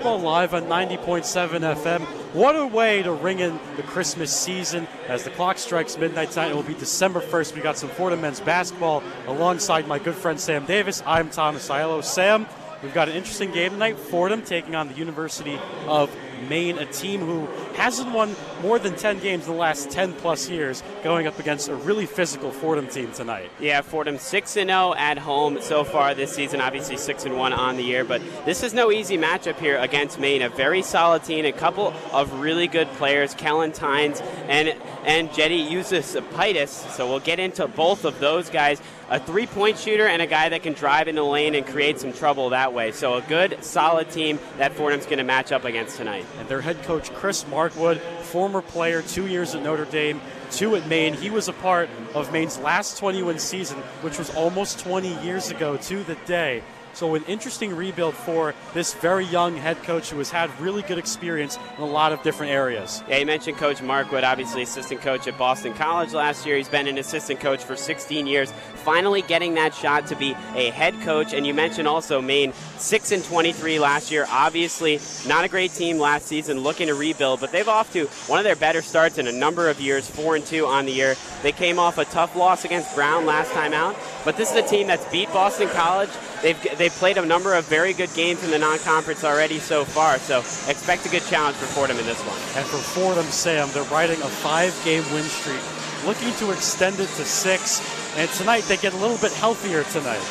Live on 90.7 FM. What a way to ring in the Christmas season. As the clock strikes midnight tonight, it will be December 1st. We got some Fordham men's basketball alongside my good friend Sam Davis. I'm Thomas Aiello. Sam, we've got an interesting game tonight. Fordham taking on the University of Maine, a team who hasn't won more than 10 games in the last 10 plus years, going up against a really physical Fordham team tonight. Yeah, Fordham 6-0 at home so far this season, obviously 6-1 on the year, but this is no easy matchup here against Maine. A very solid team, a couple of really good players, Kellen Tynes and Jetty Usipitis, so we'll get into both of those guys. A three-point shooter and a guy that can drive in the lane and create some trouble that way. So a good, solid team that Fordham's going to match up against tonight. And their head coach, Chris Markwood, former player, 2 years at Notre Dame, 2 at Maine. He was a part of Maine's last 20-win season, which was almost 20 years ago to the day. So an interesting rebuild for this very young head coach who has had really good experience in a lot of different areas. Yeah, you mentioned Coach Markwood, obviously assistant coach at Boston College last year. He's been an assistant coach for 16 years, finally getting that shot to be a head coach. And you mentioned also Maine, 6-23 last year. Obviously not a great team last season, looking to rebuild, but they've off to one of their better starts in a number of years, 4-2 on the year. They came off a tough loss against Brown last time out, but this is a team that's beat Boston College. They've played a number of very good games in the non-conference already so far, so expect a good challenge for Fordham in this one. And for Fordham, Sam, they're riding a 5-game win streak, looking to extend it to 6, and tonight they get a little bit healthier tonight.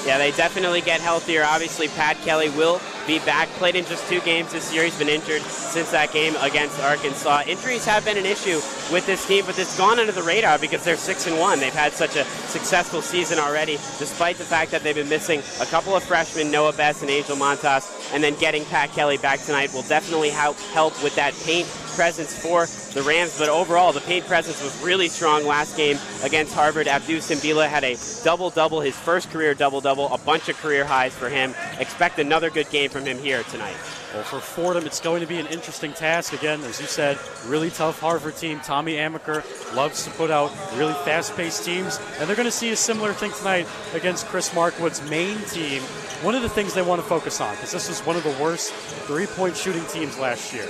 Yeah, they definitely get healthier. Obviously, Pat Kelly will be back. Played in just 2 games this year. He's been injured since that game against Arkansas. Injuries have been an issue with this team, but it's gone under the radar because they're 6-1. They've had such a successful season already, despite the fact that they've been missing a couple of freshmen, Noah Best and Angel Montas, and then getting Pat Kelly back tonight will definitely help with that paint presence for the Rams. But overall, the paint presence was really strong last game against Harvard. Abdou Simbila had a double-double, his first career double-double, a bunch of career highs for him. Expect another good game from him here tonight. Well, for Fordham, it's going to be an interesting task. Again, as you said, really tough Harvard team. Tommy Amaker loves to put out really fast-paced teams, and they're going to see a similar thing tonight against Chris Markwood's Maine team. One of the things they want to focus on, because this was one of the worst three-point shooting teams last year.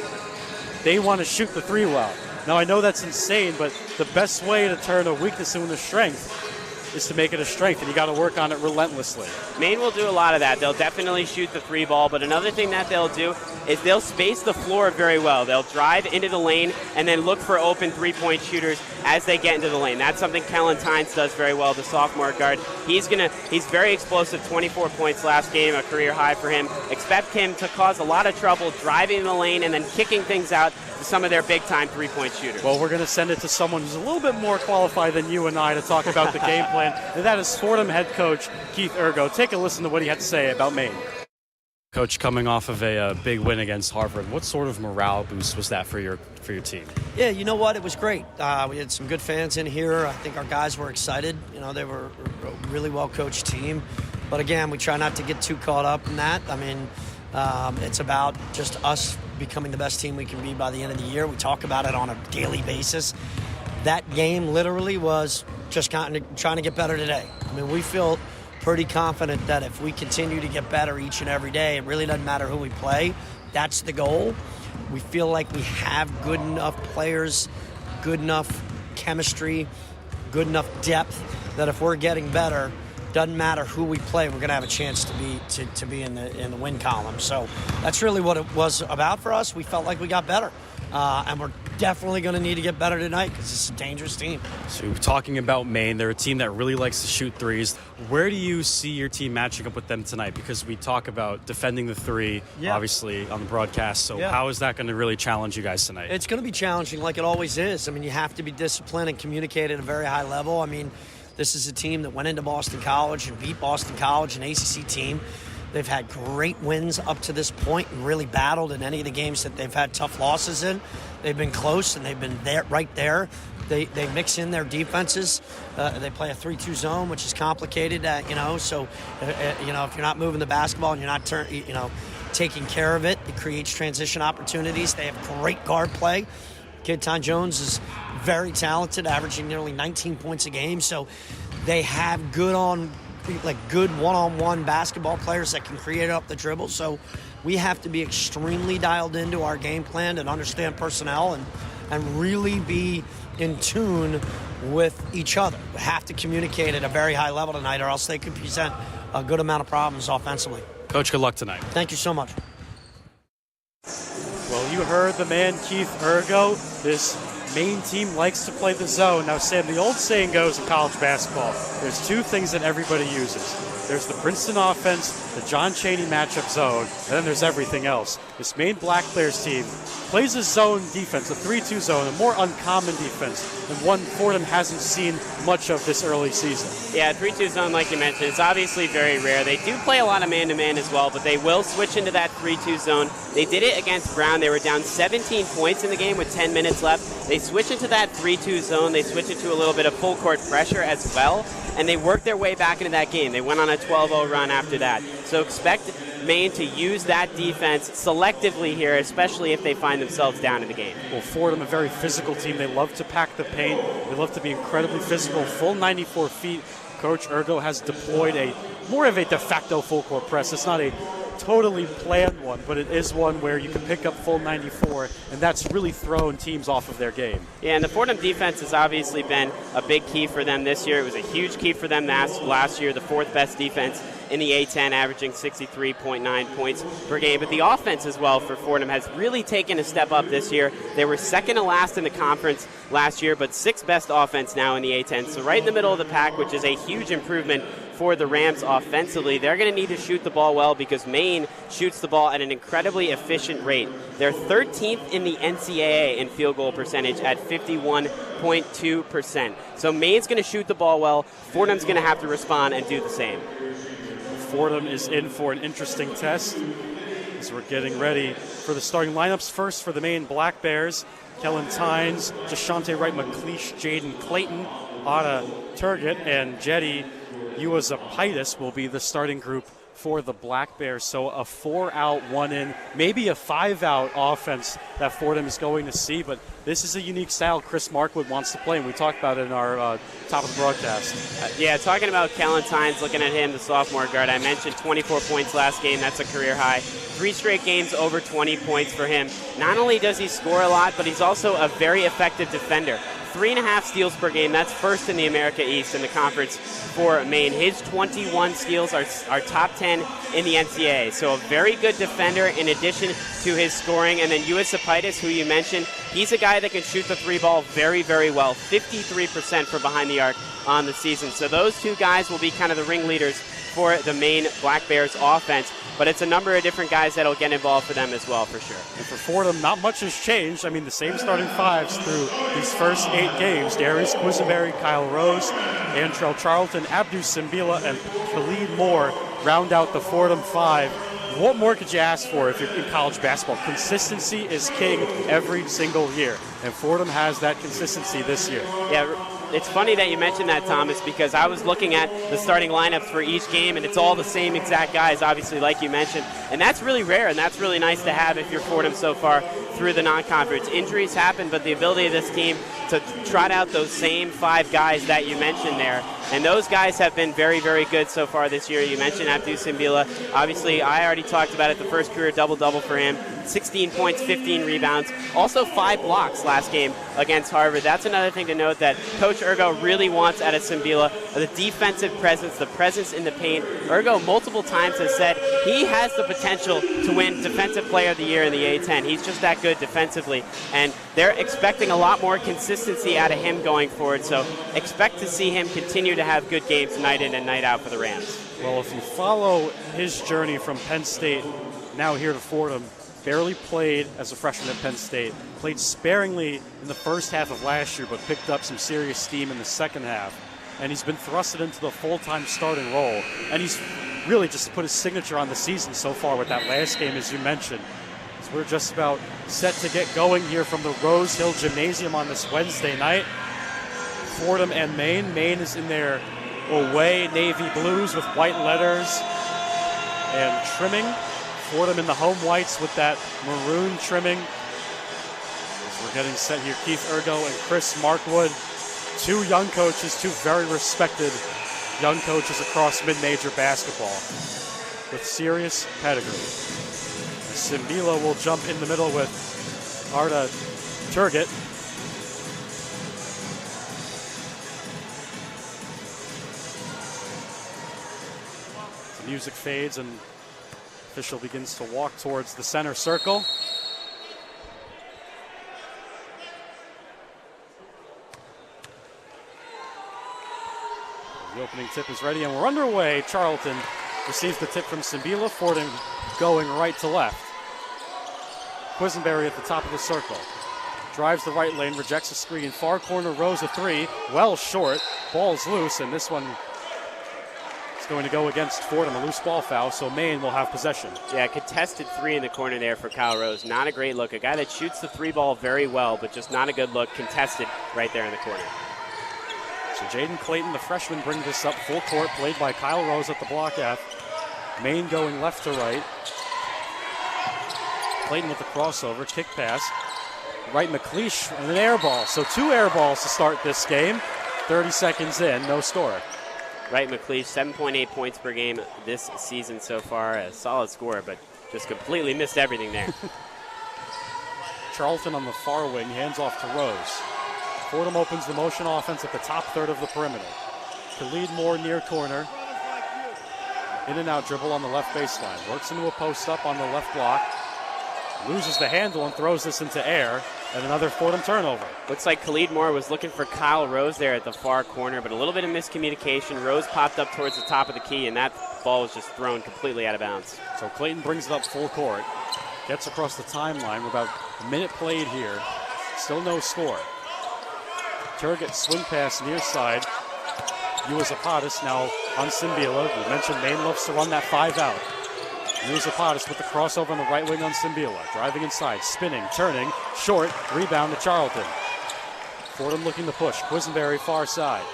They want to shoot the three well. Now, I know that's insane, but the best way to turn a weakness into a strength is to make it a strength, and you got to work on it relentlessly. Maine will do a lot of that. They'll definitely shoot the three ball, but another thing that they'll do is they'll space the floor very well. They'll drive into the lane and then look for open three-point shooters as they get into the lane. That's something Kellen Tynes does very well, the sophomore guard. He's very explosive, 24 points last game, a career high for him. Expect him to cause a lot of trouble driving in the lane and then kicking things out to some of their big-time three-point shooters. Well, we're going to send it to someone who's a little bit more qualified than you and I to talk about the game plan, and that is Fordham head coach Keith Ergo. Take a listen to what he had to say about Maine. Coach, coming off of a big win against Harvard, what sort of morale boost was that for your team? Yeah, you know what? It was great. We had some good fans in here. I think our guys were excited. You know, they were a really well-coached team. But again, we try not to get too caught up in that. I mean, it's about just us becoming the best team we can be by the end of the year. We talk about it on a daily basis. That game literally was just kind of trying to get better today. I mean, we feel pretty confident that if we continue to get better each and every day, it really doesn't matter who we play. That's the goal. We feel like we have good enough players, good enough chemistry, good enough depth that if we're getting better, doesn't matter who we play, we're going to have a chance to be in the win column. So that's really what it was about for us. We felt like we got better, and we're definitely going to need to get better tonight because it's a dangerous team. So talking about Maine, they're a team that really likes to shoot threes. Where do you see your team matching up with them tonight? Because we talk about defending the three, obviously, on the broadcast. So how is that going to really challenge you guys tonight? It's going to be challenging like it always is. I mean, you have to be disciplined and communicate at a very high level. I mean, this is a team that went into Boston College and beat Boston College, an ACC team. They've had great wins up to this point and really battled in any of the games that they've had tough losses in. They've been close and they've been there, right there. They mix in their defenses. They play a 3-2 zone, which is complicated, So, if you're not moving the basketball and you're not taking care of it, it creates transition opportunities. They have great guard play. Kid Ty Jones is very talented, averaging nearly 19 points a game. So they have good one-on-one basketball players that can create up the dribble. So we have to be extremely dialed into our game plan and understand personnel and really be in tune with each other. We have to communicate at a very high level tonight, or else they could present a good amount of problems offensively. Coach, good luck tonight. Thank you so much. Well, you heard the man, Keith Ergo. This Maine team likes to play the zone. Now, Sam, the old saying goes in college basketball, there's two things that everybody uses. There's the Princeton offense, the John Chaney matchup zone, and then there's everything else. This Maine Black Bears team plays a zone defense, a 3-2 zone, a more uncommon defense, and one Fordham hasn't seen much of this early season. Yeah, 3-2 zone, like you mentioned, it's obviously very rare. They do play a lot of man-to-man as well, but they will switch into that 3-2 zone. They did it against Brown. They were down 17 points in the game with 10 minutes left. They switch into that 3-2 zone. They switch into a little bit of full court pressure as well, and they worked their way back into that game. They went on a 12-0 run after that. So expect Maine to use that defense selectively here, especially if they find themselves down in the game. Well, Fordham, a very physical team. They love to pack the paint. They love to be incredibly physical, full 94 feet. Coach Ergo has deployed more of a de facto full court press. It's not a totally planned one, but it is one where you can pick up full 94, and that's really thrown teams off of their game. Yeah, and the Fordham defense has obviously been a big key for them this year. It was a huge key for them last year, the fourth best defense in the A-10, averaging 63.9 points per game. But the offense as well for Fordham has really taken a step up this year. They were second to last in the conference last year, but sixth best offense now in the A-10. So right in the middle of the pack, which is a huge improvement for the Rams offensively. They're going to need to shoot the ball well because Maine shoots the ball at an incredibly efficient rate. They're 13th in the NCAA in field goal percentage at 51.2%. So Maine's going to shoot the ball well. Fordham's going to have to respond and do the same. Fordham is in for an interesting test as we're getting ready for the starting lineups. First for the Maine Black Bears, Kellen Tynes, Deshante Wright-McLeish, Jaden Clayton, Ada Turgott, and Jetty Uwazapaitis will be the starting group for the Black Bears. So a 4-out, 1-in, maybe a 5-out offense that Fordham is going to see, but this is a unique style Chris Markwood wants to play, and we talked about it in our top of the broadcast. Yeah, talking about Kellen Tynes, looking at him, the sophomore guard, I mentioned 24 points last game. That's a career high. 3 straight games over 20 points for him. Not only does he score a lot, but he's also a very effective defender. 3.5 steals per game. That's first in the America East in the conference for Maine. His 21 steals are top 10 in the NCAA. So a very good defender in addition to his scoring. And then Uwazapaitis, who you mentioned, he's a guy that can shoot the three ball very, very well. 53% from behind the arc on the season. So those two guys will be kind of the ringleaders for the Maine Black Bears offense. But it's a number of different guys that'll get involved for them as well, for sure. And for Fordham, not much has changed. I mean, the same starting fives through these first 8 games. Darius Quisenberry, Kyle Rose, Antrell Charlton, Abdu Simbila, and Khalid Moore round out the Fordham 5. What more could you ask for if you're in college basketball? Consistency is king every single year, and Fordham has that consistency this year. Yeah, it's funny that you mentioned that, Thomas, because I was looking at the starting lineups for each game, and it's all the same exact guys, obviously, like you mentioned. And that's really rare, and that's really nice to have if you're Fordham so far through the non-conference. Injuries happen, but the ability of this team to trot out those same 5 guys that you mentioned there. And those guys have been very, very good so far this year. You mentioned Abdu Simbila. Obviously, I already talked about it, the first career double-double for him. 16 points, 15 rebounds. Also 5 blocks last game against Harvard. That's another thing to note that Coach Ergo really wants out of Simbila. The defensive presence, the presence in the paint. Ergo multiple times has said he has the potential to win Defensive Player of the Year in the A-10. He's just that good defensively. And they're expecting a lot more consistency out of him going forward. So expect to see him continue to have good games night in and night out for the Rams. Well, if you follow his journey from Penn State, now here to Fordham, barely played as a freshman at Penn State, played sparingly in the first half of last year, but picked up some serious steam in the second half. And he's been thrusted into the full-time starting role. And he's really just put his signature on the season so far with that last game, as you mentioned. So we're just about set to get going here from the Rose Hill Gymnasium on this Wednesday night. Fordham and Maine. Maine is in their away navy blues with white letters and trimming. Fordham in the home whites with that maroon trimming. As we're getting set here, Keith Ergo and Chris Markwood, 2 young coaches, 2 very respected young coaches across mid-major basketball with serious pedigree. Simbila will jump in the middle with Arda Turgott. The music fades and official begins to walk towards the center circle. The opening tip is ready and we're underway. Charlton receives the tip from Simbila. Fordham going right to left. Quisenberry at the top of the circle. Drives the right lane, rejects a screen. Far corner, Rose a three. Well short. Ball's loose, and this one is going to go against Fordham. A loose ball foul, so Maine will have possession. Yeah, contested three in the corner there for Kyle Rose. Not a great look. A guy that shoots the three ball very well, but just not a good look. Contested right there in the corner. So Jaden Clayton, the freshman, brings this up full court, played by Kyle Rose at the block F. Maine going left to right. Clayton with the crossover, kick pass. Wright McLeish and an air ball. So 2 air balls to start this game. 30 seconds in, no score. Wright McLeish, 7.8 points per game this season so far. A solid score, but just completely missed everything there. Charlton on the far wing, hands off to Rose. Fordham opens the motion offense at the top third of the perimeter. Khalid Moore near corner. In and out dribble on the left baseline. Works into a post up on the left block. Loses the handle and throws this into air. And another Fordham turnover. Looks like Khalid Moore was looking for Kyle Rose there at the far corner, but a little bit of miscommunication. Rose popped up towards the top of the key, and that ball was just thrown completely out of bounds. So Clayton brings it up full court. Gets across the timeline. We're about a minute played here. Still no score. Turgott swing pass near side. Uazapatis now on Simbila. We mentioned Maine loves to run that 5 out. Uazapatis with the crossover on the right wing on Simbila. Driving inside, spinning, turning, short, rebound to Charlton. Fordham looking to push. Quisenberry far side.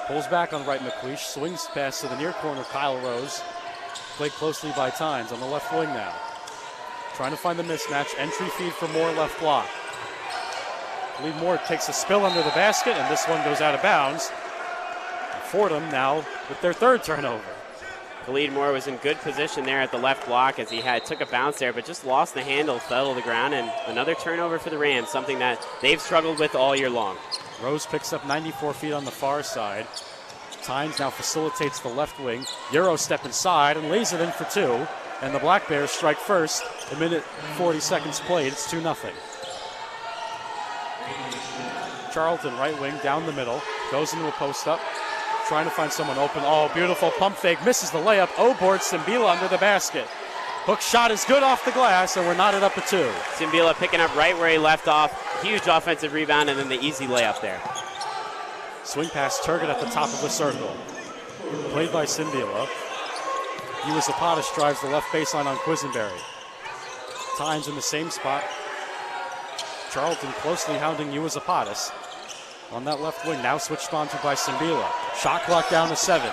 Pulls back on right McLeish. Swings pass to the near corner, Kyle Rose. Played closely by Tynes on the left wing now. Trying to find the mismatch. Entry feed for Moore left block. Lee Moore takes a spill under the basket, and this one goes out of bounds. Fordham now with their 3rd turnover. Khalid Moore was in good position there at the left block as he took a bounce there, but just lost the handle, fell to the ground, and another turnover for the Rams, something that they've struggled with all year long. Rose picks up 94 feet on the far side. Tynes now facilitates the left wing. Euro step inside and lays it in for 2. And the Black Bears strike first. A minute 40 seconds played. It's 2-0. Charlton right wing down the middle. Goes into a post up. Trying to find someone open. Oh, beautiful pump fake. Misses the layup. O-board Simbila under the basket. Hook shot is good off the glass, and we're knotted up at 2. Simbila picking up right where he left off. Huge offensive rebound, and then the easy layup there. Swing pass, Turgott at the top of the circle. Played by Simbila. Uazapatis drives the left baseline on Quisenberry. Tynes in the same spot. Charlton closely hounding Uazapatis. On that left wing, now switched on to by Simbila. Shot clock down to 7.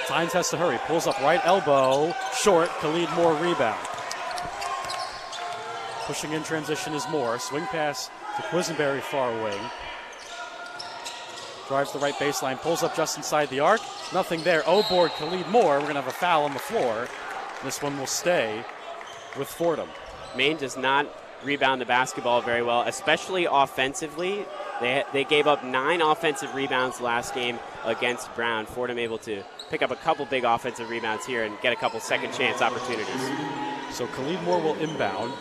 Tynes has to hurry. Pulls up right elbow. Short. Khalid Moore rebound. Pushing in transition is Moore. Swing pass to Quisenberry far wing. Drives the right baseline. Pulls up just inside the arc. Nothing there. O-board Khalid Moore. We're going to have a foul on the floor. This one will stay with Fordham. Maine does not rebound the basketball very well, especially offensively. They gave up 9 offensive rebounds last game against Brown. Fordham able to pick up a couple big offensive rebounds here and get a couple second chance opportunities. So Khalid Moore will inbound.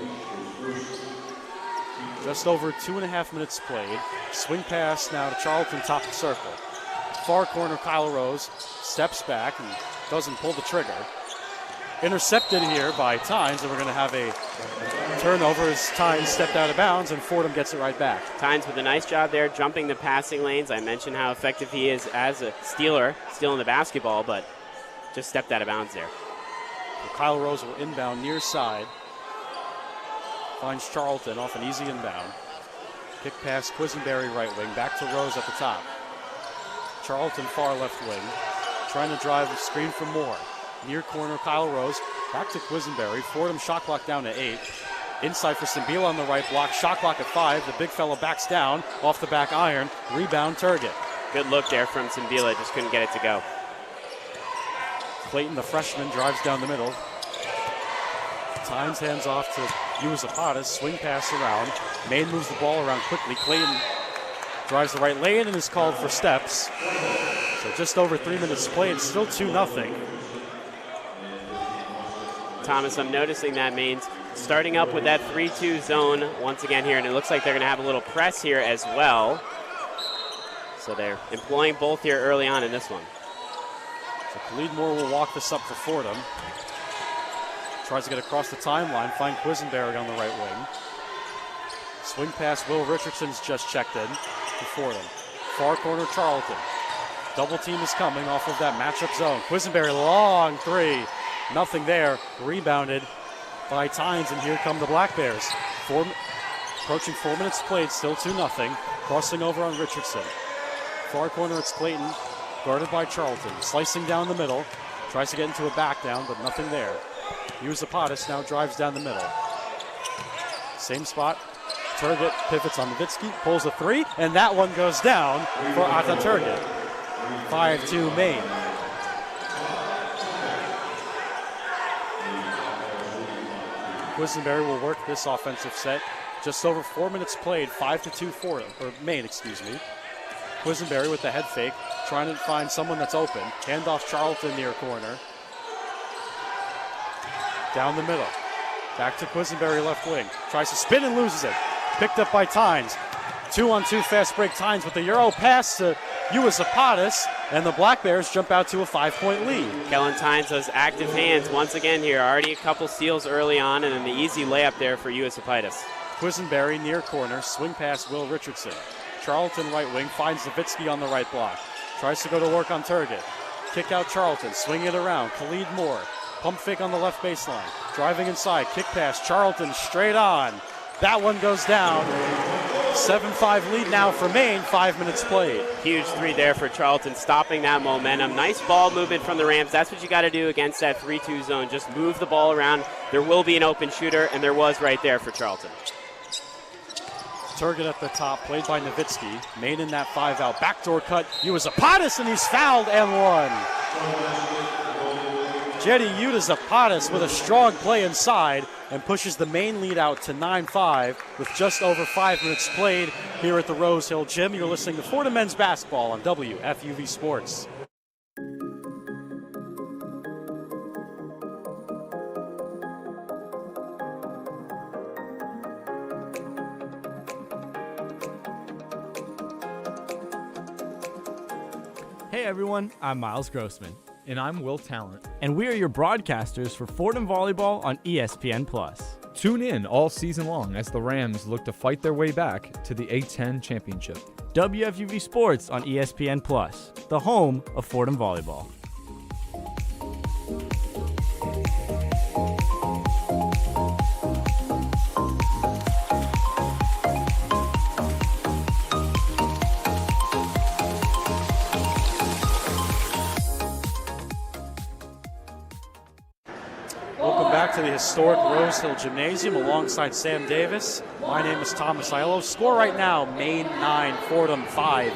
Just over 2.5 minutes played. Swing pass now to Charlton, top of the circle. Far corner, Kyle Rose steps back and doesn't pull the trigger. Intercepted here by Tynes, and we're going to have a turnover as Tynes stepped out of bounds, and Fordham gets it right back. Tynes with a nice job there, jumping the passing lanes. I mentioned how effective he is as a stealer, stealing the basketball, but just stepped out of bounds there. So Kyle Rose will inbound near side. Finds Charlton off an easy inbound. Kick pass, Quisenberry right wing, back to Rose at the top. Charlton far left wing, trying to drive the screen for Moore. Near corner, Kyle Rose, back to Quisenberry. Fordham shot clock down to 8. Inside for Simbila on the right block, shot clock at 5. The big fella backs down, off the back iron, rebound Turgott. Good look there from Simbila, just couldn't get it to go. Clayton, the freshman, drives down the middle. Tynes hands off to Uwazapatas. Swing pass around. Maine moves the ball around quickly. Clayton drives the right lane and is called for steps. So just over 3 minutes played, still 2-0. Thomas, I'm noticing that Maine's starting up with that 3-2 zone once again here, and it looks like they're going to have a little press here as well. So they're employing both here early on in this one. So Khalid Moore will walk this up for Fordham. Tries to get across the timeline, find Quisenberry on the right wing. Swing pass, Will Richardson's just checked in to Fordham. Far corner, Charlton. Double team is coming off of that matchup zone. Quisenberry, long three. Nothing there. Rebounded by Tynes, and here come the Black Bears. Approaching 4 minutes played, still 2-0. Crossing over on Richardson. Far corner, it's Clayton, guarded by Charlton. Slicing down the middle. Tries to get into a back down, but nothing there. Uwazapatas now drives down the middle. Same spot. Turgott pivots on Nowitzki, pulls a three, and that one goes down for Ata Turgott. 5-2 Maine. Quisenberry will work this offensive set. Just over 4 minutes played, 5-2 Fordham, or Maine, excuse me. Quisenberry with the head fake, trying to find someone that's open. Handoff Charlton near corner. Down the middle. Back to Quisenberry left wing. Tries to spin and loses it. Picked up by Tynes. 2-on-2 fast break Tynes with the Euro pass to Uwazapatas, and the Black Bears jump out to a 5-point lead. Kellen Tynes has active hands once again here. Already a couple steals early on, and then the easy layup there for Uwazapatas. Quisenberry near corner, swing pass Will Richardson. Charlton right wing, finds Nowitzki on the right block. Tries to go to work on Turgott. Kick out Charlton, swing it around. Khalid Moore, pump fake on the left baseline. Driving inside, kick pass, Charlton straight on. That one goes down. 7-5 lead now for Maine, 5 minutes played. Huge three there for Charlton, stopping that momentum. Nice ball movement from the Rams. That's what you got to do against that 3-2 zone. Just move the ball around. There will be an open shooter, and there was right there for Charlton. Turgott at the top, played by Nowitzki. Maine in that 5-out. Backdoor cut. Uwazapatas, and he's fouled and one. Jetty Uwazapatas with a strong play inside and pushes the Maine lead out to 9-5 with just over 5 minutes played here at the Rose Hill Gym. You're listening to Fordham Men's Basketball on WFUV Sports. Hey everyone, I'm Miles Grossman. And I'm Will Talent. And we are your broadcasters for Fordham Volleyball on ESPN+. Tune in all season long as the Rams look to fight their way back to the A10 championship. WFUV Sports on ESPN+, the home of Fordham Volleyball. Back to the historic Rose Hill Gymnasium alongside Sam Davis. My name is Thomas Aiello. Score right now, Maine 9, Fordham 5.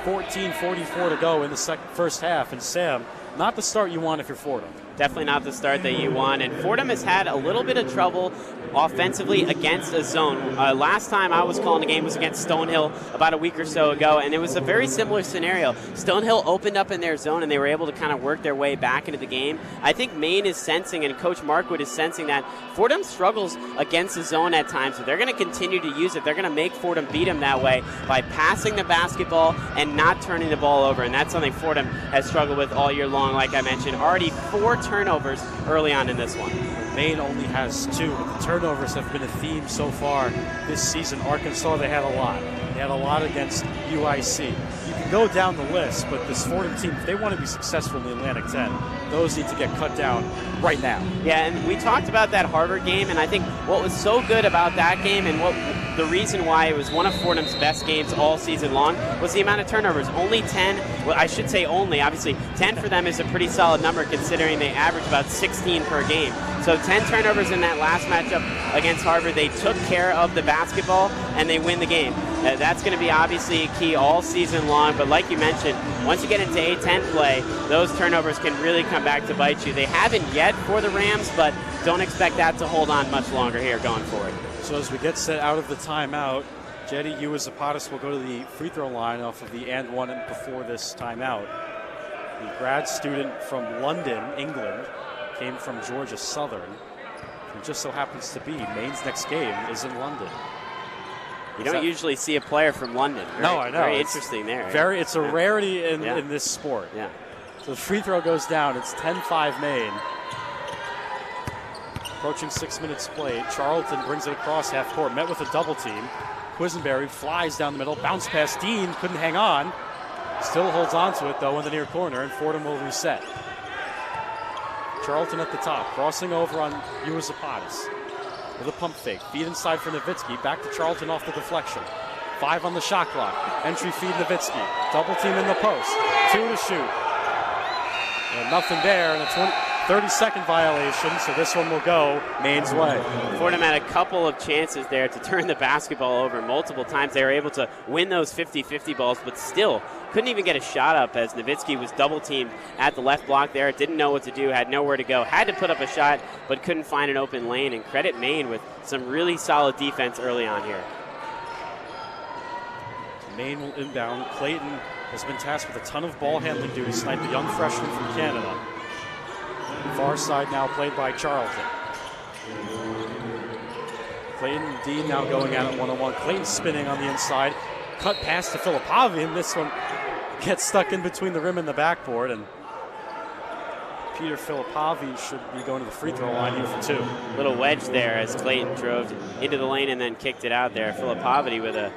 14:44 to go in the first half. And Sam, not the start you want if you're Fordham. Definitely not the start that you want. And Fordham has had a little bit of trouble offensively against a zone. Last time I was calling the game was against Stonehill about a week or so ago, and it was a very similar scenario. Stonehill opened up in their zone, and they were able to kind of work their way back into the game. I think Maine is sensing, and Coach Markwood is sensing, that Fordham struggles against the zone at times, so they're going to continue to use it. They're going to make Fordham beat them that way by passing the basketball and not turning the ball over, and that's something Fordham has struggled with all year long, like I mentioned. Already 4 turnovers early on in this one. Maine only has 2, but the turnovers have been a theme so far this season. Arkansas, they had a lot. They had a lot against UIC. You can go down the list, but this Fordham team, if they want to be successful in the Atlantic 10, those need to get cut down right now. Yeah, and we talked about that Harvard game, and I think what was so good about that game and what the reason why it was one of Fordham's best games all season long was the amount of turnovers. Only 10, well, I should say only, obviously 10 for them is a pretty solid number considering they average about 16 per game. So 10 turnovers in that last matchup against Harvard. They took care of the basketball and they win the game. That's going to be obviously a key all season long, but like you mentioned, once you get into A10 play, those turnovers can really come back to bite you. They haven't yet for the Rams, but don't expect that to hold on much longer here going forward. So as we get set out of the timeout, Jetty, you as Zapatas will go to the free throw line off of the and one before this timeout. The grad student from London, England, came from Georgia Southern. It just so happens to be Maine's next game is in London. You don't usually see a player from London. No, I know. Very interesting there. It's a rarity in this sport. Yeah. So the free throw goes down. It's 10-5 Maine. Approaching 6 minutes played. Charlton brings it across half court. Met with a double team. Quisenberry flies down the middle. Bounce pass. Dean couldn't hang on. Still holds on to it, though, in the near corner, and Fordham will reset. Charlton at the top. Crossing over on Zapatas. With a pump fake. Feed inside for Nowitzki. Back to Charlton off the deflection. 5 on the shot clock. Entry feed Nowitzki. Double team in the post. 2 to shoot. And nothing there. And a 30-second violation. So this one will go Maine's way. Fordham had a couple of chances there to turn the basketball over multiple times. They were able to win those 50-50 balls, but still couldn't even get a shot up as Nowitzki was double teamed at the left block there. Didn't know what to do, had nowhere to go. Had to put up a shot, but couldn't find an open lane. And credit Maine with some really solid defense early on here. Maine will inbound. Clayton has been tasked with a ton of ball handling duties tonight, the young freshman from Canada. Far side now played by Charlton. Clayton and Dean now going at it one-on-one. Clayton spinning on the inside. Cut pass to Filipovic, and this one gets stuck in between the rim and the backboard. And Peter Filipovic should be going to the free throw line here for 2. Little wedge there as Clayton drove into the lane and then kicked it out there. Filipovic with a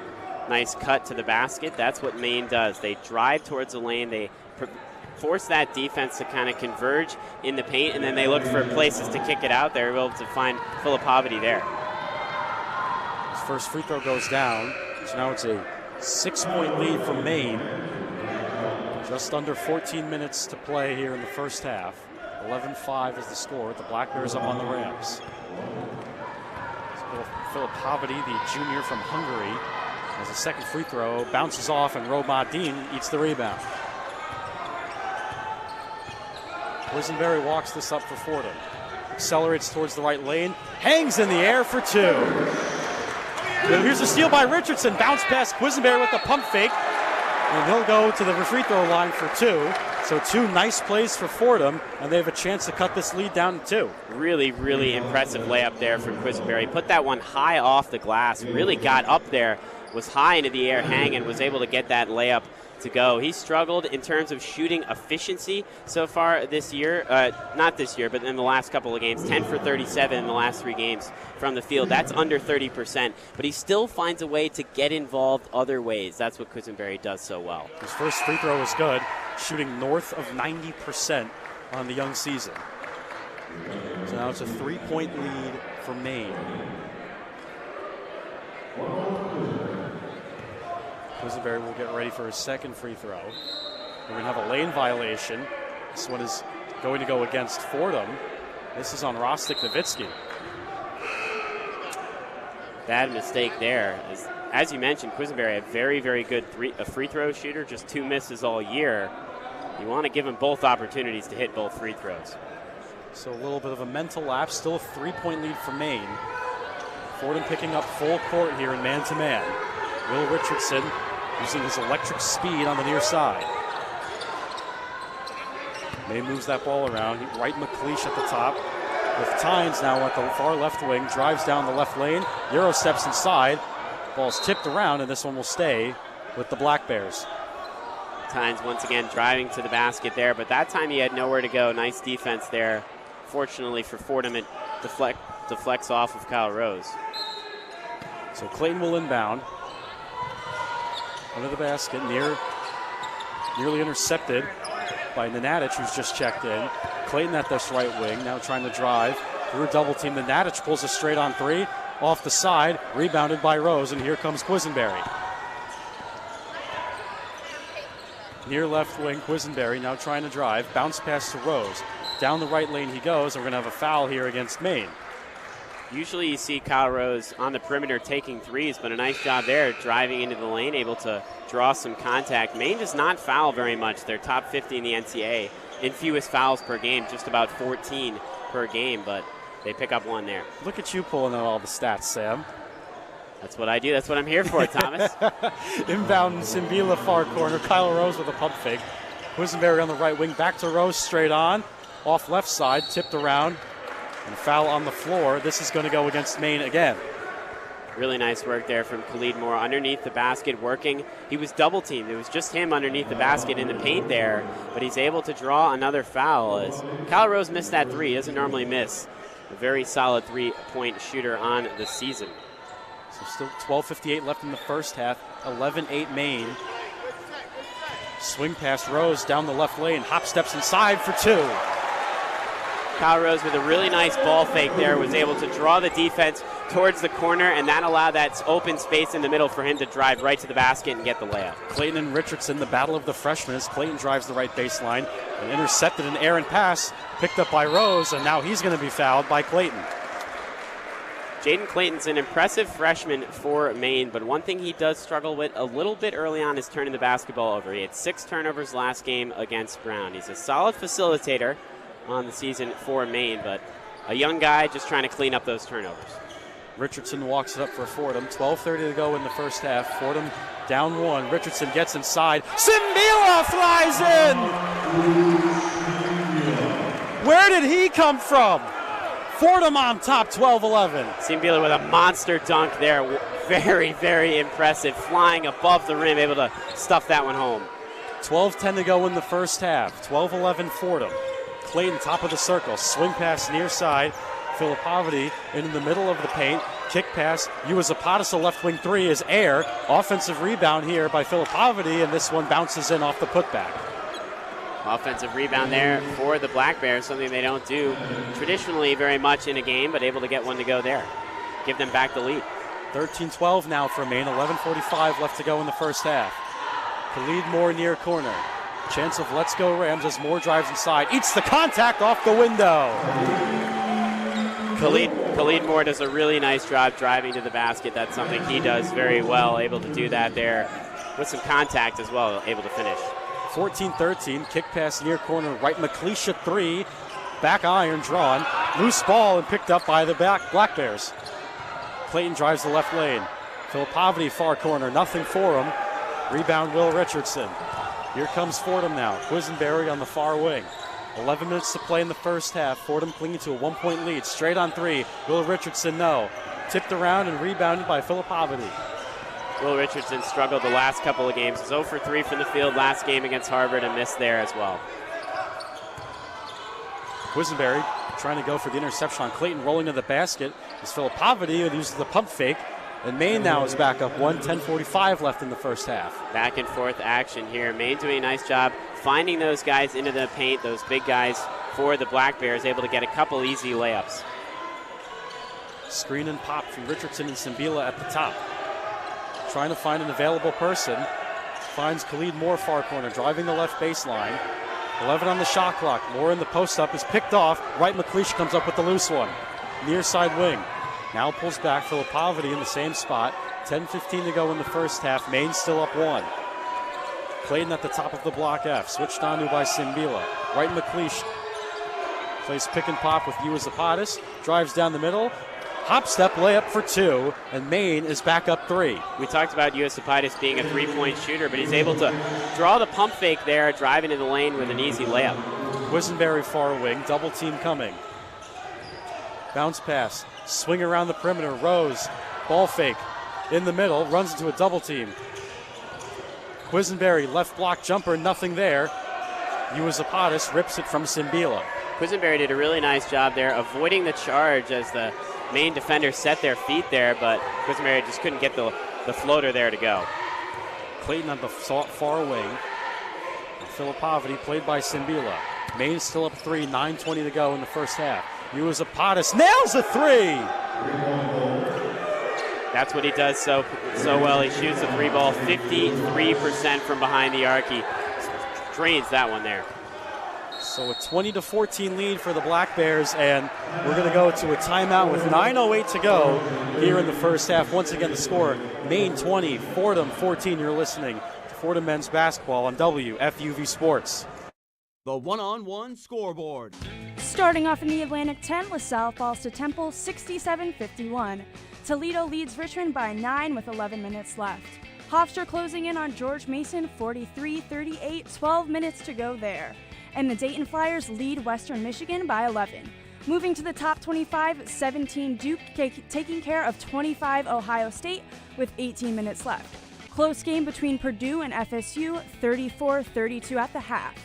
nice cut to the basket. That's what Maine does. They drive towards the lane. They force that defense to kind of converge in the paint, and then they look for places to kick it out. They're able to find Filipovic there. His first free throw goes down. So now it's a 6-point lead for Maine. Just under 14 minutes to play here in the first half. 11-5 is the score. The Black Bears up on the Rams. Filipovic, the junior from Hungary, has a second free throw, bounces off, and Romad Dean eats the rebound. Quisenberry walks this up for Fordham. Accelerates towards the right lane. Hangs in the air for 2. And here's a steal by Richardson. Bounce pass Quisenberry with the pump fake. And he'll go to the free throw line for 2. So 2 nice plays for Fordham, and they have a chance to cut this lead down to 2. Really, really impressive layup there from Quisenberry. Put that one high off the glass. Really got up there. Was high into the air hanging. Was able to get that layup to go. He struggled in terms of shooting efficiency so far this year. Not this year, but in the last couple of games. 10 for 37 in the last 3 games from the field. That's under 30%. But he still finds a way to get involved other ways. That's what Quisenberry does so well. His first free throw was good. Shooting north of 90% on the young season. So now it's a 3-point lead for Maine. Quisenberry will get ready for his second free throw. We're going to have a lane violation. This one is going to go against Fordham. This is on Rostik Nowitzki. Bad mistake there. As you mentioned, Quisenberry, a very, very good free throw shooter, just 2 misses all year. You want to give him both opportunities to hit both free throws. So a little bit of a mental lapse. Still a 3-point lead for Maine. Fordham picking up full court here in man-to-man. Will Richardson using his electric speed on the near side. Maine moves that ball around. Wright McLeish at the top. With Tynes now at the far left wing. Drives down the left lane. Euro steps inside. Ball's tipped around, and this one will stay with the Black Bears. Tynes once again driving to the basket there, but that time he had nowhere to go. Nice defense there. Fortunately for Fordham, it deflects off of Kyle Rose. So Clayton will inbound. Under the basket, nearly intercepted by Nenadic, who's just checked in. Clayton at this right wing, now trying to drive through a double team. Nenadic pulls a straight on 3, off the side, rebounded by Rose, and here comes Quisenberry. Near left wing, Quisenberry now trying to drive, bounce pass to Rose. Down the right lane he goes, and we're going to have a foul here against Maine. Usually you see Kyle Rose on the perimeter taking threes, but a nice job there driving into the lane, able to draw some contact. Maine does not foul very much. They're top 50 in the NCAA in fewest fouls per game, just about 14 per game, but they pick up one there. Look at you pulling out all the stats, Sam. That's what I do. That's what I'm here for, Thomas. Inbound Simbila far corner. Kyle Rose with a pump fake. Quisenberry on the right wing. Back to Rose, straight on. Off left side, tipped around. And foul on the floor. This is going to go against Maine again. Really nice work there from Khalid Moore underneath the basket working. He was double teamed. It was just him underneath the basket in the paint there, but he's able to draw another foul as Kyle Rose missed that three. He doesn't normally miss. A very solid three-point shooter on the season. So still 12:58 left in the first half. 11-8 Maine. Swing pass Rose down the left lane. Hop steps inside for two. Kyle Rose with a really nice ball fake there was able to draw the defense towards the corner, and that allowed that open space in the middle for him to drive right to the basket and get the layup. Clayton and Richardson, the battle of the freshmen, as Clayton drives the right baseline and intercepted an errant pass, picked up by Rose, and now he's going to be fouled by Clayton. Jaden Clayton's an impressive freshman for Maine, but one thing he does struggle with a little bit early on is turning the basketball over. He had 6 turnovers last game against Brown. He's a solid facilitator on the season for Maine, but a young guy just trying to clean up those turnovers. Richardson walks it up for Fordham. 12:30 to go in the first half. Fordham down 1. Richardson gets inside. Simbila flies in! Where did he come from? Fordham on top, 12-11. Simbila with a monster dunk there. Very, very impressive. Flying above the rim, able to stuff that one home. 12:10 to go in the first half. 12-11 Fordham. Clayton top of the circle. Swing pass near side. Filipovity in the middle of the paint. Kick pass. Uwazapatis, a left wing three is air. Offensive rebound here by Filipovity, and this one bounces in off the putback. Offensive rebound there for the Black Bears, something they don't do traditionally very much in a game, but able to get one to go there. Give them back the lead. 13-12 now for Maine. 11:45 left to go in the first half. Khalid Moore near corner. Chance of let's go Rams as Moore drives inside. Eats the contact off the window. Khalid Moore does a really nice job driving to the basket. That's something he does very well, able to do that there with some contact as well, able to finish. 14-13, kick pass near corner, right McLeish 3, back iron drawn, loose ball and picked up by the Black Bears. Clayton drives the left lane. Filipovity far corner, nothing for him. Rebound Will Richardson. Here comes Fordham now. Quisenberry on the far wing. 11 minutes to play in the first half. Fordham clinging to a 1-point lead. Straight on 3. Will Richardson, no. Tipped around and rebounded by Filipovity. Will Richardson struggled the last couple of games. 0 for 3 from the field last game against Harvard and missed there as well. Quisenberry trying to go for the interception on Clayton, rolling to the basket. It's Filipovity who uses the pump fake. And Maine now is back up 1, 10:45 left in the first half. Back and forth action here. Maine doing a nice job finding those guys into the paint, those big guys for the Black Bears, able to get a couple easy layups. Screen and pop from Richardson and Simbila at the top. Trying to find an available person. Finds Khalid Moore far corner, driving the left baseline. 11 on the shot clock. Moore in the post up is picked off. Right McLeish comes up with the loose one. Near side wing. Now pulls back. Filipovity in the same spot. 10:15 to go in the first half. Maine still up 1. Clayton at the top of the block F. Switched on to by Simbila. Right McLeish plays pick and pop with Uwazapatis. Drives down the middle. Hop step layup for 2. And Maine is back up 3. We talked about Uwazapatis being a three-point shooter, but he's able to draw the pump fake there, driving in the lane with an easy layup. Quisenberry far wing. Double team coming. Bounce pass. Swing around the perimeter. Rose. Ball fake. In the middle. Runs into a double team. Quisenberry. Left block jumper. Nothing there. Uwazapatis rips it from Simbila. Quisenberry did a really nice job there avoiding the charge as the Maine defenders set their feet there, but Quisenberry just couldn't get the floater there to go. Clayton on the far wing. Filipovity played by Simbila. Maine still up 3. 9:20 to go in the first half. Uwazapatis nails a 3. That's what he does so well. He shoots the 3 ball 53% from behind the arc. He drains that one there. So a 20-14 lead for the Black Bears, and we're going to go to a timeout with 9:08 to go here in the first half. Once again, the score, Maine 20, Fordham 14. You're listening to Fordham men's basketball on WFUV Sports. The one-on-one scoreboard. Starting off in the Atlantic 10, LaSalle falls to Temple 67-51. Toledo leads Richmond by 9 with 11 minutes left. Hofstra closing in on George Mason 43-38, 12 minutes to go there. And the Dayton Flyers lead Western Michigan by 11. Moving to the top 25, 17 Duke taking care of 25 Ohio State with 18 minutes left. Close game between Purdue and FSU, 34-32 at the half.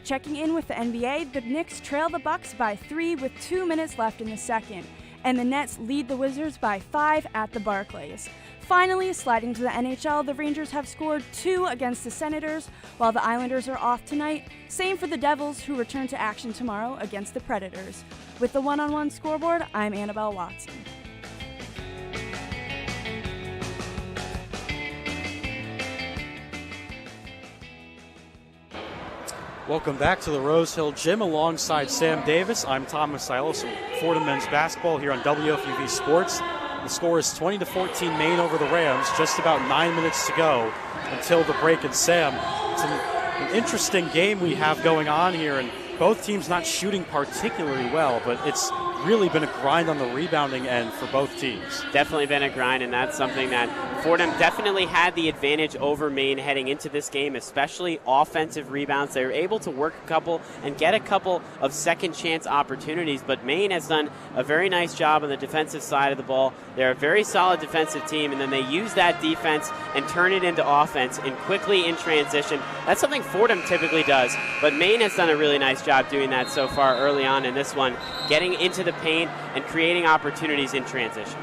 Checking in with the NBA, the Knicks trail the Bucks by 3 with 2 minutes left in the second, and the Nets lead the Wizards by 5 at the Barclays. Finally, sliding to the NHL, the Rangers have scored 2 against the Senators, while the Islanders are off tonight. Same for the Devils, who return to action tomorrow against the Predators. With the one-on-one scoreboard, I'm Annabelle Watson. Welcome back to the Rose Hill Gym alongside Sam Davis. I'm Thomas Aiello from Fordham men's basketball here on WFUV Sports. The score is 20-14 Maine over the Rams. Just about 9 minutes to go until the break. And Sam, it's an interesting game we have going on here, and both teams not shooting particularly well, but it's really been a grind on the rebounding end for both teams. Definitely been a grind, and that's something that Fordham definitely had the advantage over Maine heading into this game, especially offensive rebounds. They were able to work a couple and get a couple of second chance opportunities, but Maine has done a very nice job on the defensive side of the ball. They're a very solid defensive team, and then they use that defense and turn it into offense and quickly in transition. That's something Fordham typically does, but Maine has done a really nice job doing that so far early on in this one, getting into the paint and creating opportunities in transition.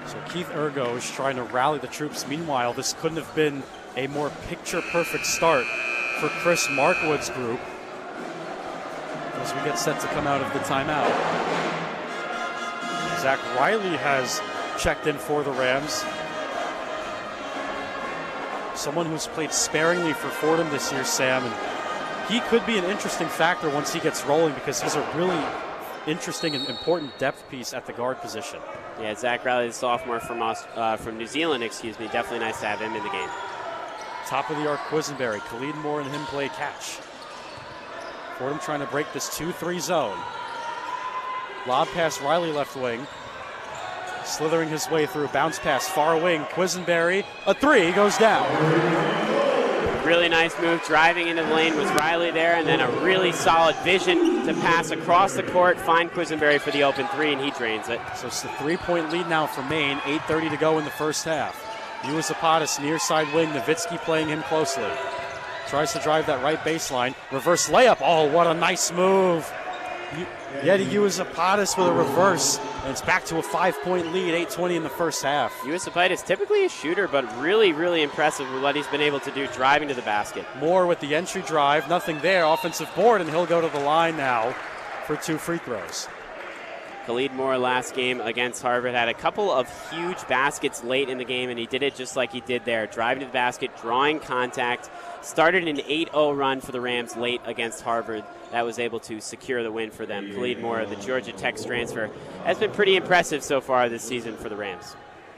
So Keith Ergo is trying to rally the troops. Meanwhile, this couldn't have been a more picture-perfect start for Chris Markwood's group as we get set to come out of the timeout. Zach Riley has checked in for the Rams. Someone who's played sparingly for Fordham this year, Sam, and he could be an interesting factor once he gets rolling because he's a really interesting and important depth piece at the guard position. Yeah, Zach Riley, the sophomore from New Zealand, definitely nice to have him in the game. Top of the arc, Quisenberry. Khalid Moore and him play catch. Fordham trying to break this 2-3 zone. Lob pass Riley left wing. Slithering his way through, bounce pass far wing. Quisenberry, a 3 goes down. Really nice move, driving into the lane was Riley there, and then a really solid vision to pass across the court, find Quisenberry for the open 3, and he drains it. So it's a 3-point lead now for Maine, 8:30 to go in the first half. Uwazapatas near side wing, Nowitzki playing him closely. Tries to drive that right baseline, reverse layup, oh what a nice move. Yeti Uwazapatas with a reverse, and it's back to a 5-point lead, 8:20 in the first half. Uwazapatas typically a shooter, but really, really impressive with what he's been able to do driving to the basket. Moore with the entry drive, nothing there, offensive board, and he'll go to the line now for 2 free throws. Khalid Moore last game against Harvard had a couple of huge baskets late in the game, and he did it just like he did there, driving to the basket, drawing contact. Started an 8-0 run for the Rams late against Harvard. That was able to secure the win for them. Khalid Moore, the Georgia Tech transfer, has been pretty impressive so far this season for the Rams.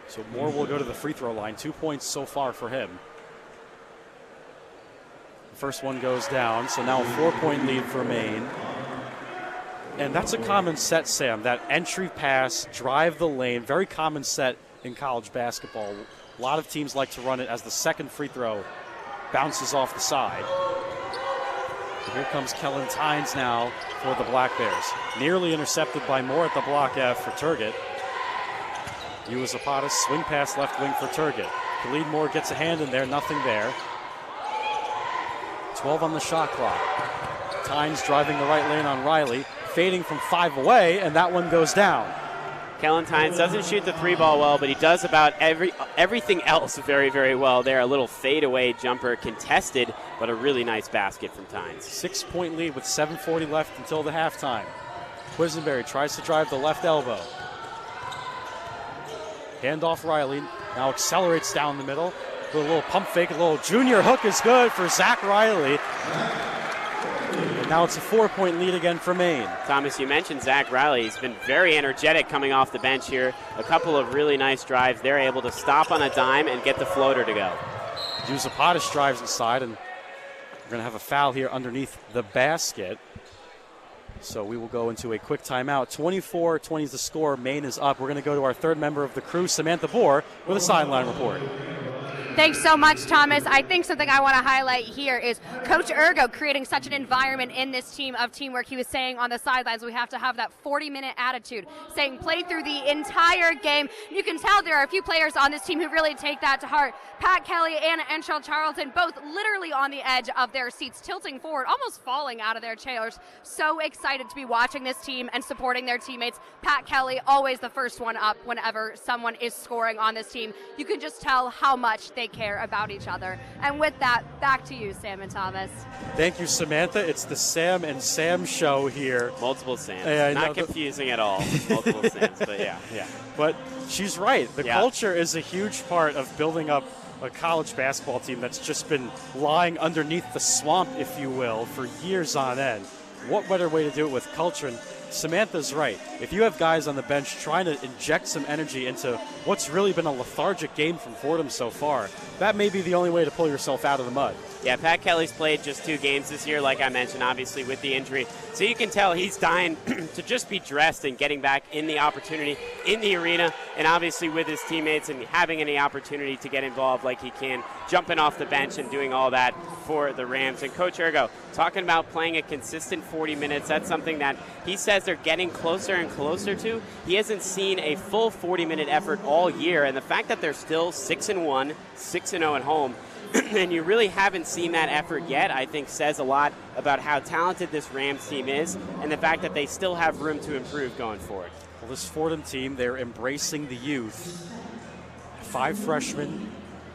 So Moore will go to the free throw line. 2 points so far for him. The first one goes down, so now a 4-point lead for Maine. And that's a common set, Sam, that entry pass, drive the lane, very common set in college basketball. A lot of teams like to run it as the second free throw bounces off the side. So here comes Kellen Tynes now for the Black Bears. Nearly intercepted by Moore at the block F for Turgott. Uwazapatas, swing pass left wing for Turgott. Khalid Moore gets a hand in there, nothing there. 12 on the shot clock. Tynes driving the right lane on Riley, fading from 5 away, and that one goes down. Kellen Tynes doesn't shoot the 3-ball well, but he does about everything else very, very well there. A little fadeaway jumper contested, but a really nice basket from Tynes. 6-point lead with 7:40 left until the halftime. Quisenberry tries to drive the left elbow. Handoff Riley, now accelerates down the middle. With a little pump fake, a little junior hook is good for Zach Riley. Now it's a 4-point lead again for Maine. Thomas, you mentioned Zach Riley. He's been very energetic coming off the bench here. A couple of really nice drives. They're able to stop on a dime and get the floater to go. Yusupadish drives inside, and we're going to have a foul here underneath the basket. So we will go into a quick timeout. 24-20 is the score. Maine is up. We're going to go to our third member of the crew, Samantha Bohr, with a sideline report. Thanks so much, Thomas. I think something I want to highlight here is Coach Ergo creating such an environment in this team of teamwork. He was saying on the sidelines we have to have that 40-minute attitude, saying play through the entire game. You can tell there are a few players on this team who really take that to heart. Pat Kelly and Antrell Charlton both literally on the edge of their seats, tilting forward, almost falling out of their chairs. So excited to be watching this team and supporting their teammates. Pat Kelly, always the first one up whenever someone is scoring on this team. You can just tell how much they care about each other. And with that, back to you, Sam and Thomas. Thank you, Samantha. It's the Sam and Sam show here. Multiple Sams. Yeah, Not confusing at all. Multiple Sams, but yeah. But she's right. The culture is a huge part of building up a college basketball team that's just been lying underneath the swamp, if you will, for years on end. What better way to do it with culture? And Samantha's right. If you have guys on the bench trying to inject some energy into what's really been a lethargic game from Fordham so far, that may be the only way to pull yourself out of the mud. Yeah, Pat Kelly's played just 2 games this year, like I mentioned, obviously with the injury. So you can tell he's dying to just be dressed and getting back in the opportunity in the arena, and obviously with his teammates and having any opportunity to get involved like he can, jumping off the bench and doing all that for the Rams. And Coach Ergo, talking about playing a consistent 40 minutes, that's something that he says they're getting closer and closer to. He hasn't seen a full 40-minute effort all year, and the fact that they're still 6-1, 6-0 at home, and you really haven't seen that effort yet, I think says a lot about how talented this Rams team is and the fact that they still have room to improve going forward. Well, this Fordham team, they're embracing the youth. 5 freshmen,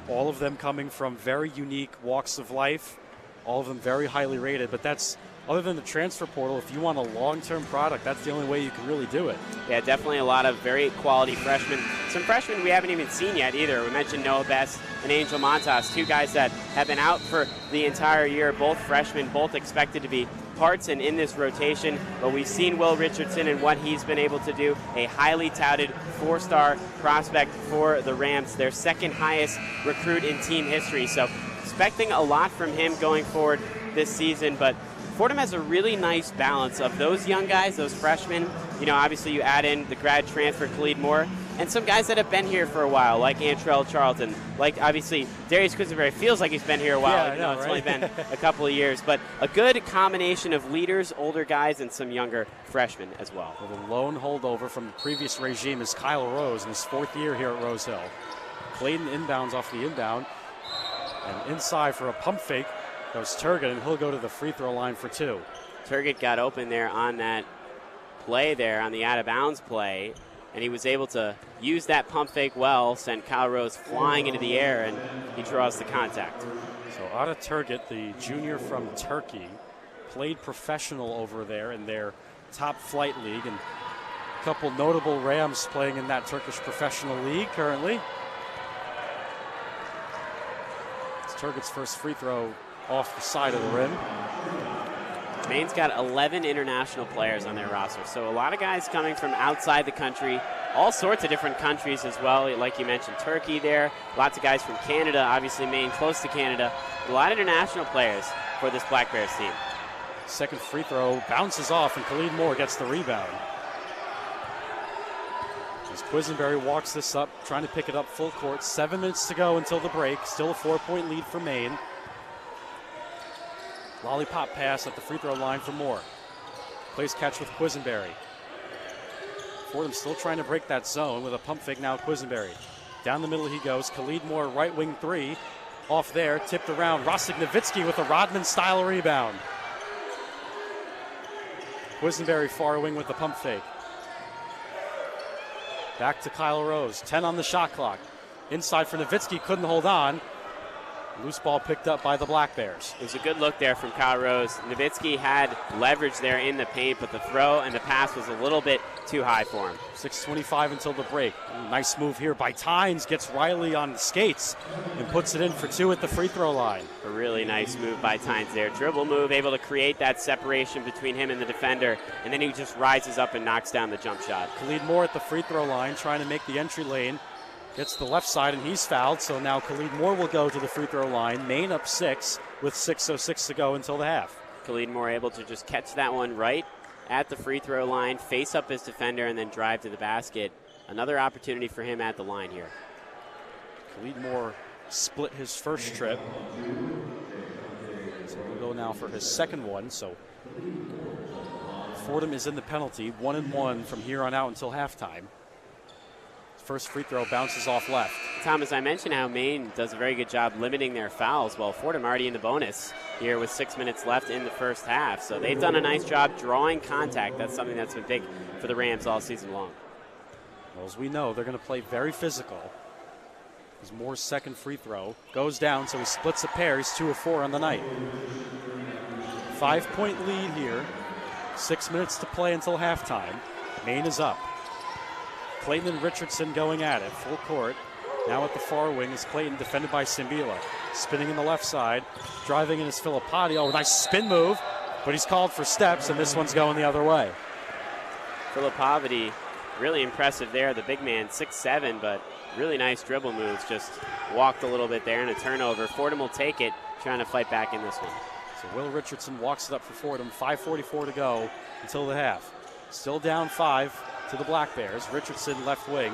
all of them coming from very unique walks of life, all of them very highly rated, but that's, other than the transfer portal, if you want a long-term product, that's the only way you can really do it. Yeah, definitely a lot of very quality freshmen. Some freshmen we haven't even seen yet either. We mentioned Noah Best and Angel Montas, 2 guys that have been out for the entire year, both freshmen, both expected to be parts and in this rotation. But we've seen Will Richardson and what he's been able to do, a highly touted 4-star prospect for the Rams, their second highest recruit in team history. So expecting a lot from him going forward this season, but Fordham has a really nice balance of those young guys, those freshmen. You know, obviously you add in the grad transfer, Khalid Moore, and some guys that have been here for a while, like Antrell Charlton. Like, obviously, Darius Quisenberry feels like he's been here a while. Yeah, I know, it's right? only been a couple of years. But a good combination of leaders, older guys, and some younger freshmen as well. Well, the lone holdover from the previous regime is Kyle Rose in his 4th year here at Rose Hill. Clayton inbounds off the inbound, and inside for a pump fake goes Turgid, and he'll go to the free throw line for 2. Turgid got open there on that play there, on the out-of-bounds play, and he was able to use that pump fake well, send Kyle Rose flying into the air, and he draws the contact. So Ada Turgid, the junior from Turkey, played professional over there in their top flight league, and a couple notable Rams playing in that Turkish professional league currently. It's Turgid's first free throw off the side of the rim. Maine's got 11 international players on their roster, so a lot of guys coming from outside the country, all sorts of different countries as well. Like you mentioned, Turkey there, lots of guys from Canada, obviously Maine close to Canada. A lot of international players for this Black Bears team. Second free throw bounces off, and Khalid Moore gets the rebound. As Quisenberry walks this up, trying to pick it up full court. 7 minutes to go until the break. Still a 4-point lead for Maine. Lollipop pass at the free throw line for Moore. Plays catch with Quisenberry. Fordham still trying to break that zone with a pump fake now. Quisenberry. Down the middle he goes. Khalid Moore, right wing 3. Off there, tipped around. Rostik Nowitzki with a Rodman-style rebound. Quisenberry far wing with the pump fake. Back to Kyle Rose. 10 on the shot clock. Inside for Nowitzki, couldn't hold on. Loose ball picked up by the Black Bears. It was a good look there from Kyle Rose. Nowitzki had leverage there in the paint, but the throw and the pass was a little bit too high for him. 6:25 until the break. Nice move here by Tynes. Gets Riley on the skates and puts it in for 2 at the free throw line. A really nice move by Tynes there. Dribble move, able to create that separation between him and the defender, and then he just rises up and knocks down the jump shot. Khalid Moore at the free throw line trying to make the entry lane. Gets the left side, and he's fouled, so now Khalid Moore will go to the free throw line. Maine up 6 with 6:06 to go until the half. Khalid Moore able to just catch that one right at the free throw line, face up his defender, and then drive to the basket. Another opportunity for him at the line here. Khalid Moore split his first trip. So we'll go now for his second one. So Fordham is in the penalty, 1-1 from here on out until halftime. First free throw bounces off left. Thomas, I mentioned how Maine does a very good job limiting their fouls. Well, Fordham already in the bonus here with 6 minutes left in the first half. So they've done a nice job drawing contact. That's something that's been big for the Rams all season long. Well, as we know, they're going to play very physical. As Moore's second free throw goes down, so he splits a pair. He's 2 of 4 on the night. 5-point lead here. 6 minutes to play until halftime. Maine is up. Clayton and Richardson going at it, full court. Now at the far wing is Clayton, defended by Simbila. Spinning in the left side, driving in is Filippati. Oh, nice spin move, but he's called for steps, and this one's going the other way. Filippati, really impressive there. The big man, 6'7", but really nice dribble moves. Just walked a little bit there and a turnover. Fordham will take it, trying to fight back in this one. So Will Richardson walks it up for Fordham. 5:44 to go until the half. Still down 5 to the Black Bears. Richardson left wing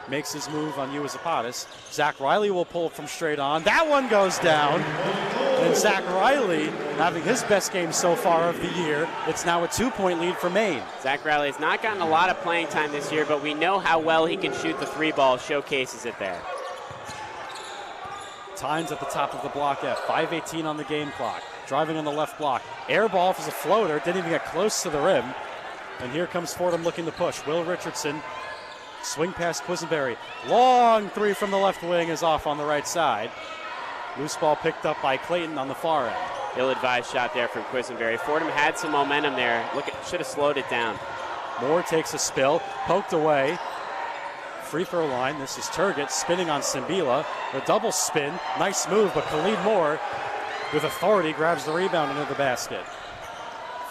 makes his move on Zapatas. Zach Riley will pull from straight on. That one goes down. And Zach Riley having his best game so far of the year. It's now a 2-point lead for Maine. Zach Riley has not gotten a lot of playing time this year, but we know how well he can shoot the 3-ball, showcases it there. Tynes at the top of the block F. 5:18 on the game clock. Driving on the left block. Air ball is a floater. Didn't even get close to the rim. And here comes Fordham looking to push. Will Richardson, swing past Quisenberry. Long 3 from the left wing is off on the right side. Loose ball picked up by Clayton on the far end. Ill-advised shot there from Quisenberry. Fordham had some momentum there. Should have slowed it down. Moore takes a spill, poked away. Free throw line. This is Turgott spinning on Simbila. A double spin. Nice move, but Khalid Moore, with authority, grabs the rebound into the basket.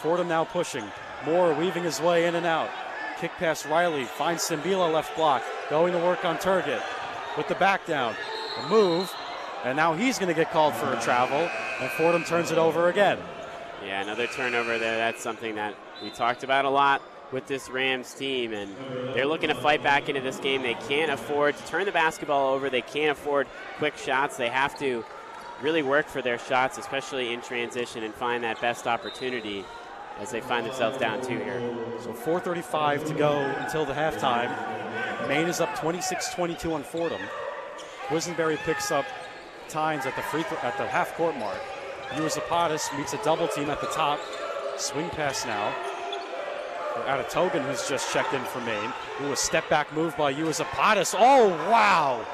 Fordham now pushing. Moore weaving his way in and out. Kick past Riley, finds Simbila left block. Going to work on Turgott with the back down. A move, and now he's going to get called for a travel, and Fordham turns it over again. Yeah, another turnover there. That's something that we talked about a lot with this Rams team, and they're looking to fight back into this game. They can't afford to turn the basketball over. They can't afford quick shots. They have to really work for their shots, especially in transition, and find that best opportunity as they find themselves down 2 here. So 4:35 to go until the halftime. Maine is up 26-22 on Fordham. Quisenberry picks up Tynes at the half court mark. Zapatas meets a double team at the top. Swing pass now. Out of Togan, who's just checked in for Maine. Ooh, a step back move by Zapatas. Oh, wow!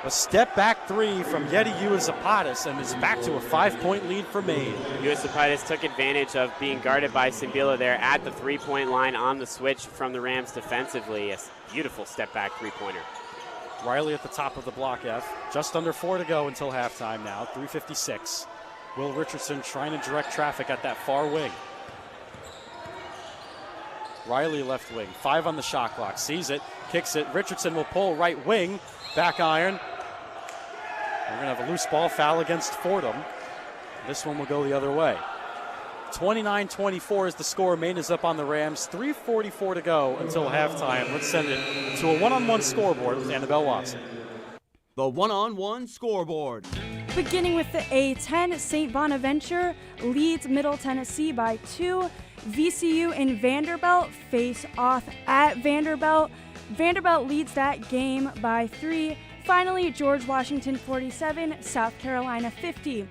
A step back 3 from Yeti Zapatas, and is back to a 5-point lead for Maine. Zapatas took advantage of being guarded by Simbila there at the 3-point line on the switch from the Rams defensively. A beautiful step back 3-pointer. Riley at the top of the block F. Just under 4 to go until halftime now. 3:56. Will Richardson trying to direct traffic at that far wing. Riley left wing. 5 on the shot clock. Sees it. Kicks it. Richardson will pull right wing. Back iron. We're going to have a loose ball foul against Fordham. This one will go the other way. 29-24 is the score. Maine is up on the Rams. 3:44 to go until halftime. Let's send it to a one-on-one scoreboard with Annabelle Watson. The one-on-one scoreboard. Beginning with the A10, St. Bonaventure leads Middle Tennessee by 2. VCU and Vanderbilt face off at Vanderbilt. Vanderbilt leads that game by 3. Finally, George Washington 47, South Carolina 50.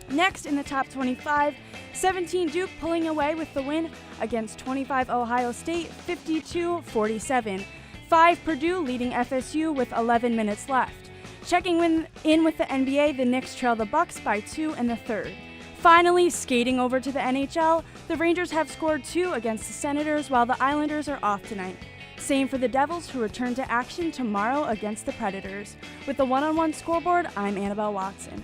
Next in the top 25, 17 Duke pulling away with the win against 25 Ohio State, 52-47. 5 Purdue leading FSU with 11 minutes left. Checking in with the NBA, the Knicks trail the Bucks by 2 in the third. Finally, skating over to the NHL, the Rangers have scored 2 against the Senators while the Islanders are off tonight. Same for the Devils, who return to action tomorrow against the Predators. With the one-on-one scoreboard, I'm Annabelle Watson.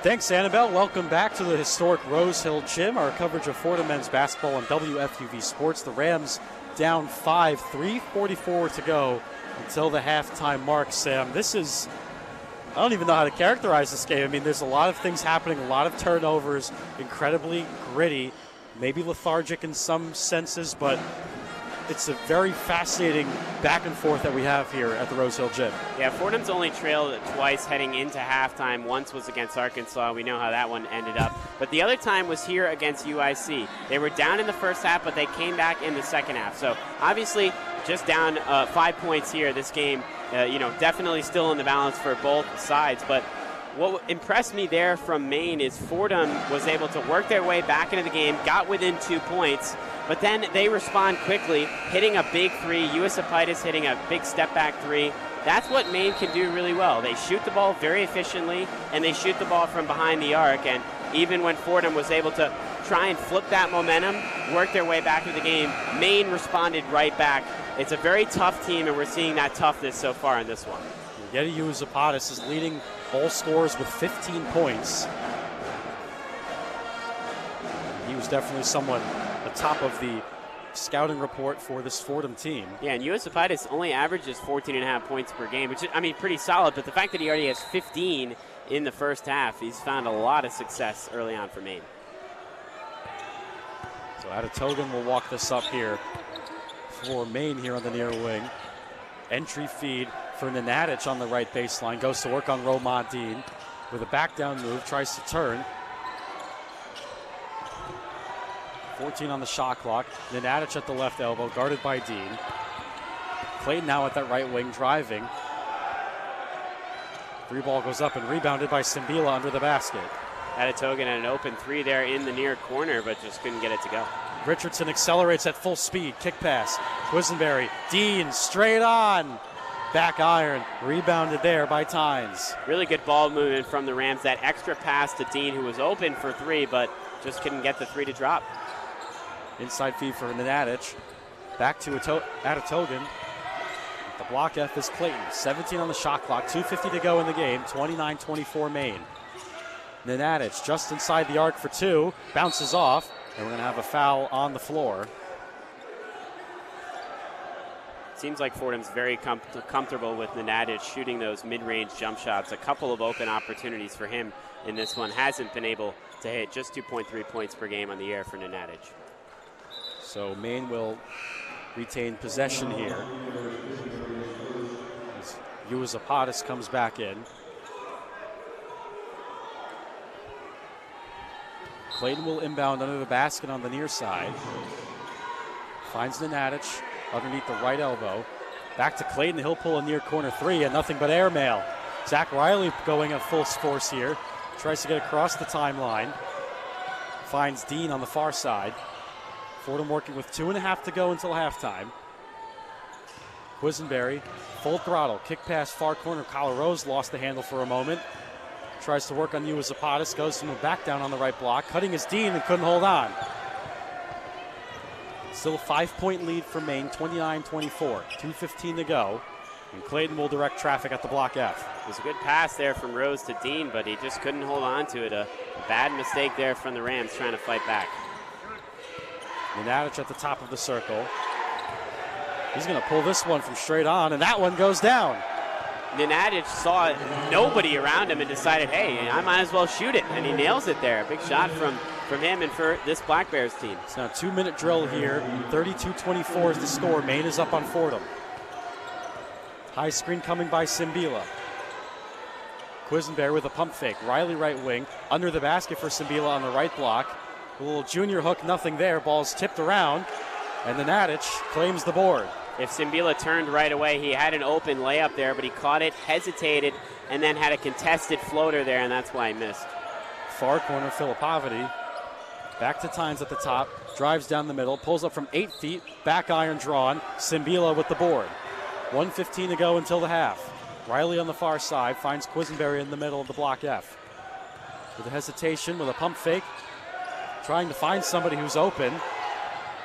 Thanks, Annabelle. Welcome back to the historic Rose Hill Gym. Our coverage of Fordham men's basketball on WFUV Sports. The Rams down 5, 3:44 to go until the halftime mark. Sam, this is, I don't even know how to characterize this game. I mean, there's a lot of things happening, a lot of turnovers, incredibly gritty, maybe lethargic in some senses, but it's a very fascinating back and forth that we have here at the Rose Hill Gym. Yeah, Fordham's only trailed twice heading into halftime. Once was against Arkansas. We know how that one ended up. But the other time was here against UIC. They were down in the first half, but they came back in the second half. So obviously just down 5 points here. This game, definitely still in the balance for both sides. But what impressed me there from Maine is Fordham was able to work their way back into the game, got within 2 points, but then they respond quickly, hitting a big three. Usapitis hitting a big step-back three. That's what Maine can do really well. They shoot the ball very efficiently, and they shoot the ball from behind the arc. And even when Fordham was able to try and flip that momentum, work their way back into the game, Maine responded right back. It's a very tough team, and we're seeing that toughness so far in this one. Yeti Usapatis is leading all scorers with 15 points. He was definitely someone atop of the scouting report for this Fordham team. Yeah, and Usapitis only averages 14.5 points per game, which is, pretty solid, but the fact that he already has 15 in the first half, he's found a lot of success early on for Maine. So Adetogan will walk this up here for Maine here on the near wing. Entry feed for Nenadic on the right baseline. Goes to work on Romont Dean with a back down move. Tries to turn. 14 on the shot clock. Nenadic at the left elbow, guarded by Dean. Clayton now at that right wing, driving. Three ball goes up and rebounded by Simbila under the basket. Adetogan had an open three there in the near corner, but just couldn't get it to go. Richardson accelerates at full speed. Kick pass. Quisenberry. Dean straight on. Back iron. Rebounded there by Tynes. Really good ball movement from the Rams. That extra pass to Dean, who was open for three, but just couldn't get the three to drop. Inside feed for Nenadic. Back to Adetogan. The block F is Clayton. 17 on the shot clock. 2:50 to go in the game. 29-24 Maine. Nenadic just inside the arc for two. Bounces off. And we're going to have a foul on the floor. Seems like Fordham's very comfortable with Nenadic shooting those mid-range jump shots. A couple of open opportunities for him in this one. Hasn't been able to hit. Just 2.3 points per game on the air for Nenadic. So Maine will retain possession here. As Usapatis comes back in. Clayton will inbound under the basket on the near side. Finds Nenadic underneath the right elbow. Back to Clayton. He'll pull a near corner three and nothing but airmail. Zach Riley going at full force here. Tries to get across the timeline. Finds Dean on the far side. Fordham working with 2.5 to go until halftime. Quisenberry, full throttle. Kick pass far corner. Kyler Rose lost the handle for a moment. Tries to work on Usapatis, goes to move back down on the right block, cutting his Dean and couldn't hold on. Still a 5-point lead for Maine, 29-24. 2:15 to go, and Clayton will direct traffic at the block F. It was a good pass there from Rose to Dean, but he just couldn't hold on to it. A bad mistake there from the Rams trying to fight back. Nenadic at the top of the circle. He's going to pull this one from straight on, and that one goes down. Nenadic saw nobody around him and decided, hey, I might as well shoot it, and he nails it there. A big shot from him and for this Black Bears team. It's now a 2-minute drill here. 32-24 is the score. Maine is up on Fordham. High screen coming by Simbila. Quisenberry with a pump fake. Riley right wing. Under the basket for Simbila on the right block. A little junior hook, nothing there. Ball's tipped around, and Nenadic claims the board. If Simbila turned right away, he had an open layup there, but he caught it, hesitated, and then had a contested floater there, and that's why he missed. Far corner, Filipovity. Back to Tynes at the top, drives down the middle, pulls up from 8 feet, back iron drawn, Simbila with the board. 1:15 to go until the half. Riley on the far side finds Quisenberry in the middle of the block F. With a hesitation, with a pump fake, trying to find somebody who's open.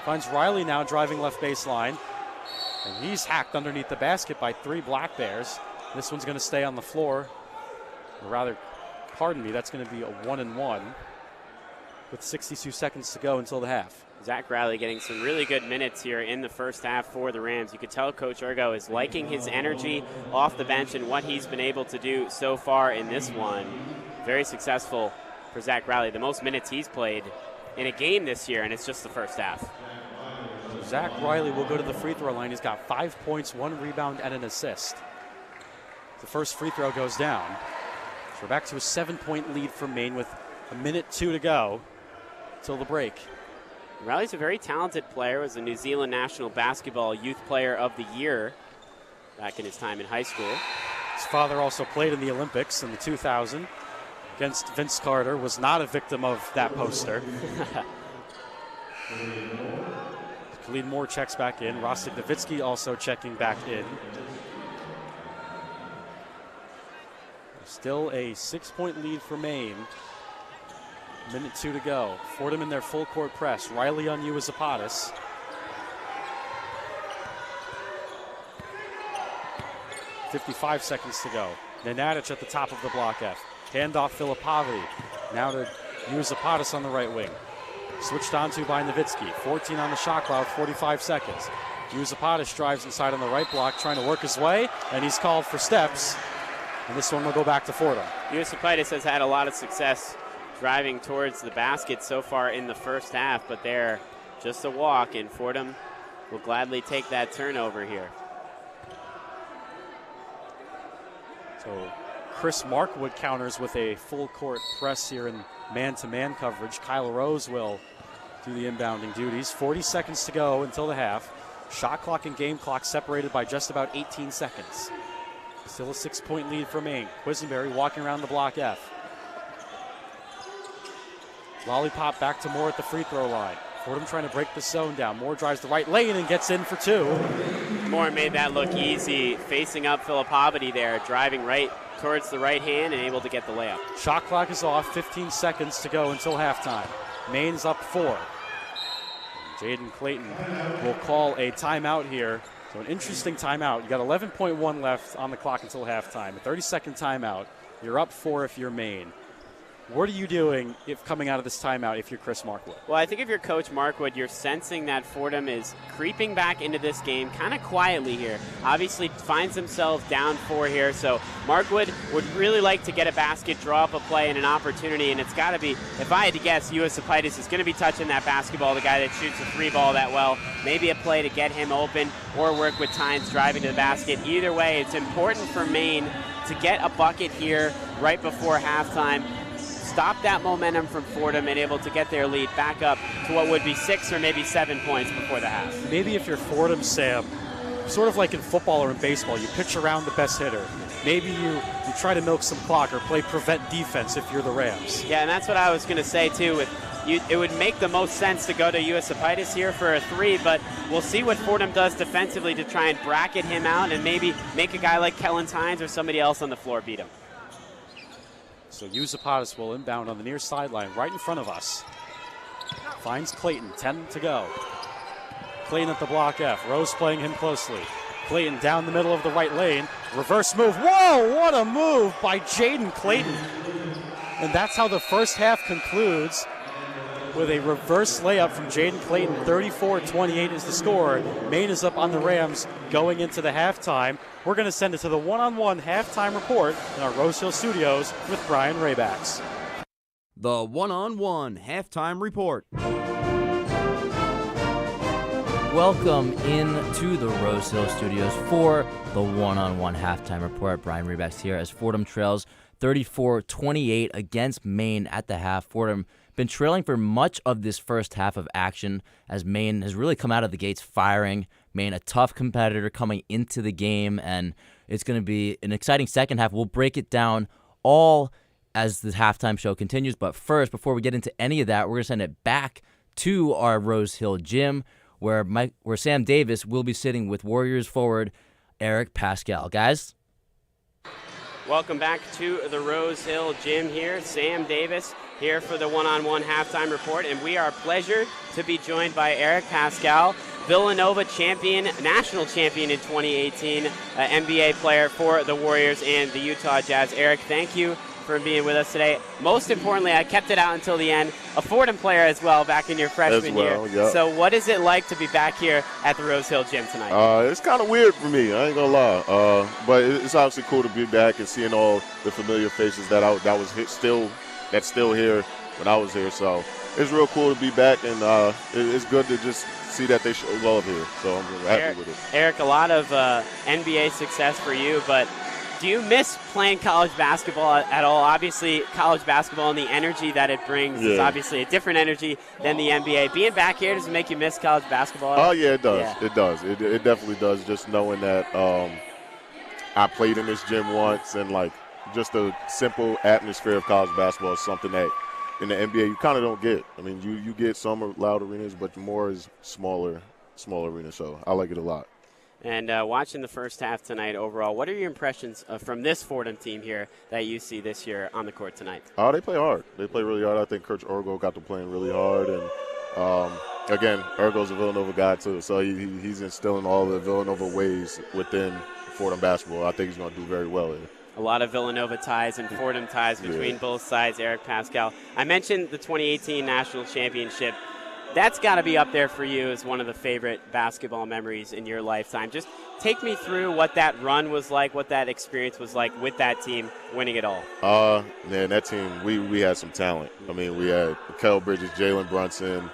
Finds Riley now driving left baseline. And he's hacked underneath the basket by 3 Black Bears. This one's going to stay on the floor. Or rather, pardon me, that's going to be a 1-and-1 with 62 seconds to go until the half. Zach Riley getting some really good minutes here in the first half for the Rams. You could tell Coach Urgo is liking his energy off the bench and what he's been able to do so far in this one. Very successful for Zach Riley. The most minutes he's played in a game this year, and it's just the first half. Zach Riley will go to the free throw line. He's got 5 points, 1 rebound, and an assist. The first free throw goes down. So we're back to a 7-point lead for Maine with 1:02 to go till the break. Riley's a very talented player, was a New Zealand National Basketball Youth Player of the Year back in his time in high school. His father also played in the Olympics in the 2000 against Vince Carter, was not a victim of that poster. Khalid Moore checks back in. Rostik Nowitzki also checking back in. Still a 6-point lead for Maine. 1:02 to go. Fordham in their full court press. Riley on Zapatas. .55 seconds to go. Nenadic at the top of the block F. Handoff Filipovic. Now to Zapatas on the right wing. Switched on to by Nowitzki. 14 on the shot clock, 45 seconds. Zapatas drives inside on the right block, trying to work his way, and he's called for steps. And this one will go back to Fordham. Zapatas has had a lot of success driving towards the basket so far in the first half, but they're just a walk, and Fordham will gladly take that turnover here. So Chris Markwood counters with a full court press here in man-to-man coverage. Kyle Rose will do the inbounding duties. 40 seconds to go until the half. Shot clock and game clock separated by just about 18 seconds. Still a 6-point lead for Maine. Quisenberry walking around the block F. Lollipop back to Moore at the free throw line. Fordham trying to break the zone down. Moore drives the right lane and gets in for 2. Moore made that look easy, facing up Filipovic there, driving right towards the right hand and able to get the layup. Shot clock is off, 15 seconds to go until halftime. Maine's up 4. Jaden Clayton will call a timeout here. So an interesting timeout. You got 11.1 left on the clock until halftime. A 30-second timeout. You're up 4 if you're Maine. What are you doing if coming out of this timeout if you're Chris Markwood? Well, I think if you're Coach Markwood, you're sensing that Fordham is creeping back into this game kind of quietly here. Obviously finds themselves down 4 here, so Markwood would really like to get a basket, draw up a play, and an opportunity, and it's got to be, if I had to guess, Zapatas is going to be touching that basketball, the guy that shoots a 3 ball that well. Maybe a play to get him open or work with Tynes driving to the basket. Either way, it's important for Maine to get a bucket here right before halftime. Stop that momentum from Fordham and able to get their lead back up to what would be 6 or maybe 7 points before the half. Maybe if you're Fordham, Sam, sort of like in football or in baseball, you pitch around the best hitter. Maybe you try to milk some clock or play prevent defense if you're the Rams. Yeah, and that's what I was going to say, too. It would make the most sense to go to Zapatas here for a 3, but we'll see what Fordham does defensively to try and bracket him out and maybe make a guy like Kellen Tynes or somebody else on the floor beat him. So Zapatas will inbound on the near sideline right in front of us. Finds Clayton, 10 to go. Clayton at the block F. Rose playing him closely. Clayton down the middle of the right lane. Reverse move. Whoa, what a move by Jaden Clayton. And that's how the first half concludes, with a reverse layup from Jaden Clayton. 34-28 is the score. Maine is up on the Rams going into the halftime. We're going to send it to the one-on-one halftime report in our Rose Hill studios with Brian Raybacks. The one-on-one halftime report. Welcome into the Rose Hill studios for the one-on-one halftime report. Brian Raybacks here as Fordham trails 34-28 against Maine at the half. Fordham been trailing for much of this first half of action as Maine has really come out of the gates firing. Maine, a tough competitor coming into the game, and it's going to be an exciting second half. We'll break it down all as the halftime show continues. But first, before we get into any of that, we're going to send it back to our Rose Hill gym where Sam Davis will be sitting with Warriors forward Eric Pascal. Guys? Welcome back to the Rose Hill gym here. Sam Davis here for the one-on-one halftime report, and we are pleasure to be joined by Eric Pascal, Villanova champion, national champion in 2018, NBA player for the Warriors and the Utah Jazz. Eric, thank you for being with us today. Most importantly, I kept it out until the end, a Fordham player as well back in your freshman year. Yep. So what is it like to be back here at the Rose Hill gym tonight? It's kind of weird for me, I ain't gonna lie. But it's obviously cool to be back and seeing all the familiar faces that's still here when I was here. So it's real cool to be back, and it's good to just see that they show love here. So I'm really happy with it. Eric, a lot of NBA success for you, but do you miss playing college basketball at all? Obviously, college basketball and the energy that it brings is obviously a different energy than the NBA. Being back here, does it make you miss college basketball? Oh, yeah, it does. Yeah. It does. It definitely does, just knowing that I played in this gym once, and, like, just the simple atmosphere of college basketball is something that in the NBA you kind of don't get. I mean, you get some loud arenas, but more is smaller arenas, so I like it a lot. And watching the first half tonight overall, what are your impressions from this Fordham team here that you see this year on the court tonight? Oh, they play hard. They play really hard. I think Coach Urgo got to playing really hard. And, again, Urgo's a Villanova guy, too, so he's instilling all the Villanova ways within Fordham basketball. I think he's going to do very well here. A lot of Villanova ties and Fordham ties between both sides. Eric Pascal, I mentioned the 2018 National Championship. That's got to be up there for you as one of the favorite basketball memories in your lifetime. Just take me through what that run was like, what that experience was like with that team winning it all. Man, that team, we had some talent. I mean, we had Mikal Bridges, Jalen Brunson,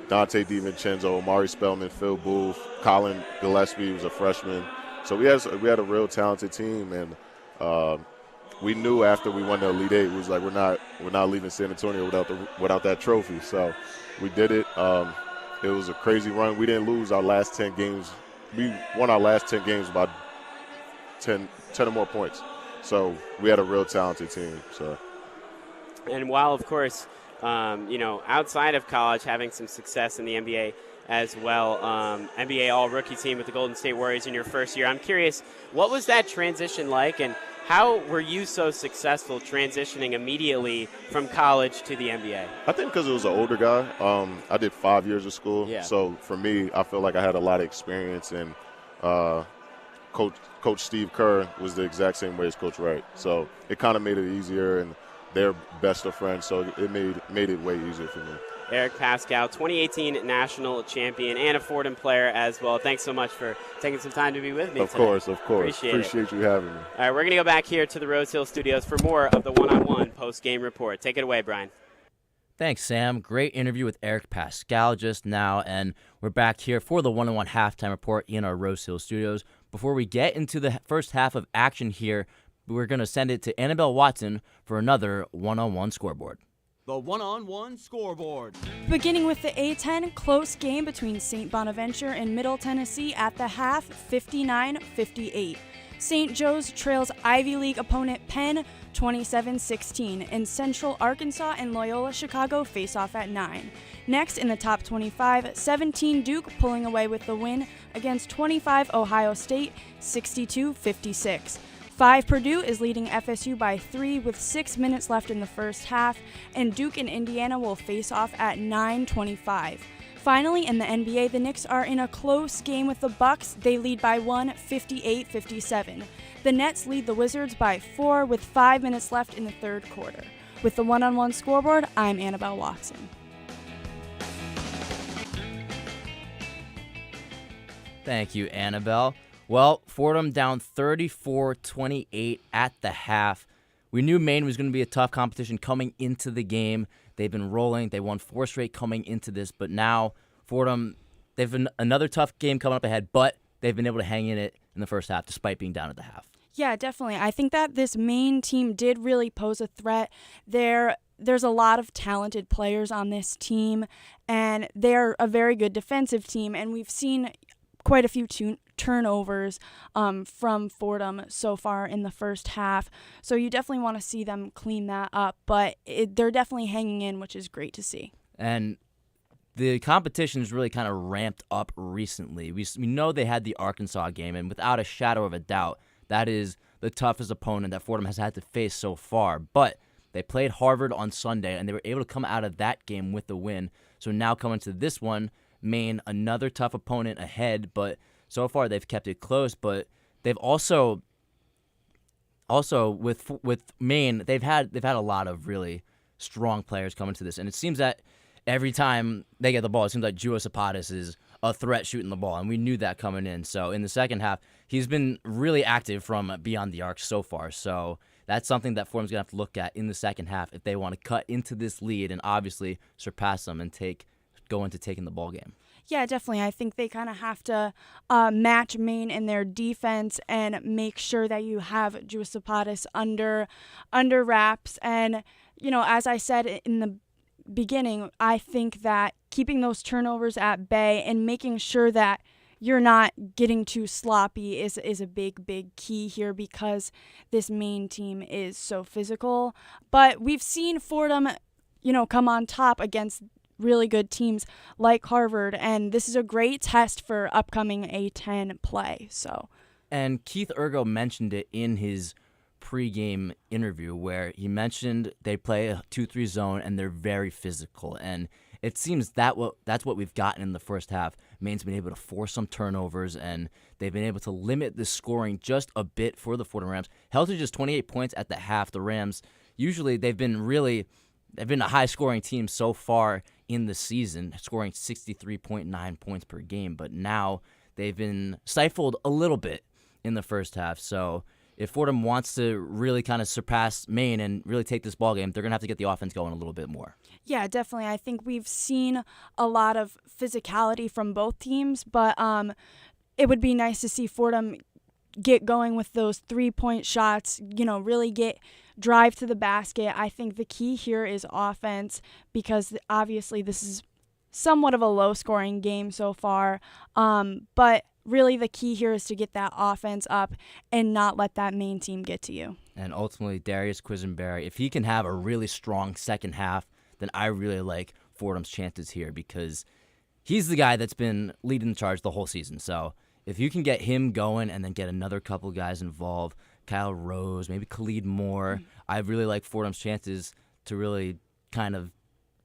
Dante DiVincenzo, Amari Spellman, Phil Booth, Colin Gillespie was a freshman. So we had a real talented team, and we knew after we won the Elite Eight, it was like we're not leaving San Antonio without that trophy. So we did it. It was a crazy run. We didn't lose our last 10 games. We won our last 10 games by 10 or more points. So we had a real talented team. So. And while, of course, outside of college, having some success in the NBA as well, NBA All-Rookie team with the Golden State Warriors in your first year, I'm curious, what was that transition like, and how were you so successful transitioning immediately from college to the NBA? I think because it was an older guy. I did 5 years of school. Yeah. So for me, I feel like I had a lot of experience, and Coach Steve Kerr was the exact same way as Coach Wright. So it kind of made it easier, and they're best of friends, so it made it way easier for me. Eric Pascal, 2018 national champion and a Fordham player as well. Thanks so much for taking some time to be with me today. Of course. Appreciate you having me. All right, we're going to go back here to the Rose Hill studios for more of the one-on-one post-game report. Take it away, Brian. Thanks, Sam. Great interview with Eric Pascal just now, and we're back here for the one-on-one halftime report in our Rose Hill studios. Before we get into the first half of action here, we're going to send it to Annabelle Watson for another one-on-one scoreboard. The one-on-one scoreboard. Beginning with the A10, close game between St. Bonaventure and Middle Tennessee at the half, 59-58. St. Joe's trails Ivy League opponent Penn 27-16, and Central Arkansas and Loyola Chicago face off at 9. Next in the top 25, 17 Duke pulling away with the win against 25 Ohio State, 62-56. 5 Purdue is leading FSU by 3 with 6 minutes left in the first half, and Duke and Indiana will face off at 9:25. Finally, in the NBA, the Knicks are in a close game with the Bucks. They lead by 1, 58-57. The Nets lead the Wizards by 4 with 5 minutes left in the third quarter. With the one-on-one scoreboard, I'm Annabelle Watson. Thank you, Annabelle. Well, Fordham down 34-28 at the half. We knew Maine was going to be a tough competition coming into the game. They've been rolling. They won 4 straight coming into this, but now Fordham, they've been another tough game coming up ahead, but they've been able to hang in it in the first half despite being down at the half. Yeah, definitely. I think that this Maine team did really pose a threat. There's a lot of talented players on this team, and they're a very good defensive team, and we've seen quite a few turnovers from Fordham so far in the first half. So you definitely want to see them clean that up, but they're definitely hanging in, which is great to see. And the competition has really kind of ramped up recently. We know they had the Arkansas game, and without a shadow of a doubt, that is the toughest opponent that Fordham has had to face so far. But they played Harvard on Sunday, and they were able to come out of that game with the win. So now coming to this one, Maine, another tough opponent ahead, but so far they've kept it close. But they've also with Maine, they've had a lot of really strong players coming to this, and it seems that every time they get the ball, it seems like Juozapatis is a threat shooting the ball, and we knew that coming in. So in the second half, he's been really active from beyond the arc so far. So that's something that Fordham's going to have to look at in the second half if they want to cut into this lead and obviously surpass them and go into taking the ball game. Yeah, definitely. I think they kind of have to match Maine in their defense and make sure that you have Juozapatis under wraps. And, as I said in the beginning, I think that keeping those turnovers at bay and making sure that you're not getting too sloppy is a big key here, because this Maine team is so physical. But we've seen Fordham, come on top against really good teams like Harvard, and this is a great test for upcoming A10 play. And Keith Ergo mentioned it in his pregame interview, where he mentioned they play a 2-3 zone and they're very physical, and it seems that's what we've gotten in the first half. Maine's been able to force some turnovers, and they've been able to limit the scoring just a bit for the Fordham Rams. Held to just 28 points at the half. The Rams, usually they've been a high-scoring team so far in the season, scoring 63.9 points per game, but now they've been stifled a little bit in the first half. So if Fordham wants to really kind of surpass Maine and really take this ball game, they're going to have to get the offense going a little bit more. Yeah, definitely. I think we've seen a lot of physicality from both teams, but it would be nice to see Fordham get going with those 3-point shots, really drive to the basket. I think the key here is offense, because obviously this is somewhat of a low-scoring game so far, but really the key here is to get that offense up and not let that Maine team get to you. And ultimately, Darius Quisenberry, if he can have a really strong second half, then I really like Fordham's chances here, because he's the guy that's been leading the charge the whole season. So if you can get him going and then get another couple guys involved, Kyle Rose, maybe Khalid Moore, I really like Fordham's chances to really kind of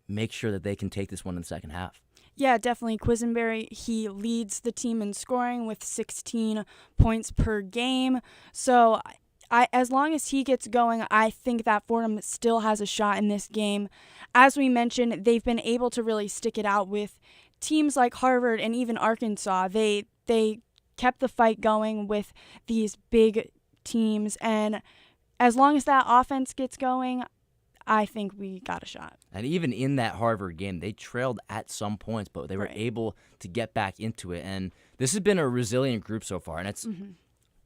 make sure that they can take this one in the second half. Yeah, definitely. Quisenberry, he leads the team in scoring with 16 points per game. So as long as he gets going, I think that Fordham still has a shot in this game. As we mentioned, they've been able to really stick it out with teams like Harvard and even Arkansas. They kept the fight going with these big teams, and as long as that offense gets going, I think we got a shot. And even in that Harvard game, they trailed at some points, but they were able to get back into it. And this has been a resilient group so far, and it's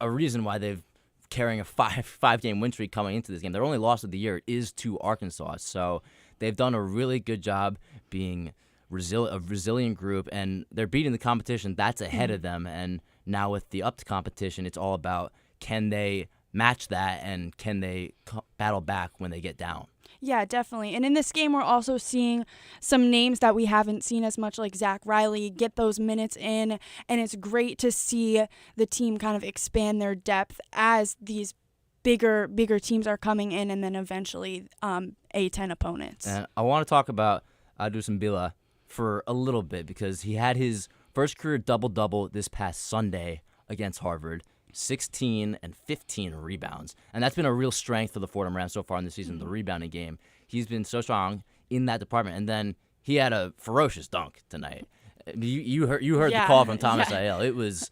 a reason why they've carrying a five-game win streak coming into this game. Their only loss of the year is to Arkansas. So they've done a really good job being a resilient group, and they're beating the competition that's ahead of them. And now with the up to competition, it's all about, can they match that and can they battle back when they get down? Yeah, definitely. And in this game, we're also seeing some names that we haven't seen as much, like Zach Riley, get those minutes in. And it's great to see the team kind of expand their depth as these bigger teams are coming in, and then eventually A10 opponents. And I want to talk about Adusambila for a little bit, because he had his first career double-double this past Sunday against Harvard. 16 and 15 rebounds. And that's been a real strength for the Fordham Rams so far in the season, the rebounding game. He's been so strong in that department. And then he had a ferocious dunk tonight. You heard the call from Thomas Aiello.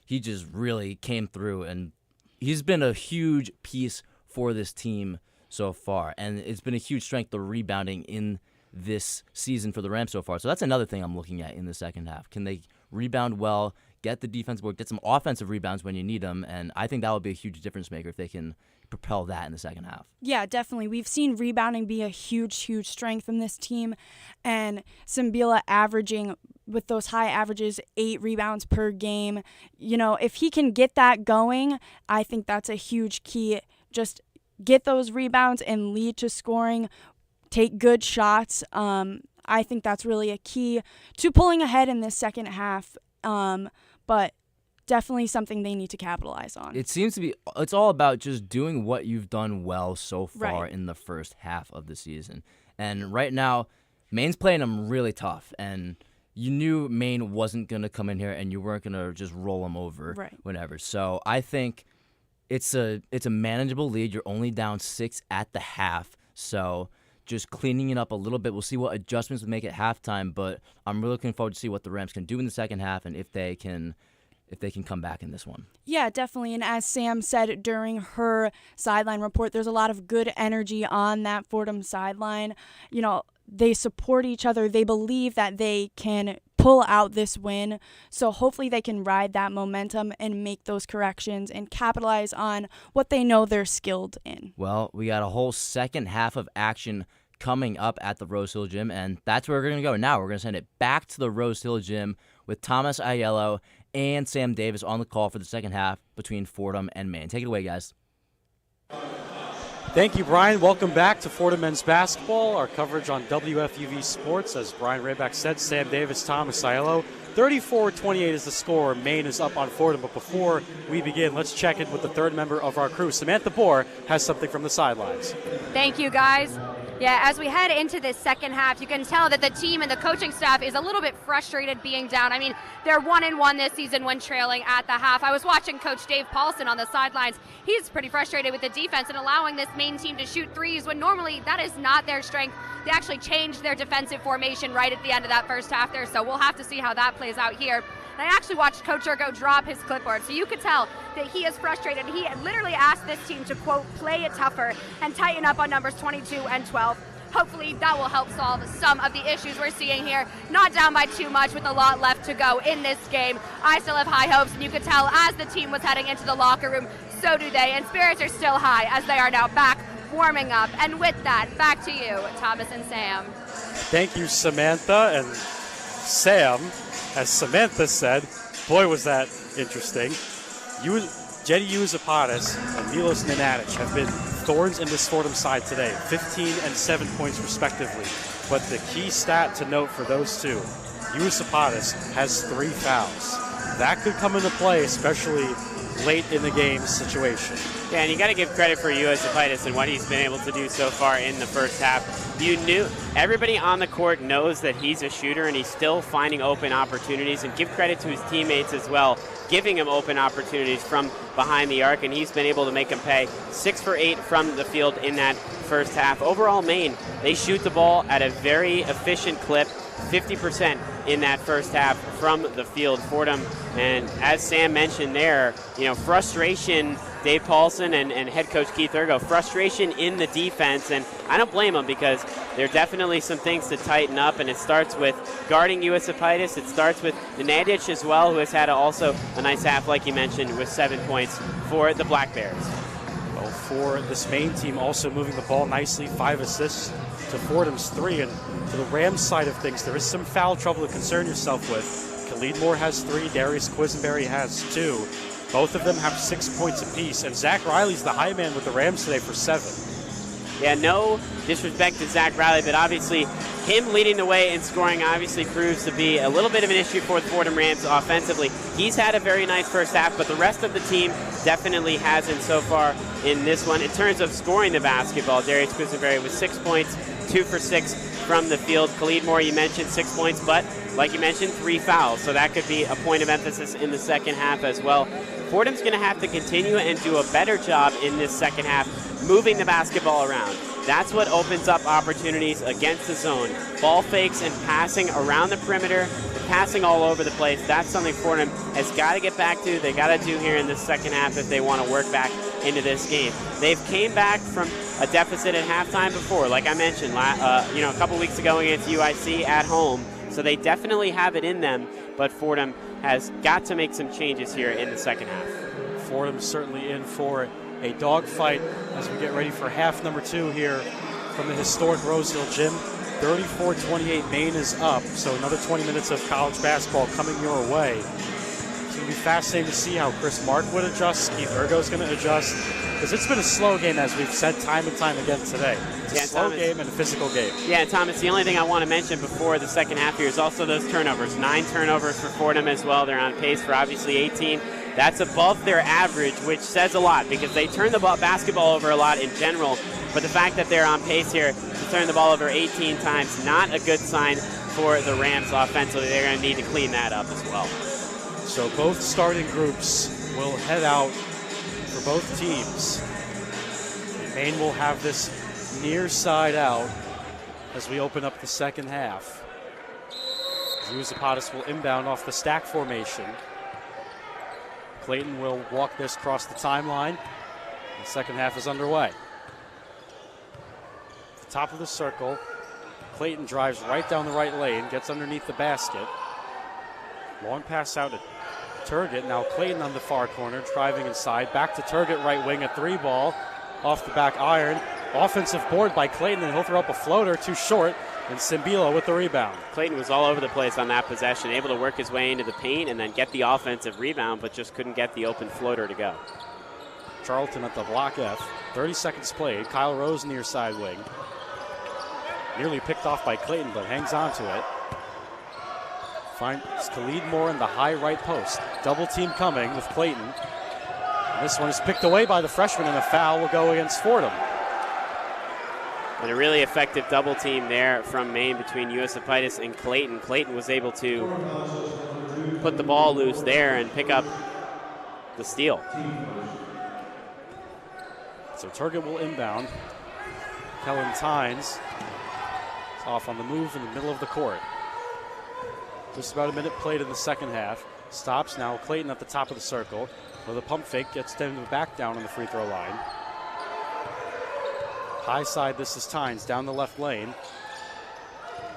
He just really came through, and he's been a huge piece for this team so far. And it's been a huge strength, the rebounding in this season for the Rams so far. So that's another thing I'm looking at in the second half. Can they rebound well, get the defense work, get some offensive rebounds when you need them? And I think that would be a huge difference maker if they can propel that in the second half. Yeah, definitely. We've seen rebounding be a huge strength from this team, and Sambila averaging with those high averages, 8 rebounds per game. If he can get that going, I think that's a huge key. Just get those rebounds and lead to scoring, take good shots. I think that's really a key to pulling ahead in this second half. But definitely something they need to capitalize on. It seems to be, it's all about just doing what you've done well so far Right. in the first half of the season. And right now, Maine's playing them really tough, and you knew Maine wasn't going to come in here and you weren't going to just roll them over whenever. So I think it's a manageable lead. You're only down 6 at the half, so just cleaning it up a little bit. We'll see what adjustments we make at halftime, but I'm really looking forward to see what the Rams can do in the second half and if they can come back in this one. Yeah, definitely. And as Sam said during her sideline report, there's a lot of good energy on that Fordham sideline. They support each other. They believe that they can pull out this win. So hopefully they can ride that momentum and make those corrections and capitalize on what they know they're skilled in. Well, we got a whole second half of action coming up at the Rose Hill Gym, and that's where we're going to go now. We're going to send it back to the Rose Hill Gym with Thomas Aiello and Sam Davis on the call for the second half between Fordham and Maine. Take it away, guys. Thank you, Brian. Welcome back to Fordham men's basketball. Our coverage on WFUV Sports. As Brian Rayback said, Sam Davis, Thomas Aiello. 34-28 is the score. Maine is up on Fordham. But before we begin, let's check in with the third member of our crew. Samantha Bohr has something from the sidelines. Thank you, guys. Yeah, as we head into this second half, you can tell that the team and the coaching staff is a little bit frustrated being down. I mean, they're 1-1 this season when trailing at the half. I was watching Coach Dave Paulson on the sidelines. He's pretty frustrated with the defense and allowing this Maine team to shoot threes when normally that is not their strength. They actually changed their defensive formation right at the end of that first half there, so we'll have to see how that plays out here. And I actually watched Coach Ergo drop his clipboard, so you could tell that he is frustrated. He literally asked this team to, quote, play it tougher and tighten up on numbers 22 and 12. Hopefully that will help solve some of the issues we're seeing here. Not down by too much with a lot left to go in this game. I still have high hopes, and you could tell as the team was heading into the locker room, so do they. And spirits are still high as they are now back warming up. And with that, back to you, Thomas and Sam. Thank you, Samantha. And Sam, as Samantha said, boy, was that interesting. Jetty Uzapatis and Milos Nenadic have been thorns in this Fordham side today, 15 and 7 points respectively. But the key stat to note for those two, Uzapatis has 3 fouls. That could come into play, especially late in the game situation. Yeah, and you got to give credit for Uzapatis and what he's been able to do so far in the first half. Everybody on the court knows that he's a shooter, and he's still finding open opportunities, and give credit to his teammates as well, giving him open opportunities from behind the arc, and he's been able to make them pay. 6 for 8 from the field in that first half. Overall, Maine, they shoot the ball at a very efficient clip, 50% in that first half from the field. Fordham, and as Sam mentioned there, frustration, Dave Paulson and head coach Keith Ergo, frustration in the defense, and I don't blame them because there are definitely some things to tighten up, and it starts with guarding Uzapatis. It starts with Nenadic as well, who has had also a nice half, like you mentioned, with 7 points for the Black Bears. Well, for this Maine team, also moving the ball nicely, 5 assists to Fordham's 3, and to the Rams side of things, there is some foul trouble to concern yourself with. Khalid Moore has 3, Darius Quisenberry has 2. Both of them have 6 points apiece, and Zach Riley's the high man with the Rams today for 7. Yeah, no disrespect to Zach Riley, but obviously him leading the way in scoring obviously proves to be a little bit of an issue for the Fordham Rams offensively. He's had a very nice first half, but the rest of the team definitely hasn't so far in this one. In terms of scoring the basketball, Darius Quisenberry with 6 points, 2 for 6 from the field. Khalid Moore, you mentioned 6 points, but like you mentioned, 3 fouls, so that could be a point of emphasis in the second half as well. Fordham's going to have to continue and do a better job in this second half moving the basketball around. That's what opens up opportunities against the zone. Ball fakes and passing around the perimeter, passing all over the place. That's something Fordham has got to get back to. They got to do here in the second half if they want to work back into this game. They've came back from a deficit at halftime before, like I mentioned, a couple weeks ago against UIC at home. So they definitely have it in them, but Fordham has got to make some changes here in the second half. Fordham's certainly in for a dogfight as we get ready for half number 2 here from the historic Rose Hill Gym. 34-28, Maine is up, so another 20 minutes of college basketball coming your way. It's going to be fascinating to see how Chris Mark would adjust, Keith Ergo's going to adjust, because it's been a slow game, as we've said time and time again today. It's a slow game and a physical game. Yeah, and Thomas, the only thing I want to mention before the second half here is also those turnovers. 9 turnovers for Fordham as well. They're on pace for obviously 18. That's above their average, which says a lot because they turn the basketball over a lot in general. But the fact that they're on pace here to turn the ball over 18 times, not a good sign for the Rams offensively. They're going to need to clean that up as well. So both starting groups will head out for both teams. Maine will have this near side out as we open up the second half. Zapatis will inbound off the stack formation. Clayton will walk this across the timeline. The second half is underway. At the top of the circle, Clayton drives right down the right lane, gets underneath the basket. Long pass out to Turgott. Now Clayton on the far corner, driving inside. Back to Turgott, right wing, a 3-ball off the back iron. Offensive board by Clayton, and he'll throw up a floater, too short. And Simbila with the rebound. Clayton was all over the place on that possession, able to work his way into the paint and then get the offensive rebound, but just couldn't get the open floater to go. Charlton at the block F. 30 seconds played. Kyle Rose near side wing. Nearly picked off by Clayton, but hangs on to it. Finds Khalid Moore in the high right post. Double team coming with Clayton. And this one is picked away by the freshman, and a foul will go against Fordham. And a really effective double team there from Maine between Zapatis and Clayton. Clayton was able to put the ball loose there and pick up the steal. So Turgott will inbound. Kellen Tynes is off on the move in the middle of the court. Just about a minute played in the second half. Stops now. Clayton at the top of the circle with a pump fake. Gets them back down on the free throw line. High side, this is Tynes down the left lane.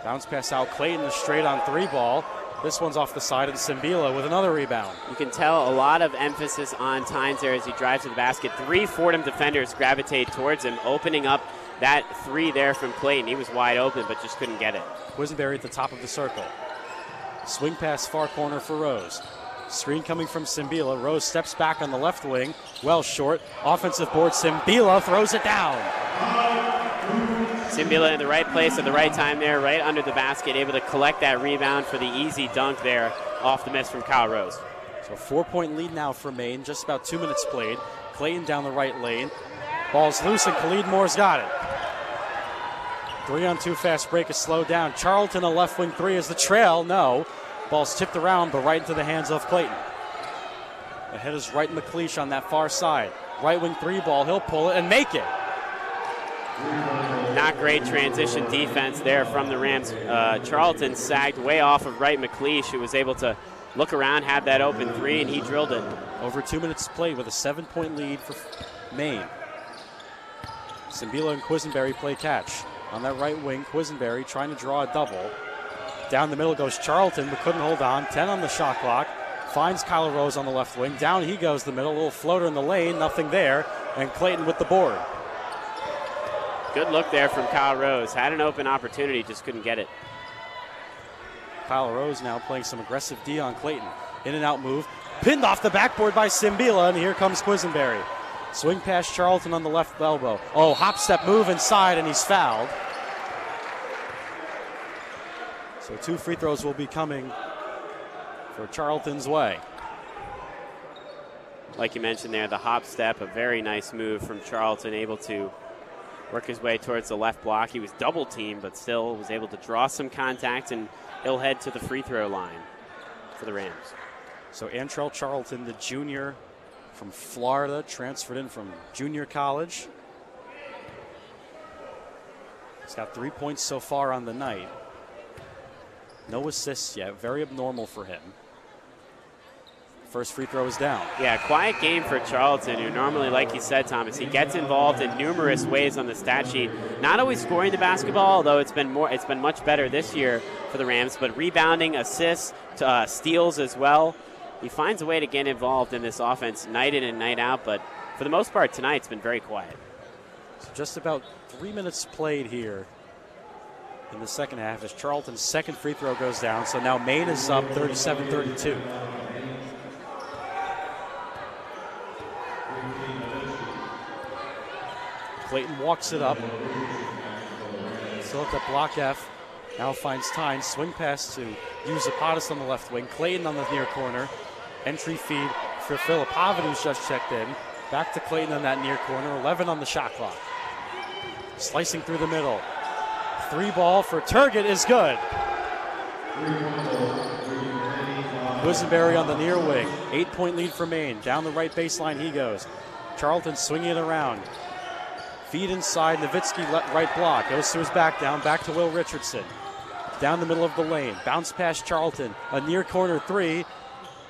Bounce pass out. Clayton, a straight on 3-ball. This one's off the side, and Simbila with another rebound. You can tell a lot of emphasis on Tynes there as he drives to the basket. 3 Fordham defenders gravitate towards him, opening up that 3 there from Clayton. He was wide open, but just couldn't get it. Quisenberry at the top of the circle. Swing pass far corner for Rose. Screen coming from Simbila. Rose steps back on the left wing. Well short. Offensive board. Simbila throws it down. Simbila in the right place at the right time there, right under the basket, able to collect that rebound for the easy dunk there off the miss from Kyle Rose. So 4-point lead now for Maine. Just about 2 minutes played. Clayton down the right lane. Ball's loose, and Khalid Moore's got it. 3-on-2 fast break is slowed down. Charlton, a left wing 3 is the trail. No. Ball's tipped around, but right into the hands of Clayton. The head is right McLeish on that far side. Right wing 3-ball. He'll pull it and make it. Not great transition defense there from the Rams. Charlton sagged way off of right McLeish, who was able to look around, have that open 3, and he drilled it. Over 2 minutes played with a 7-point lead for Maine. Simbila and Quisenberry play catch. On that right wing, Quisenberry trying to draw a double. Down the middle goes Charlton, but couldn't hold on. 10 on the shot clock. Finds Kyle Rose on the left wing. Down he goes the middle. A little floater in the lane. Nothing there. And Clayton with the board. Good look there from Kyle Rose. Had an open opportunity, just couldn't get it. Kyle Rose now playing some aggressive D on Clayton. In and out move. Pinned off the backboard by Simbila, and here comes Quisenberry. Swing past Charlton on the left elbow. Oh, hop step move inside, and he's fouled. So 2 free throws will be coming for Charlton's way. Like you mentioned there, the hop step, a very nice move from Charlton, able to work his way towards the left block. He was double teamed, but still was able to draw some contact, and he'll head to the free throw line for the Rams. So Antrell Charlton, the junior from Florida, transferred in from junior college. He's got 3 points so far on the night. No assists yet, very abnormal for him. First free throw is down. Yeah, quiet game for Charlton, who normally, like you said, Thomas, he gets involved in numerous ways on the stat sheet. Not always scoring the basketball, although it's been much better this year for the Rams, but rebounding, assists, steals as well. He finds a way to get involved in this offense night in and night out, but for the most part tonight, it's been very quiet. So just about 3 minutes played here in the second half as Charlton's second free throw goes down. So now Maine is up 37-32. Clayton walks it up. Still at the block F. Now finds time. Swing pass to Zapatis on the left wing. Clayton on the near corner. Entry feed for Filipovich, who's just checked in. Back to Clayton on that near corner. 11 on the shot clock. Slicing through the middle. 3 ball for Turgott is good. Quisenberry on the near wing. 8-point lead for Maine. Down the right baseline he goes. Charlton swinging it around. Feed inside. Nowitzki right block. Goes to his back down. Back to Will Richardson. Down the middle of the lane. Bounce past Charlton. A near corner 3.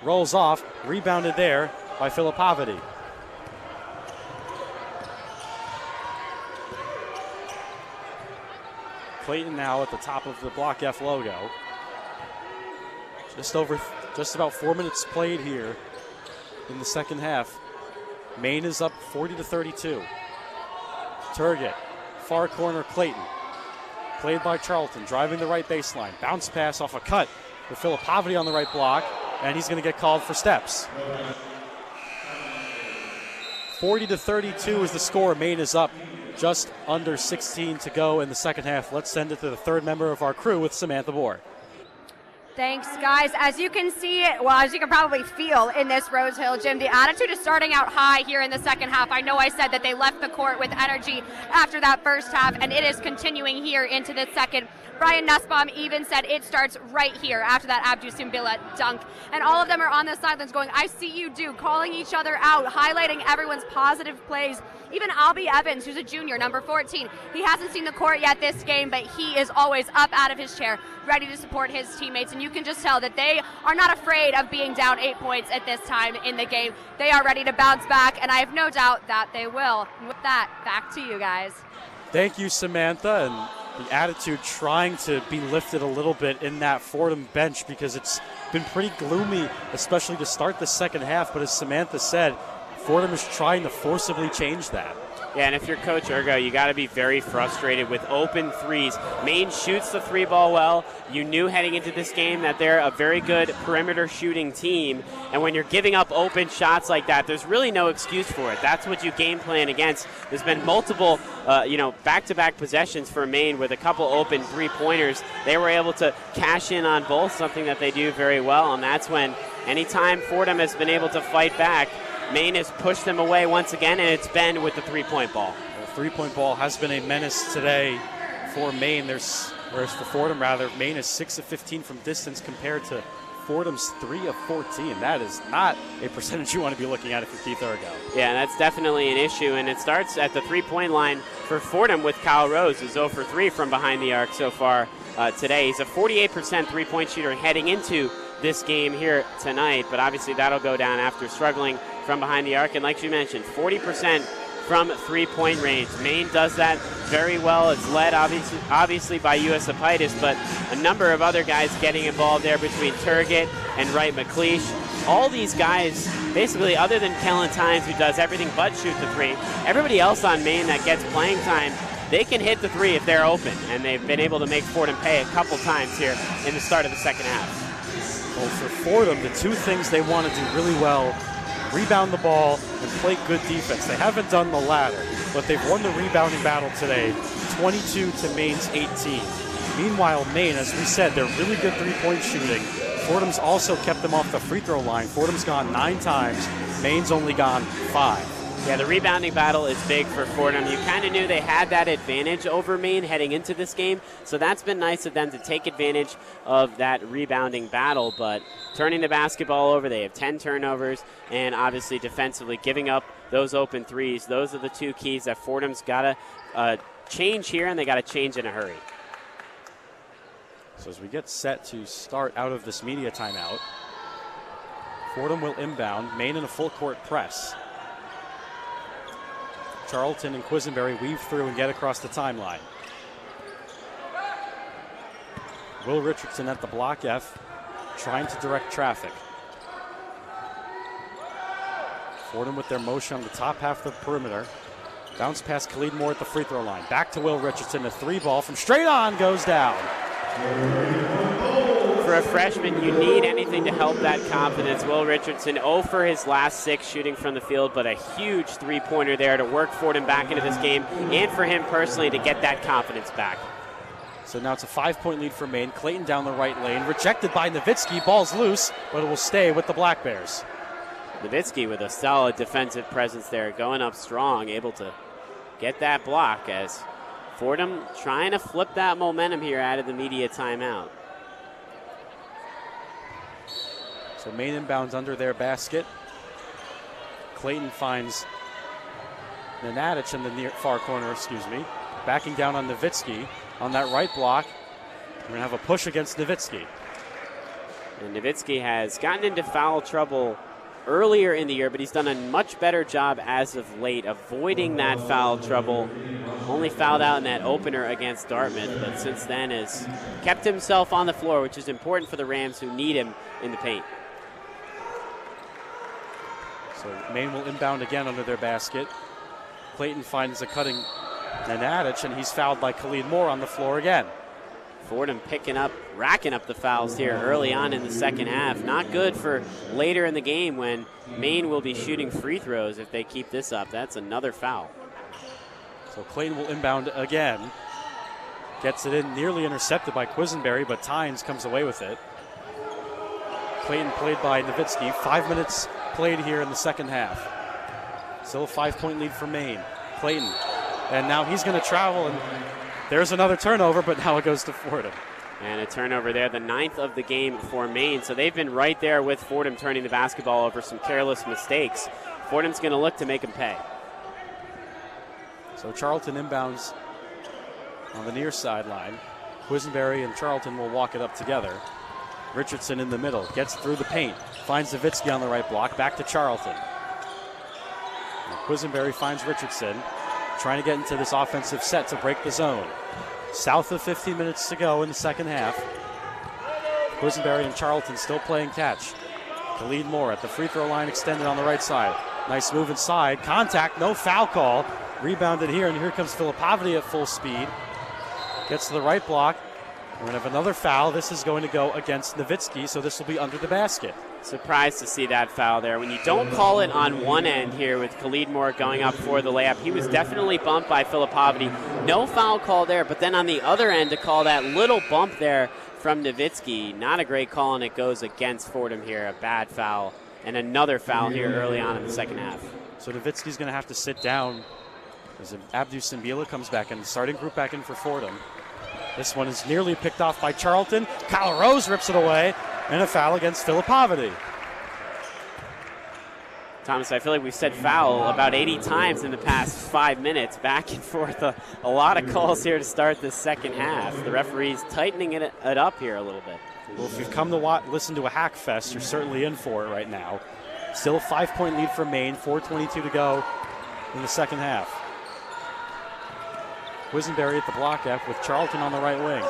Rolls off. Rebounded there by Filipovich. Clayton now at the top of the block F logo. Just about 4 minutes played here in the second half. Maine is up 40-32. Turgott, far corner Clayton. Played by Charlton, driving the right baseline. Bounce pass off a cut with Filipovich on the right block, and he's going to get called for steps. 40-32 is the score. Maine is up just under 16 to go in the second half. Let's send it to the third member of our crew with Samantha Bohr. Thanks, guys. As you can see, as you can probably feel in this Rose Hill gym, the attitude is starting out high here in the second half. I know I said that they left the court with energy after that first half, and it is continuing here into the second. Brian Nussbaum even said it starts right here after that Abdou Simbila dunk. And all of them are on the sidelines going, I see you do, calling each other out, highlighting everyone's positive plays. Even Albie Evans, who's a junior, number 14, he hasn't seen the court yet this game, but he is always up out of his chair, ready to support his teammates. And you can just tell that they are not afraid of being down 8 points at this time in the game. They are ready to bounce back, and I have no doubt that they will. And with that, back to you guys. Thank you, Samantha. And the attitude trying to be lifted a little bit in that Fordham bench because it's been pretty gloomy, especially to start the second half. But as Samantha said, Fordham is trying to forcibly change that. Yeah, and if you're Coach Urgo, you got to be very frustrated with open threes. Maine shoots the 3-ball well. You knew heading into this game that they're a very good perimeter shooting team. And when you're giving up open shots like that, there's really no excuse for it. That's what you game plan against. There's been multiple, back-to-back possessions for Maine with a couple open three-pointers. They were able to cash in on both, something that they do very well. And that's when anytime Fordham has been able to fight back, Maine has pushed them away once again, and it's been with the three-point ball. The three-point ball has been a menace today for Maine. Whereas for Fordham, Maine is 6 of 15 from distance compared to Fordham's 3 of 14. That is not a percentage you want to be looking at if you're Keith Urgo. Yeah, that's definitely an issue, and it starts at the three-point line for Fordham with Kyle Rose, who's 0 for 3 from behind the arc so far today. He's a 48% three-point shooter heading into this game here tonight, but obviously that'll go down after struggling from behind the arc. And like you mentioned, 40% from three-point range. Maine does that very well. It's led obviously by Zapatis, but a number of other guys getting involved there between Turgott and Wright McLeish. All these guys, basically, other than Kellen Tynes, who does everything but shoot the three, everybody else on Maine that gets playing time, they can hit the three if they're open, and they've been able to make Fordham pay a couple times here in the start of the second half. Well, for Fordham, the two things they want to do really well, rebound the ball and play good defense. They haven't done the latter, but they've won the rebounding battle today, 22 to Maine's 18. Meanwhile, Maine, as we said, they're really good three-point shooting. Fordham's also kept them off the free throw line. Fordham's gone 9 times. Maine's only gone 5. Yeah, the rebounding battle is big for Fordham. You kind of knew they had that advantage over Maine heading into this game, so that's been nice of them to take advantage of that rebounding battle. But turning the basketball over, they have 10 turnovers, and obviously defensively giving up those open threes. Those are the two keys that Fordham's got to change here, and they got to change in a hurry. So as we get set to start out of this media timeout, Fordham will inbound, Maine in a full court press. Charlton and Quisenberry weave through and get across the timeline. Will Richardson at the block F, trying to direct traffic. Fordham with their motion on the top half of the perimeter. Bounce past Khalid Moore at the free throw line. Back to Will Richardson. The 3 ball from straight on goes down. For a freshman, you need anything to help that confidence. Will Richardson 0 for his last 6 shooting from the field, but a huge 3-pointer there to work Fordham back into this game and for him personally to get that confidence back. So now it's a 5-point lead for Maine. Clayton down the right lane. Rejected by Nowitzki. Ball's loose, but it will stay with the Black Bears. Nowitzki with a solid defensive presence there, going up strong, able to get that block as Fordham trying to flip that momentum here out of the media timeout. So Maine inbounds under their basket. Clayton finds Nenadic in the near far corner, backing down on Nowitzki on that right block. We're going to have a push against Nowitzki. And Nowitzki has gotten into foul trouble earlier in the year, but he's done a much better job as of late avoiding that foul trouble. Only fouled out in that opener against Dartmouth, but since then has kept himself on the floor, which is important for the Rams who need him in the paint. So Maine will inbound again under their basket. Clayton finds a cutting Nenadic, and he's fouled by Khalid Moore on the floor again. Fordham racking up the fouls here early on in the second half. Not good for later in the game when Maine will be shooting free throws if they keep this up. That's another foul. So Clayton will inbound again. Gets it in, nearly intercepted by Quisenberry, but Tynes comes away with it. Clayton played by Nowitzki. 5 minutes played here in the second half. Still a 5-point lead for Maine. Clayton. And now he's going to travel, and there's another turnover, but now it goes to Fordham. And a turnover there, the 9th of the game for Maine. So they've been right there with Fordham turning the basketball over some careless mistakes. Fordham's going to look to make them pay. So Charlton inbounds on the near sideline. Quisenberry and Charlton will walk it up together. Richardson in the middle, gets through the paint, finds Nowitzki on the right block, back to Charlton. And Quisenberry finds Richardson, trying to get into this offensive set to break the zone. South of 15 minutes to go in the second half. Quisenberry and Charlton still playing catch. Khalid Moore at the free throw line, extended on the right side. Nice move inside, contact, no foul call. Rebounded here, and here comes Filipovity at full speed. Gets to the right block. We're going to have another foul. This is going to go against Nowitzki, so this will be under the basket. Surprised to see that foul there. When you don't call it on one end here with Khalid Moore going up for the layup, he was definitely bumped by Filipovity. No foul call there, but then on the other end to call that little bump there from Nowitzki, not a great call, and it goes against Fordham here. A bad foul, and another foul here early on in the second half. So Nowitzki's going to have to sit down as Abdou Simbila comes back in, starting group back in for Fordham. This one is nearly picked off by Charlton. Kyle Rose rips it away, and a foul against Filipovity. Thomas, I feel like we've said foul about 80 times in the past 5 minutes, back and forth. A lot of calls here to start this second half. The referee's tightening it up here a little bit. Well, if you've come to listen to a hack fest, you're certainly in for it right now. Still a 5-point lead for Maine, 4:22 to go in the second half. Quisenberry at the block F with Charlton on the right wing.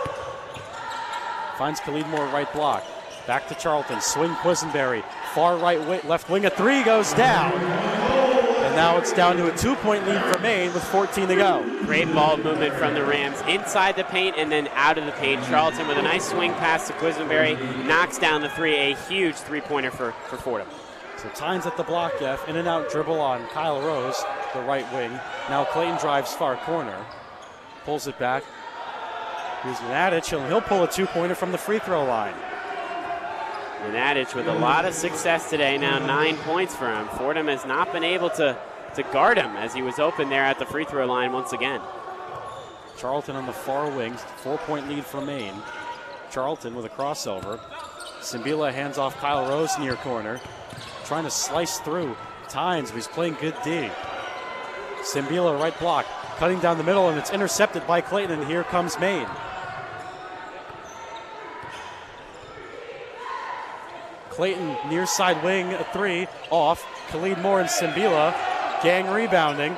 Finds Khalid Moore right block. Back to Charlton. Swing Quisenberry. Far right left wing. A 3 goes down. And now it's down to a 2-point lead for Maine with 14 to go. Great ball movement from the Rams inside the paint and then out of the paint. Charlton with a nice swing pass to Quisenberry. Knocks down the 3. A huge 3-pointer for Fordham. So Tynes at the block F. In and out dribble on Kyle Rose, the right wing. Now Clayton drives far corner. Pulls it back. Here's Nenadic, and he'll pull a 2-pointer from the free throw line. Nenadic with a lot of success today, now 9 points for him. Fordham has not been able to guard him as he was open there at the free throw line once again. Charlton on the far wing, 4-point lead for Maine. Charlton with a crossover. Simbila hands off Kyle Rose near corner. Trying to slice through Tynes, but he's playing good D. Simbila right block. Cutting down the middle, and it's intercepted by Clayton, and here comes Maine. Clayton near side wing, a 3, off. Khalid Moore and Simbila, gang rebounding.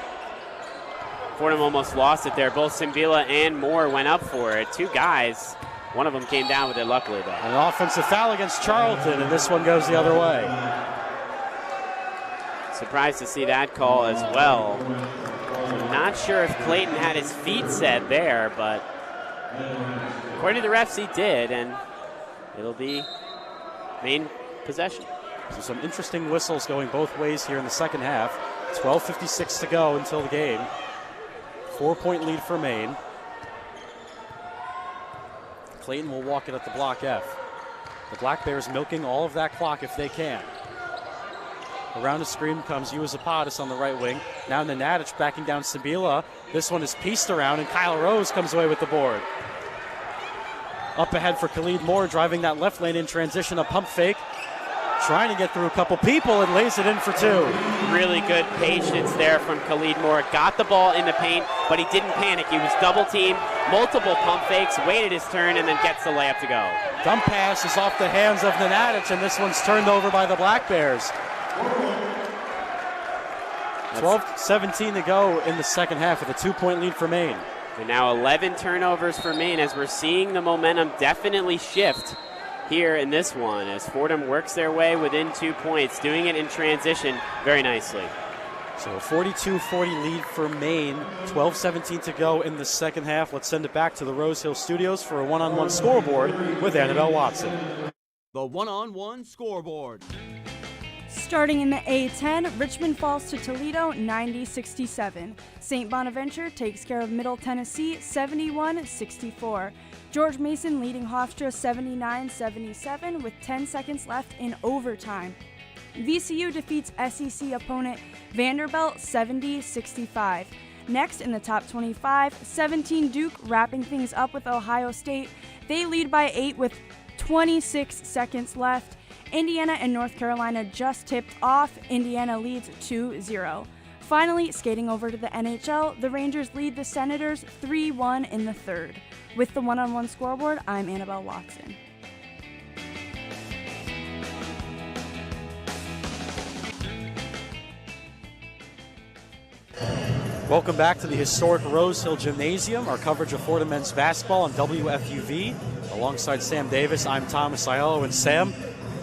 Fordham almost lost it there. Both Simbila and Moore went up for it. 2 guys. One of them came down with it, luckily, though. An offensive foul against Charlton, and this one goes the other way. Surprised to see that call as well. Not sure if Clayton had his feet set there, but according to the refs, he did, and it'll be Maine possession. So some interesting whistles going both ways here in the second half. 12:56 to go until the game. 4-point lead for Maine. Clayton will walk it at the block F. The Black Bears milking all of that clock if they can. Around the screen comes Uazapatis on the right wing. Now Nenadic backing down Sabila. This one is pieced around, and Kyle Rose comes away with the board. Up ahead for Khalid Moore, driving that left lane in transition, a pump fake. Trying to get through a couple people and lays it in for two. Really good patience there from Khalid Moore. Got the ball in the paint, but he didn't panic. He was double teamed, multiple pump fakes, waited his turn, and then gets the layup to go. Dump pass is off the hands of Nenadic, and this one's turned over by the Black Bears. 12:17 to go in the second half with a 2-point lead for Maine. And now 11 turnovers for Maine as we're seeing the momentum definitely shift here in this one as Fordham works their way within 2 points, doing it in transition very nicely. So a 42-40 lead for Maine, 12:17 to go in the second half. Let's send it back to the Rose Hill Studios for a one-on-one scoreboard with Annabelle Watson. The one-on-one scoreboard. Starting in the A10, Richmond falls to Toledo 90-67. St. Bonaventure takes care of Middle Tennessee 71-64. George Mason leading Hofstra 79-77 with 10 seconds left in overtime. VCU defeats SEC opponent Vanderbilt 70-65. Next in the top 25, 17 Duke wrapping things up with Ohio State. They lead by 8 with 26 seconds left. Indiana and North Carolina just tipped off. Indiana leads 2-0. Finally, skating over to the NHL, the Rangers lead the Senators 3-1 in the third. With the one-on-one scoreboard, I'm Annabelle Watson. Welcome back to the historic Rose Hill Gymnasium, our coverage of Fordham men's basketball on WFUV. Alongside Sam Davis, I'm Thomas Aiello, and Sam,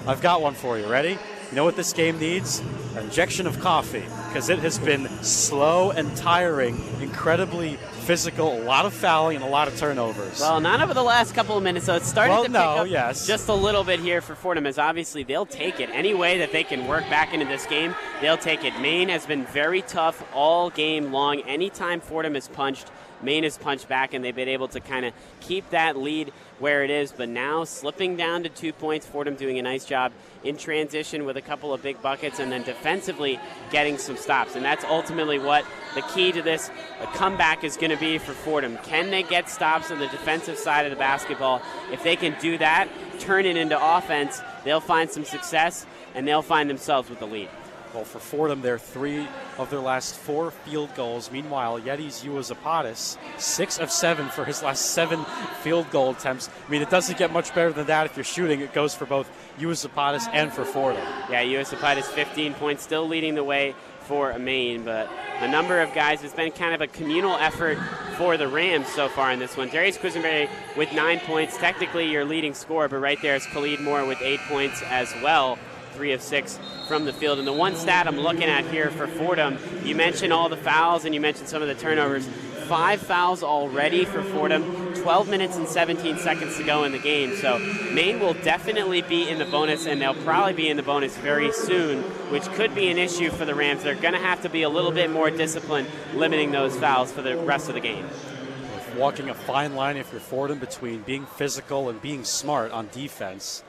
I've got one for you. Ready? You know what this game needs? An injection of coffee, because it has been slow and tiring, incredibly physical, a lot of fouling and a lot of turnovers. Well, not over the last couple of minutes, so it's starting to pick up yes. just a little bit here for Fordham, as obviously they'll take it. Any way that they can work back into this game, they'll take it. Maine has been very tough all game long. Anytime Fordham has punched, Maine has punched back, and they've been able to kind of keep that lead where it is. But now slipping down to 2 points, Fordham doing a nice job in transition with a couple of big buckets, and then defensively getting some stops. And that's ultimately what the key to this comeback is going to be for Fordham. Can they get stops on the defensive side of the basketball? If they can do that, turn it into offense, they'll find some success, and they'll find themselves with the lead. Well, for Fordham, they're 3 of their last 4 field goals. Meanwhile, Yeti's Uazapatis, 6 of 7 for his last 7 field goal attempts. I mean, it doesn't get much better than that if you're shooting. It goes for both Uazapatis and for Fordham. Yeah, Uazapatis 15 points, still leading the way for Maine, but a number of guys. It's been kind of a communal effort for the Rams so far in this one. Darius Quisenberry with 9 points, technically your leading scorer, but right there is Khalid Moore with 8 points as well. 3 of 6 from the field. And the one stat I'm looking at here for Fordham, you mentioned all the fouls and you mentioned some of the turnovers. 5 fouls already for Fordham, 12 minutes and 17 seconds to go in the game. So Maine will definitely be in the bonus, and they'll probably be in the bonus very soon, which could be an issue for the Rams. They're going to have to be a little bit more disciplined limiting those fouls for the rest of the game. Walking a fine line if you're Fordham between being physical and being smart on defense.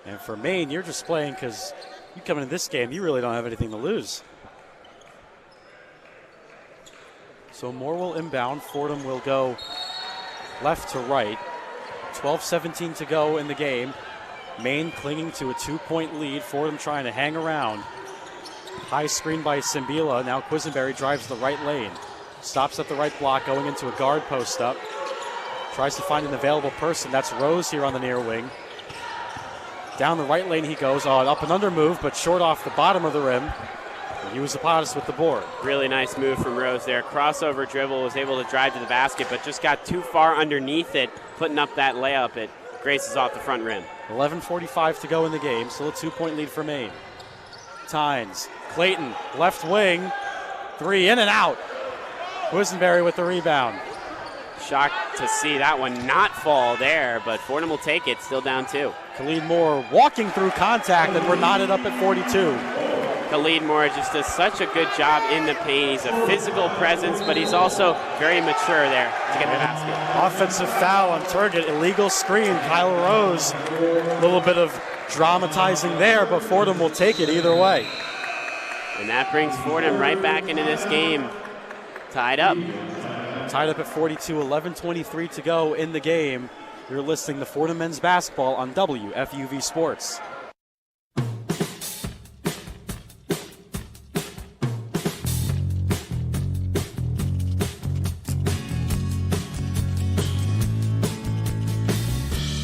And for Maine, you're just playing because you come into this game, you really don't have anything to lose. So Moore will inbound. Fordham will go left to right. 12:17 to go in the game. Maine clinging to a 2-point lead. Fordham trying to hang around. High screen by Simbila. Now Quisenberry drives the right lane. Stops at the right block, going into a guard post up. Tries to find an available person. That's Rose here on the near wing. Down the right lane he goes. Up and under move, but short off the bottom of the rim. Uazapatis with the board. Really nice move from Rose there. Crossover dribble, was able to drive to the basket, but just got too far underneath it, putting up that layup. It graces off the front rim. 11:45 to go in the game. Still a 2-point lead for Maine. Tynes, Clayton, left wing. 3 in and out. Quisenberry with the rebound. Shocked to see that one not fall there, but Fordham will take it, still down 2. Khalid Moore walking through contact, and we're knotted up at 42. Khalid Moore just does such a good job in the paint. He's a physical presence, but he's also very mature there to get the basket. Offensive foul on Turgott, illegal screen. Kyle Rose, a little bit of dramatizing there, but Fordham will take it either way. And that brings Fordham right back into this game, tied up. Tied up at 42, 11:23 to go in the game. You're listening to Fordham men's basketball on WFUV Sports.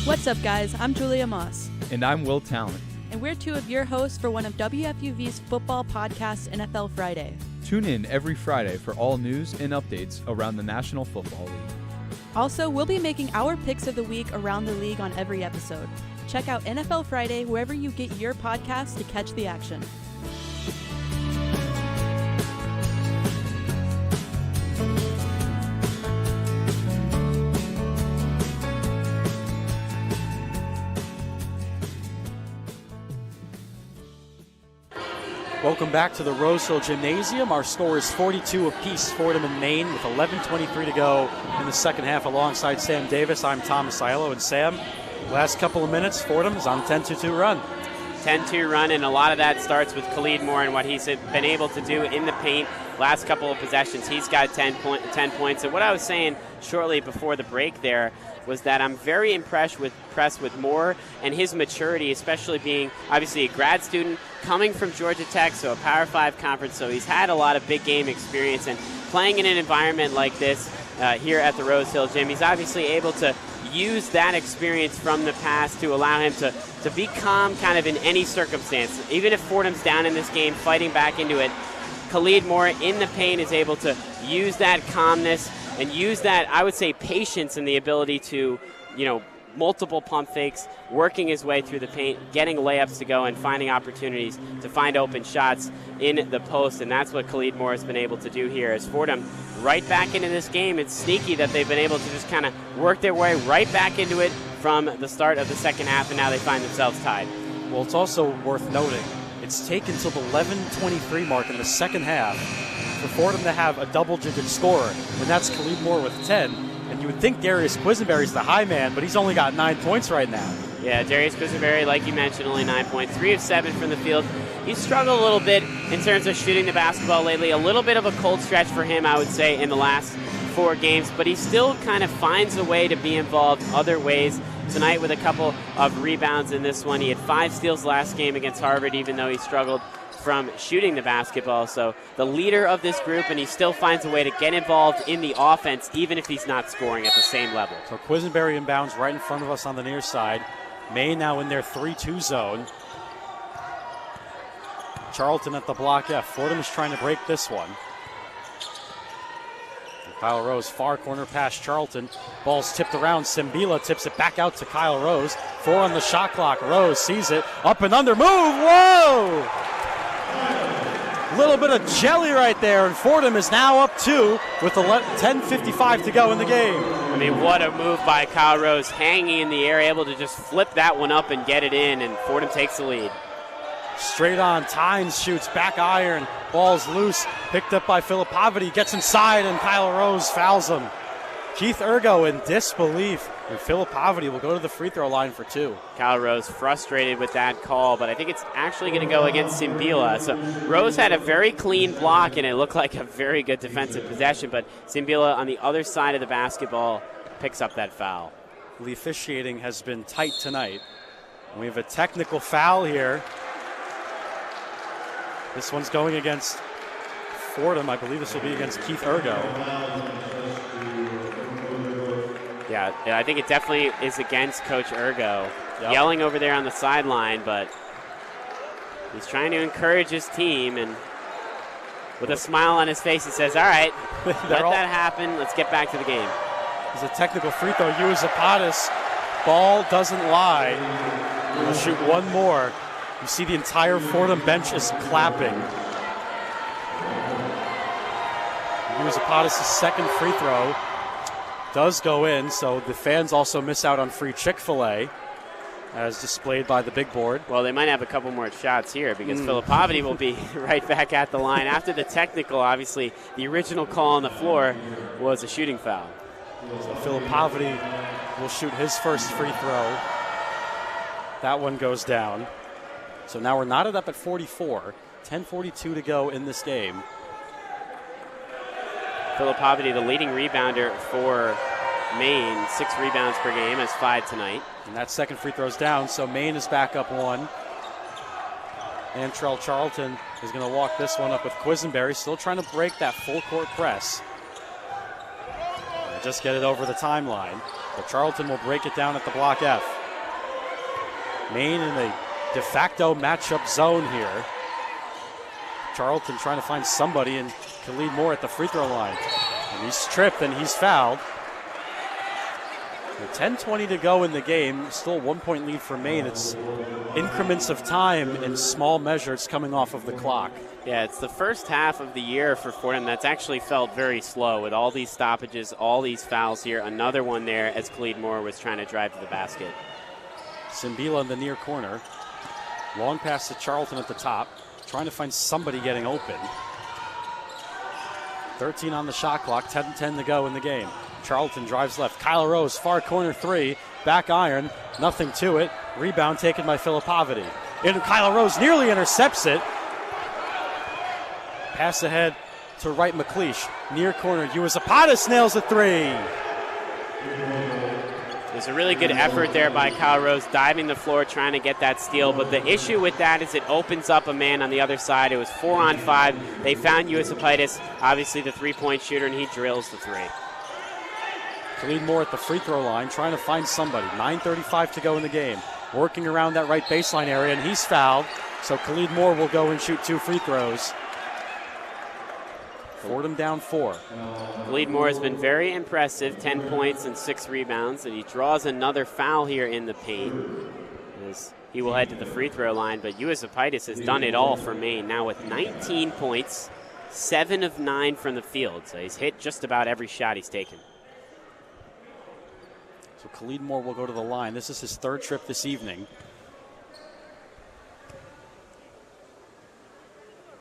What's up, guys? I'm Julia Moss. And I'm Will Talent. And we're two of your hosts for one of WFUV's football podcasts, NFL Friday. Tune in every Friday for all news and updates around the National Football League. Also, we'll be making our picks of the week around the league on every episode. Check out NFL Friday wherever you get your podcasts to catch the action. Welcome back to the Rose Hill Gymnasium. Our score is 42 apiece, Fordham and Maine, with 11:23 to go in the second half. Alongside Sam Davis, I'm Thomas Aiello. And Sam, last couple of minutes, Fordham is on a 10-2 run. 10-2 run, and a lot of that starts with Khalid Moore and what he's been able to do in the paint. Last couple of possessions, he's got 10 points. And what I was saying shortly before the break there was that I'm very impressed with Moore and his maturity, especially being obviously a grad student coming from Georgia Tech, so a Power 5 conference, so he's had a lot of big game experience, and playing in an environment like this here at the Rose Hill Gym, he's obviously able to use that experience from the past to allow him to be calm kind of in any circumstance. Even if Fordham's down in this game, fighting back into it, Khalid Moore in the paint is able to use that calmness and use that, I would say, patience and the ability to, multiple pump fakes, working his way through the paint, getting layups to go, and finding opportunities to find open shots in the post. And that's what Khalid Moore has been able to do here. As Fordham right back into this game, it's sneaky that they've been able to just kind of work their way right back into it from the start of the second half, and now they find themselves tied. Well, it's also worth noting, it's taken till the 11:23 mark in the second half for Fordham to have a double-digit scorer, and that's Khalid Moore with 10. And you would think Darius Quisenberry's the high man, but he's only got 9 points right now. Yeah, Darius Quisenberry, like you mentioned, only 9 points, 3 of 7 from the field. He's struggled a little bit in terms of shooting the basketball lately. A little bit of a cold stretch for him, I would say, in the last 4 games, but he still kind of finds a way to be involved other ways. Tonight with a couple of rebounds in this one. He had 5 steals last game against Harvard, even though he struggled from shooting the basketball. So the leader of this group, and he still finds a way to get involved in the offense, even if he's not scoring at the same level. So Quisenberry inbounds right in front of us on the near side. Maine now in their 3-2 zone. Charlton at the block F. Fordham is trying to break this one. Kyle Rose, far corner pass Charlton. Ball's tipped around. Simbila tips it back out to Kyle Rose. 4 on the shot clock. Rose sees it. Up and under. Move. Whoa! Little bit of jelly right there, and Fordham is now up 2 with 10:55 to go in the game. I mean, what a move by Kyle Rose, hanging in the air, able to just flip that one up and get it in, and Fordham takes the lead. Straight on, Tynes shoots, back iron, ball's loose, picked up by Filipovity, gets inside, and Kyle Rose fouls him. Keith Ergo in disbelief, and Filipovity will go to the free throw line for 2. Kyle Rose frustrated with that call, but I think it's actually going to go against Simbila. So Rose had a very clean block, and it looked like a very good defensive possession, but Simbila on the other side of the basketball picks up that foul. The officiating has been tight tonight. We have a technical foul here. This one's going against Fordham. I believe this will be against Keith Ergo. Yeah, I think it definitely is against Coach Ergo. Yep. Yelling over there on the sideline, but he's trying to encourage his team, and with a smile on his face, he says, all right, let that happen. Let's get back to the game. There's a technical free throw. Zapatis. Ball doesn't lie. We'll shoot one more. You see the entire Fordham bench is clapping. Usapatis' second free throw does go in, so the fans also miss out on free Chick-fil-A, as displayed by the big board. Well, they might have a couple more shots here because Filipovity will be right back at the line. After the technical, obviously, the original call on the floor was a shooting foul. So Filipovity will shoot his first free throw. That one goes down. So now we're knotted up at 44. 10:42 to go in this game. Filipovity, the leading rebounder for Maine, 6 rebounds per game, has 5 tonight. And that second free throw's down, so Maine is back up 1. Antrell Charlton is going to walk this one up with Quisenberry, still trying to break that full court press. And just get it over the timeline. But Charlton will break it down at the block F. Maine in a de facto matchup zone here. Charlton trying to find somebody, and Khalid Moore at the free throw line. And he's tripped and he's fouled. 10:20 to go in the game. Still 1-point lead for Maine. It's increments of time in small measures coming off of the clock. Yeah, it's the first half of the year for Fordham that's actually felt very slow with all these stoppages, all these fouls here. Another one there as Khalid Moore was trying to drive to the basket. Simbila in the near corner. Long pass to Charlton at the top. Trying to find somebody getting open. 13 on the shot clock, 10-10 to go in the game. Charlton drives left. Kyle Rose, far corner 3. Back iron, nothing to it. Rebound taken by Filipovity. And Kyle Rose nearly intercepts it. Pass ahead to Wright McLeish. Near corner, Usapatis nails a 3. There's a really good effort there by Kyle Rose, diving the floor, trying to get that steal. But the issue with that is it opens up a man on the other side. It was 4-on-5. They found Usapatis, obviously the three-point shooter, and he drills the 3. Khalid Moore at the free throw line, trying to find somebody. 9:35 to go in the game. Working around that right baseline area, and he's fouled. So Khalid Moore will go and shoot 2 free throws. Fordham down 4. Khalid Moore has been very impressive, 10 points and 6 rebounds, and he draws another foul here in the paint. As he will head to the free throw line, but Usapatis has done it all for Maine, now with 19 points, 7 of 9 from the field. So he's hit just about every shot he's taken. So Khalid Moore will go to the line. This is his 3rd trip this evening.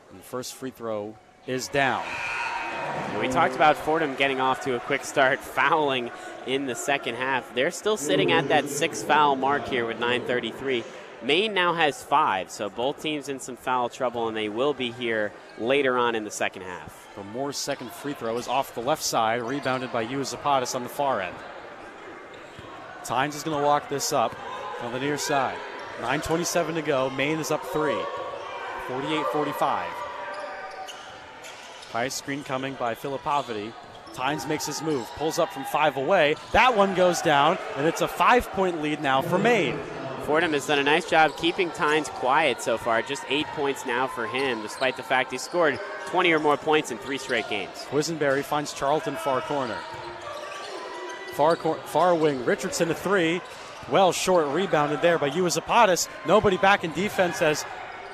And the first free throw is down. We talked about Fordham getting off to a quick start, fouling in the second half. They're still sitting at that 6 foul mark here with 9:33. Maine now has 5, so both teams in some foul trouble, and they will be here later on in the second half. So Moore's second free throw is off the left side, rebounded by Usapatis on the far end. Tynes is going to walk this up on the near side. 9:27 to go. Maine is up 3. 48-45. High screen coming by Filipovity. Tynes makes his move, pulls up from 5 away. That one goes down, and it's a 5-point lead now for Maine. Fordham has done a nice job keeping Tynes quiet so far. Just 8 points now for him, despite the fact he scored 20 or more points in 3 straight games. Quisenberry finds Charlton far corner. Far wing, Richardson a 3. Well short, rebounded there by Usapatis. Nobody back in defense as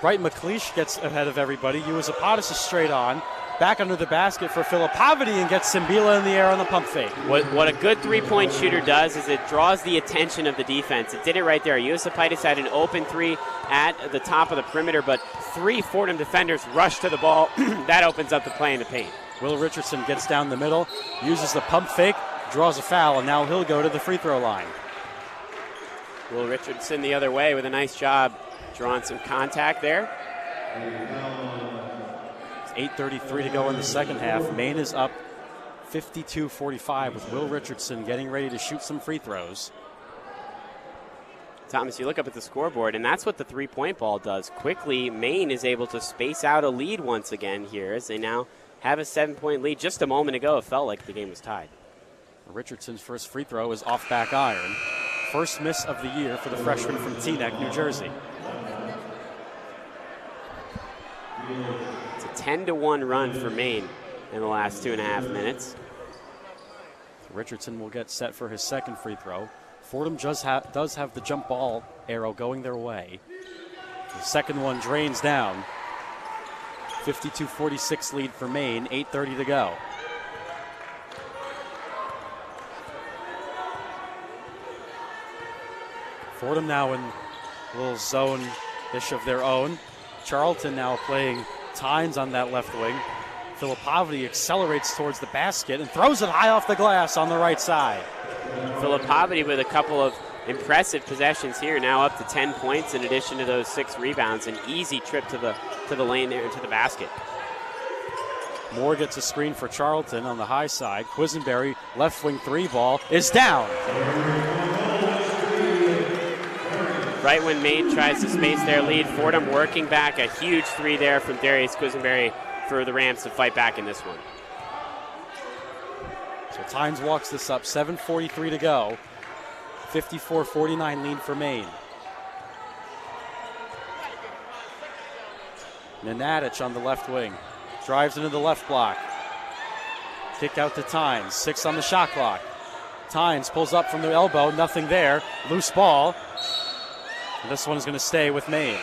Wright McLeish gets ahead of everybody. Usapatis is straight on. Back under the basket for Filipovity and gets Simbila in the air on the pump fake. What a good three-point shooter does is it draws the attention of the defense. It did it right there. Usapatis had an open 3 at the top of the perimeter, but 3 Fordham defenders rush to the ball. That opens up the play in the paint. Will Richardson gets down the middle, uses the pump fake, draws a foul, and now he'll go to the free throw line. Will Richardson the other way with a nice job drawing some contact there. 8:33 to go in the second half. Maine is up 52-45 with Will Richardson getting ready to shoot some free throws. Thomas, you look up at the scoreboard, and that's what the three-point ball does. Quickly, Maine is able to space out a lead once again here as they now have a 7-point lead. Just a moment ago, it felt like the game was tied. Richardson's first free throw is off back iron. First miss of the year for the freshman from Teaneck, New Jersey. It's a 10-1 run for Maine in the last 2.5 minutes. Richardson will get set for his second free throw. Fordham does have the jump ball arrow going their way. The second one drains down. 52-46 lead for Maine, 8:30 to go. Fordham now in a little zone-ish of their own. Charlton now playing Tynes on that left wing. Filipovity accelerates towards the basket and throws it high off the glass on the right side. Filipovity with a couple of impressive possessions here, now up to 10 points in addition to those 6 rebounds. An easy trip to the lane there into the basket. Moore gets a screen for Charlton on the high side. Quisenberry, left wing 3 ball, is down. Right when Maine tries to space their lead, Fordham working back. A huge 3 there from Darius Quisenberry for the Rams to fight back in this one. So Tynes walks this up, 7:43 to go. 54-49 lead for Maine. Nenadic on the left wing. Drives into the left block. Kick out to Tynes. 6 on the shot clock. Tynes pulls up from the elbow. Nothing there. Loose ball. And this one is going to stay with Maine.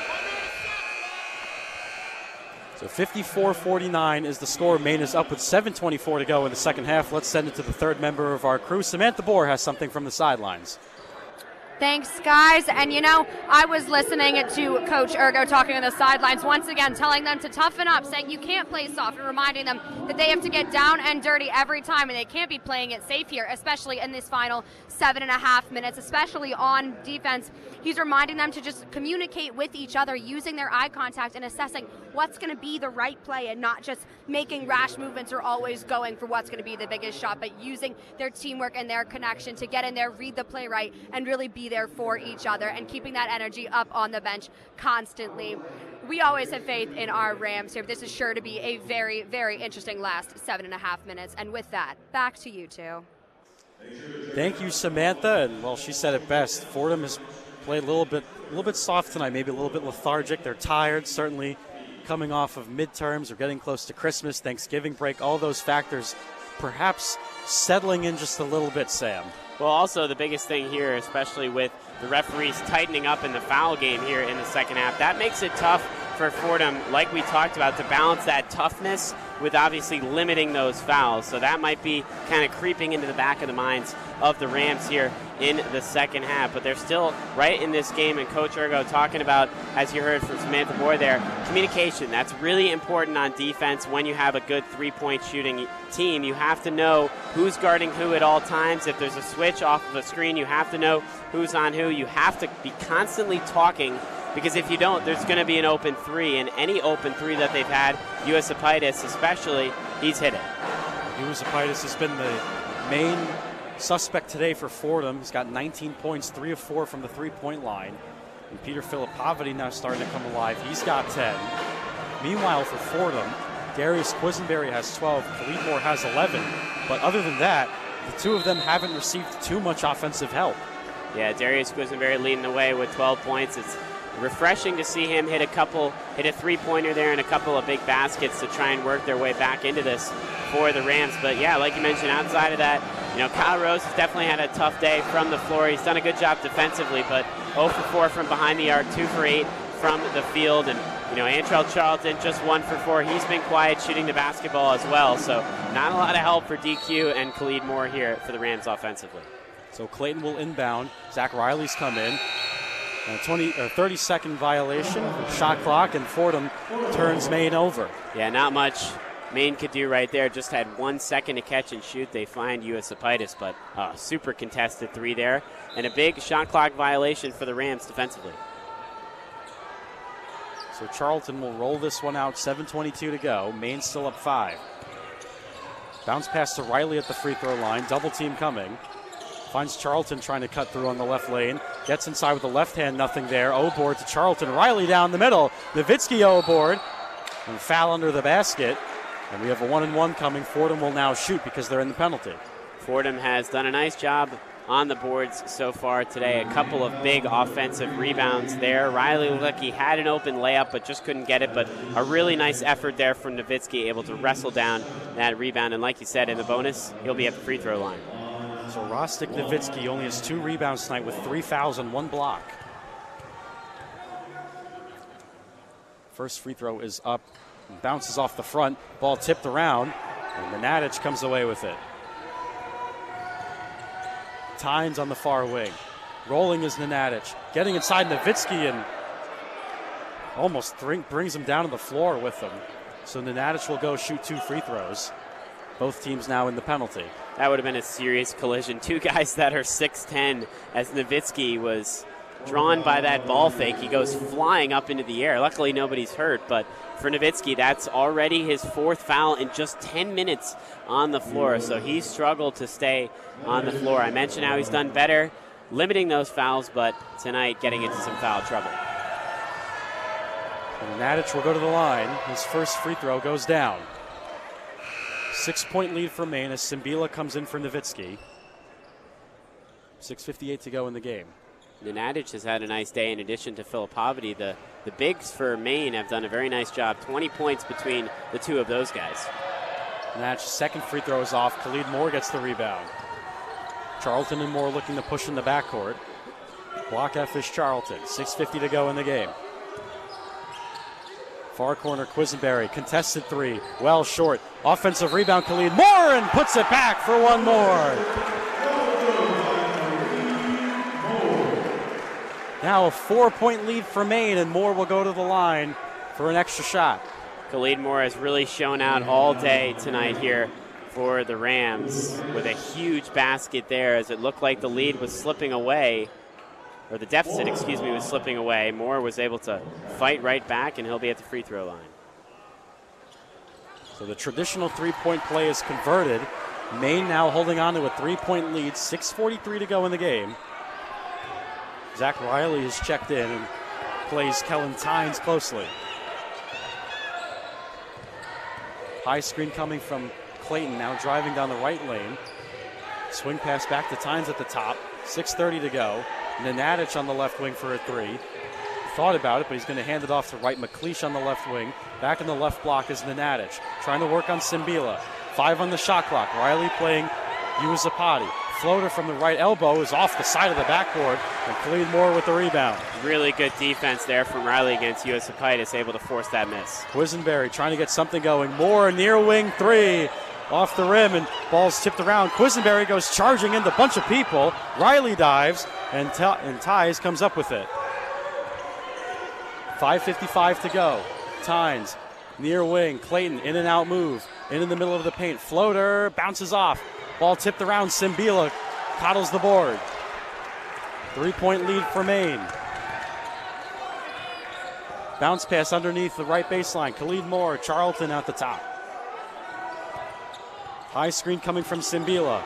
So 54-49 is the score. Maine is up with 7:24 to go in the second half. Let's send it to the third member of our crew. Samantha Bohr has something from the sidelines. Thanks, guys. And, I was listening to Coach Ergo talking on the sidelines once again, telling them to toughen up, saying you can't play soft, and reminding them that they have to get down and dirty every time, and they can't be playing it safe here, especially in this final 7.5 minutes, especially on defense. He's reminding them to just communicate with each other, using their eye contact and assessing what's going to be the right play, and not just making rash movements or always going for what's going to be the biggest shot, but using their teamwork and their connection to get in there, read the play right, and really be there for each other, and keeping that energy up on the bench constantly. We always have faith in our Rams here. This is sure to be a very, very interesting last 7.5 minutes. And with that, back to you two. Thank you, Samantha. And well, she said it best. Fordham has played a little bit soft tonight, maybe a little bit lethargic. They're tired, certainly coming off of midterms or getting close to Christmas, Thanksgiving break, all those factors perhaps settling in just a little bit, Sam. Well, also the biggest thing here, especially with the referees tightening up in the foul game here in the second half, that makes it tough for Fordham, like we talked about, to balance that toughness with obviously limiting those fouls. So that might be kind of creeping into the back of the minds of the Rams here in the second half. But they're still right in this game, and Coach Ergo talking about, as you heard from Samantha Bohr there, communication. That's really important on defense when you have a good three-point shooting team. You have to know who's guarding who at all times. If there's a switch off of a screen, you have to know who's on who. You have to be constantly talking, because if you don't, there's going to be an open 3, and any open 3 that they've had, Uesapaitis especially, he's hit it. Uesapaitis has been the main suspect today for Fordham. He's got 19 points, 3 of 4 from the three-point line. And Peter Filipovity now starting to come alive. He's got 10. Meanwhile, for Fordham, Darius Quisenberry has 12, Khalid Moore has 11. But other than that, the two of them haven't received too much offensive help. Yeah, Darius Quisenberry leading the way with 12 points. It's refreshing to see him hit a three-pointer there and a couple of big baskets to try and work their way back into this for the Rams. But yeah, like you mentioned, outside of that, Kyle Rose has definitely had a tough day from the floor. He's done a good job defensively, but 0 for 4 from behind the arc, 2 for 8 from the field. And Antrell Charlton just 1 for 4. He's been quiet shooting the basketball as well. So not a lot of help for DQ and Khalid Moore here for the Rams offensively. So Clayton will inbound. Zach Riley's come in. A 30-second violation, shot clock, and Fordham turns Maine over. Yeah, not much Maine could do right there. Just had 1 second to catch and shoot. They find Uesapaitis, but super contested 3 there. And a big shot clock violation for the Rams defensively. So Charlton will roll this one out, 7:22 to go. Maine's still up 5. Bounce pass to Riley at the free throw line. Double team coming. Finds Charlton trying to cut through on the left lane. Gets inside with the left hand, nothing there. O-board to Charlton. Riley down the middle. Nowitzki O-board. And foul under the basket. And we have a 1-and-1 coming. Fordham will now shoot because they're in the penalty. Fordham has done a nice job on the boards so far today. A couple of big offensive rebounds there. Riley looked like he had an open layup but just couldn't get it. But a really nice effort there from Nowitzki, able to wrestle down that rebound. And like you said, in the bonus, he'll be at the free throw line. So Rostik Nowitzki only has 2 rebounds tonight with 3 fouls and 1 block. First free throw is up, bounces off the front, ball tipped around, and Nenadic comes away with it. Tynes on the far wing. Rolling is Nenadic. Getting inside Nowitzki and almost brings him down to the floor with him. So Nenadic will go shoot 2 free throws. Both teams now in the penalty. That would have been a serious collision. 2 guys that are 6'10", as Nowitzki was drawn by that ball fake. He goes flying up into the air. Luckily, nobody's hurt, but for Nowitzki, that's already his 4th foul in just 10 minutes on the floor, so he's struggled to stay on the floor. I mentioned how he's done better limiting those fouls, but tonight getting into some foul trouble. And Nenadic will go to the line. His first free throw goes down. 6-point lead for Maine as Simbila comes in for Nowitzki. 6:58 to go in the game. Nenadic has had a nice day in addition to Filipovity. The bigs for Maine have done a very nice job. 20 points between the 2 of those guys. Nenadic's second free throw is off. Khalid Moore gets the rebound. Charlton and Moore looking to push in the backcourt. Block F is Charlton. 6:50 to go in the game. Far corner, Quisenberry, contested 3, well short. Offensive rebound, Khalid Moore, and puts it back for one more. Now a 4-point lead for Maine, and Moore will go to the line for an extra shot. Khalid Moore has really shown out all day tonight here for the Rams with a huge basket there as it looked like the lead was slipping away. Or the deficit, was slipping away. Moore was able to fight right back, and he'll be at the free throw line. So the traditional 3-point play is converted. Maine now holding on to a 3-point lead. 6:43 to go in the game. Zach Riley is checked in and plays Kellen Tynes closely. High screen coming from Clayton, now driving down the right lane. Swing pass back to Tynes at the top. 6:30 to go. Nenadic on the left wing for a 3. Thought about it, but he's going to hand it off to Wright McLeish on the left wing. Back in the left block is Nenadic. Trying to work on Simbila. 5 on the shot clock. Riley playing Uwazapati. Floater from the right elbow is off the side of the backboard, and Khalid Moore with the rebound. Really good defense there from Riley against Uwazapati, able to force that miss. Quisenberry trying to get something going. Moore near wing 3. Off the rim, and ball's tipped around. Quisenberry goes charging into a bunch of people. Riley dives, and Tynes comes up with it. 5:55 to go. Tynes, near wing. Clayton, in and out move. In the middle of the paint. Floater, bounces off. Ball tipped around. Simbila coddles the board. 3-point lead for Maine. Bounce pass underneath the right baseline. Khalid Moore, Charlton at the top. High screen coming from Simbila.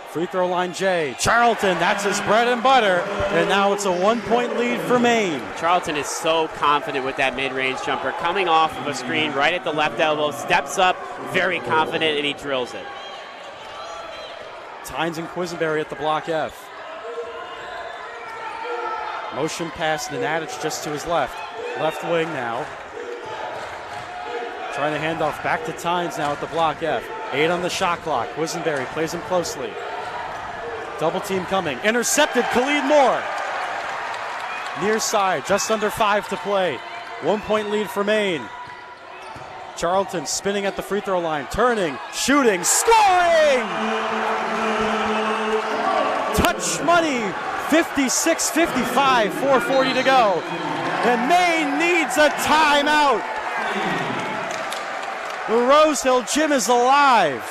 Free throw line Jay. Charlton, that's his bread and butter. And now it's a 1-point lead for Maine. Charlton is so confident with that mid-range jumper. Coming off of a screen right at the left elbow. Steps up, very confident, and he drills it. Tynes and Quisenberry at the block F. Motion pass, Nenadic just to his left. Left wing now. Trying to hand off back to Tynes now at the block F. 8 on the shot clock. Quisenberry plays him closely. Double team coming. Intercepted, Khalid Moore. Near side, just under 5 to play. 1-point lead for Maine. Charlton spinning at the free throw line. Turning, shooting, scoring! Touch money. 56-55, 4:40 to go. And Maine needs a timeout. The Rose Hill Gym is alive.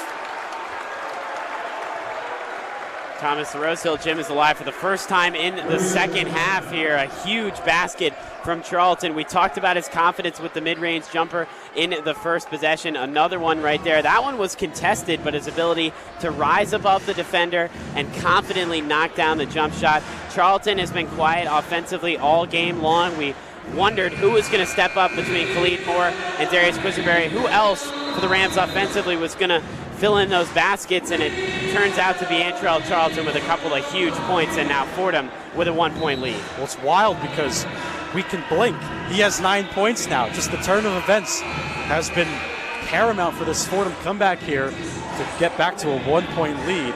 Thomas, the Rose Hill Gym is alive for the first time in the second half here. A huge basket from Charlton. We talked about his confidence with the mid-range jumper in the first possession. Another one right there. That one was contested, but his ability to rise above the defender and confidently knock down the jump shot. Charlton has been quiet offensively all game long. We wondered who was going to step up between Khalid Moore and Darius Quisenberry. Who else for the Rams offensively was going to fill in those baskets, and it turns out to be Antrell Charlton with a couple of huge points, and now Fordham with a 1-point lead. Well, it's wild because we can blink. He has 9 points now. Just the turn of events has been paramount for this Fordham comeback here to get back to a 1-point lead.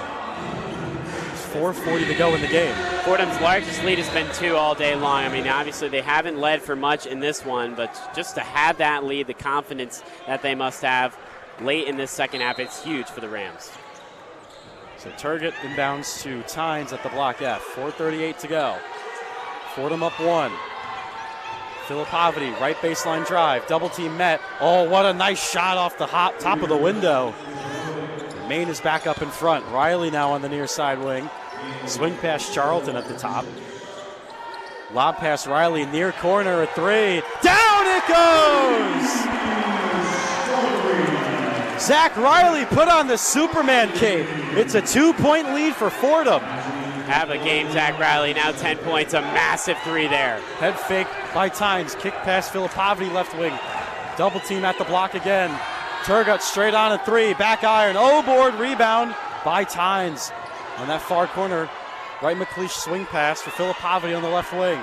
4:40 to go in the game. Fordham's largest lead has been 2 all day long. I mean, obviously they haven't led for much in this one, but just to have that lead, the confidence that they must have late in this second half, it's huge for the Rams. So Turgott inbounds to Tynes at the block F. 4:38 to go. Fordham up 1. Filipovity, right baseline drive. Double team met. Oh, what a nice shot off the top of the window. Maine is back up in front. Riley now on the near side wing. Swing past Charlton at the top. Lob pass Riley, near corner, a 3. Down it goes! Zach Riley put on the Superman cape. It's a 2-point lead for Fordham. Have a game, Zach Riley. Now 10 points, a massive 3 there. Head fake by Tynes. Kick past Filipovity left wing. Double team at the block again. Turgott straight on a 3. Back iron. Oh, board rebound by Tynes. On that far corner, right McLeish swing pass for Filipovity on the left wing.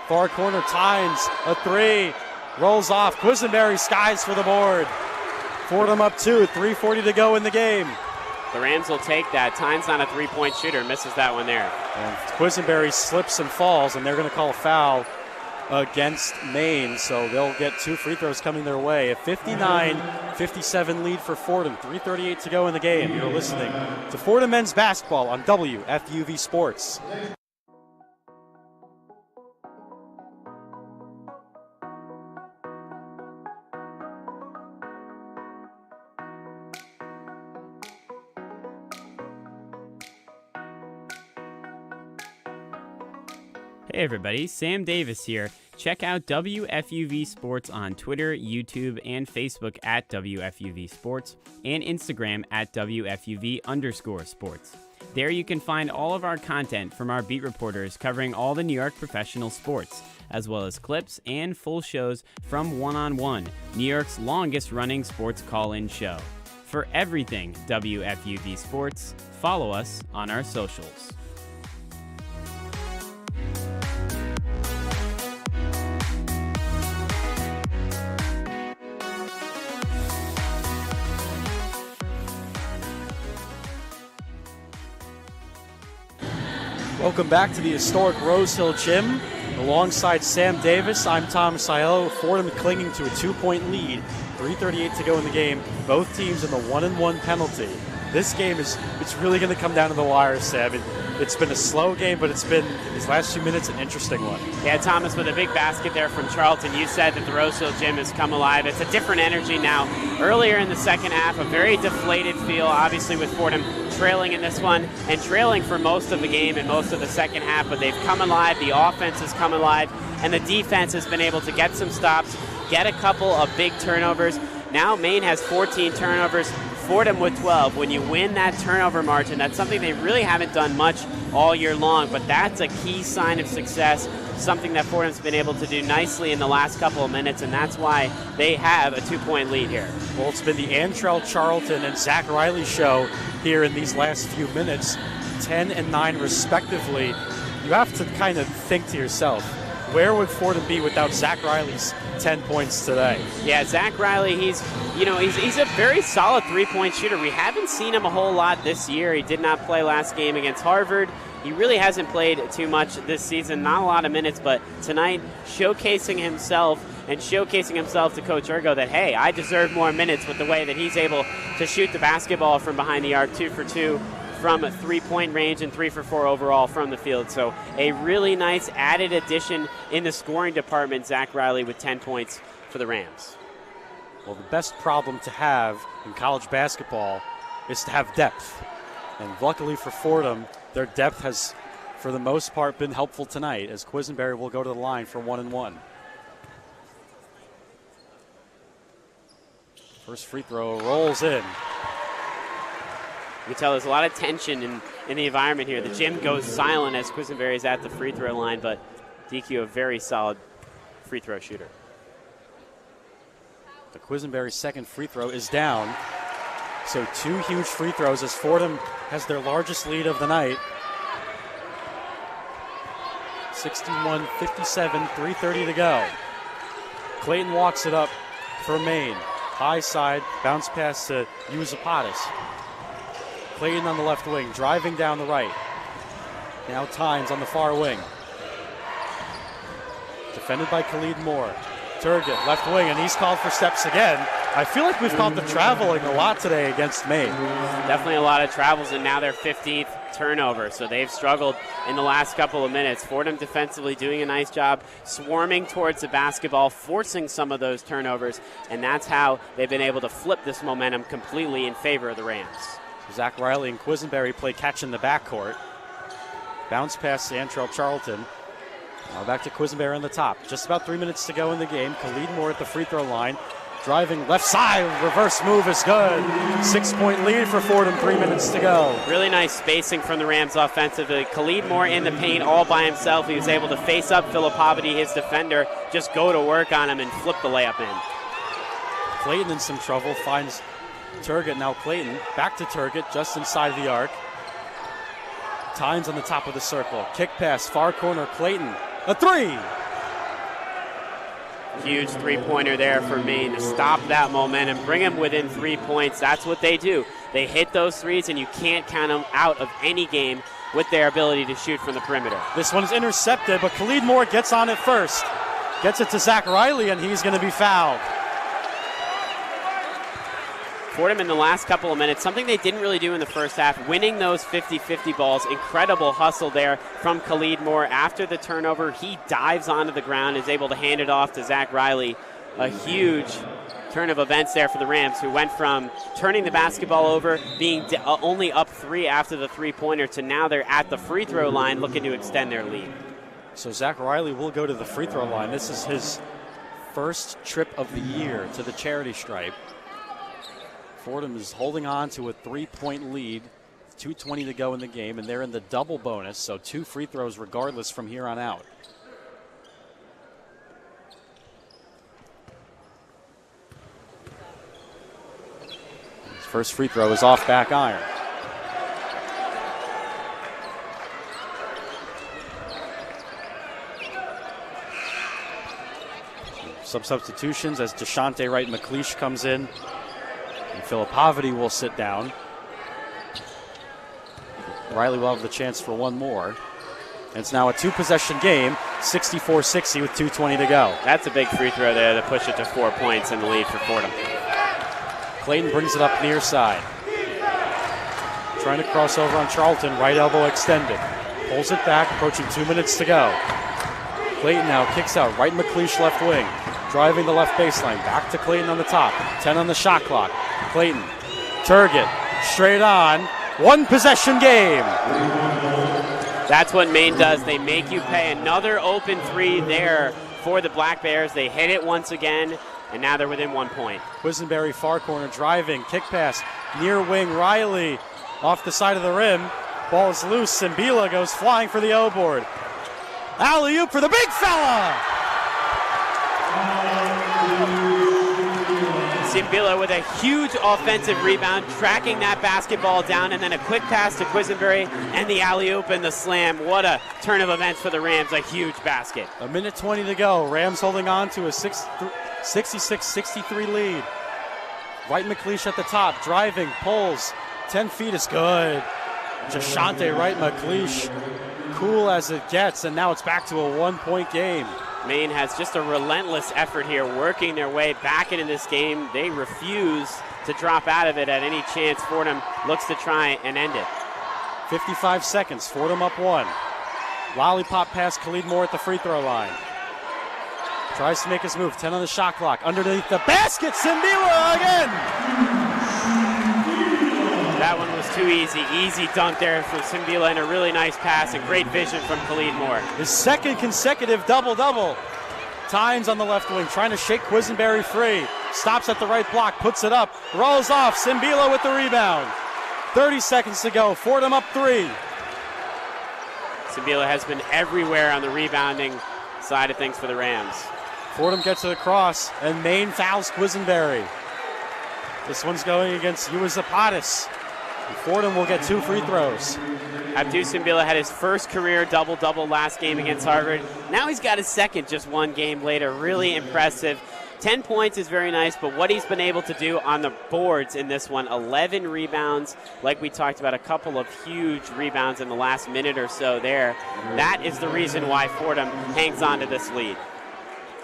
Far corner, Tynes, a 3. Rolls off. Quisenberry skies for the board. Fordham up 2. 3:40 to go in the game. The Rams will take that. Tynes not a 3-point shooter. Misses that one there. And Quisenberry slips and falls, and they're going to call a foul against Maine, so they'll get 2 free throws coming their way. A 59-57 lead for Fordham. 3:38 to go in the game. You're listening to Fordham men's basketball on WFUV Sports. Hey everybody, Sam Davis here. Check out WFUV Sports on Twitter, YouTube, and Facebook at WFUV Sports, and Instagram at WFUV_sports. There you can find all of our content from our beat reporters covering all the New York professional sports, as well as clips and full shows from One on One, New York's longest running sports call-in show. For everything WFUV Sports, follow us on our socials. Welcome back to the historic Rose Hill Gym. Alongside Sam Davis, I'm Tom Aiello. Fordham clinging to a 2-point lead. 3:38 to go in the game. Both teams in the 1-and-1 penalty. This game it's really going to come down to the wire, Sam. It's been a slow game, but it's been, these last few minutes, an interesting one. Yeah, Thomas, with a big basket there from Charlton. You said that the Rose Hill Gym has come alive. It's a different energy now. Earlier in the second half, a very deflated feel, obviously, with Fordham trailing in this one and trailing for most of the game and most of the second half, but they've come alive. The offense has come alive, and the defense has been able to get some stops, get a couple of big turnovers. Now Maine has 14 turnovers, Fordham with 12. When you win that turnover margin, that's something they really haven't done much all year long, but that's a key sign of success, something that Fordham's been able to do nicely in the last couple of minutes, and that's why they have a 2-point lead here. Well, it's been the Antrell Charlton and Zach Riley show here in these last few minutes, 10 and 9 respectively. You have to kind of think to yourself, where would Fordham be without Zach Riley's 10 points today? Yeah, Zach Riley, he's a very solid 3-point shooter. We haven't seen him a whole lot this year. He did not play last game against Harvard. He really hasn't played too much this season, not a lot of minutes, but tonight showcasing himself to Coach Ergo that, hey, I deserve more minutes with the way that he's able to shoot the basketball from behind the arc, 2 for 2 from 3-point range and 3 for 4 overall from the field. So a really nice added addition in the scoring department, Zach Riley with 10 points for the Rams. Well, the best problem to have in college basketball is to have depth. And luckily for Fordham, their depth has, for the most part, been helpful tonight, as Quisenberry will go to the line for 1-and-1. First free throw rolls in. You can tell there's a lot of tension in the environment here. The gym goes silent as Quisenberry is at the free throw line, but DQ a very solid free throw shooter. The Quisenberry second free throw is down. So 2 huge free throws as Fordham has their largest lead of the night. 61-57, 3:30 to go. Clayton walks it up for Maine. High side, bounce pass to Uzapatis. Clayton on the left wing, driving down the right. Now Tynes on the far wing. Defended by Khalid Moore. Turgott, left wing, and he's called for steps again. I feel like we've caught the traveling a lot today against Maine. Definitely a lot of travels, and now their 15th turnover, so they've struggled in the last couple of minutes. Fordham defensively doing a nice job swarming towards the basketball, forcing some of those turnovers, and that's how they've been able to flip this momentum completely in favor of the Rams. Zach Riley and Quisenberry play catch in the backcourt. Bounce pass to Antrell Charlton. Now back to Quisenberry on the top. Just about 3 minutes to go in the game. Khalid Moore at the free throw line. Driving left side, reverse move is good. 6-point lead for Fordham, 3 minutes to go. Really nice spacing from the Rams offensively. Khalid Moore in the paint all by himself. He was able to face up Filipovity, his defender, just go to work on him and flip the layup in. Clayton in some trouble, finds Turgott. Now Clayton, back to Turgott, just inside the arc. Tynes on the top of the circle. Kick pass, far corner, Clayton. A three! Huge three-pointer there for Maine to stop that momentum, bring them within 3 points. That's what they do. They hit those threes, and you can't count them out of any game with their ability to shoot from the perimeter. This one's intercepted, but Khalid Moore gets on it first. Gets it to Zach Riley, and he's going to be fouled. Fordham in the last couple of minutes, something they didn't really do in the first half, winning those 50-50 balls. Incredible hustle there from Khalid Moore. After the turnover, he dives onto the ground, is able to hand it off to Zach Riley. A huge turn of events there for the Rams, who went from turning the basketball over, being only up 3 after the three-pointer, to now they're at the free throw line looking to extend their lead. So Zach Riley will go to the free throw line. This is his first trip of the year to the charity stripe. Fordham is holding on to a 3-point lead, 2:20 to go in the game, and they're in the double bonus, so 2 free throws regardless from here on out. His first free throw is off back iron. Some substitutions as DeShante Wright McLeish comes in. And Filipovity will sit down. Riley will have the chance for one more. And it's now a 2-possession game, 64-60 with 2:20 to go. That's a big free throw there to push it to 4 points in the lead for Fordham. Clayton brings it up near side. Trying to cross over on Charlton, right elbow extended. Pulls it back, approaching 2 minutes to go. Clayton now kicks out, right McLeish left wing. Driving the left baseline, back to Clayton on the top. 10 on the shot clock. Clayton, Turgott, straight on. 1-possession game. That's what Maine does. They make you pay. Another open three there for the Black Bears. They hit it once again, and now they're within 1 point. Quisenberry far corner driving, kick pass, near wing Riley off the side of the rim. Ball is loose. Simbila goes flying for the O board. Alley-oop for the big fella. Simbila with a huge offensive rebound, tracking that basketball down, and then a quick pass to Quisenberry, and the alley-oop and the slam. What a turn of events for the Rams, a huge basket. 1:20 to go. Rams holding on to a 66-63 lead. Right McLeish at the top, driving, pulls, 10 feet is good. DeShante Wright McLeish, cool as it gets, and now it's back to a 1-point game. Maine has just a relentless effort here, working their way back into this game. They refuse to drop out of it at any chance. Fordham looks to try and end it. 55 seconds, Fordham up 1. Lollipop pass, Khalid Moore at the free throw line. Tries to make his move, 10 on the shot clock. Underneath the basket, Simbila again! That one was too easy. Easy dunk there for Simbila, and a really nice pass and great vision from Khalid Moore. His second consecutive double-double. Tynes on the left wing, trying to shake Quisenberry free. Stops at the right block, puts it up, rolls off. Simbila with the rebound. 30 seconds to go. Fordham up 3. Simbila has been everywhere on the rebounding side of things for the Rams. Fordham gets to the cross, and Maine fouls Quisenberry. This one's going against Uwazapatis. Fordham will get 2 free throws. Abdu Simbila had his first career double-double last game against Harvard. Now he's got his second just 1 game later. Really impressive. 10 points is very nice, but what he's been able to do on the boards in this one, 11 rebounds, like we talked about, a couple of huge rebounds in the last minute or so there. That is the reason why Fordham hangs on to this lead.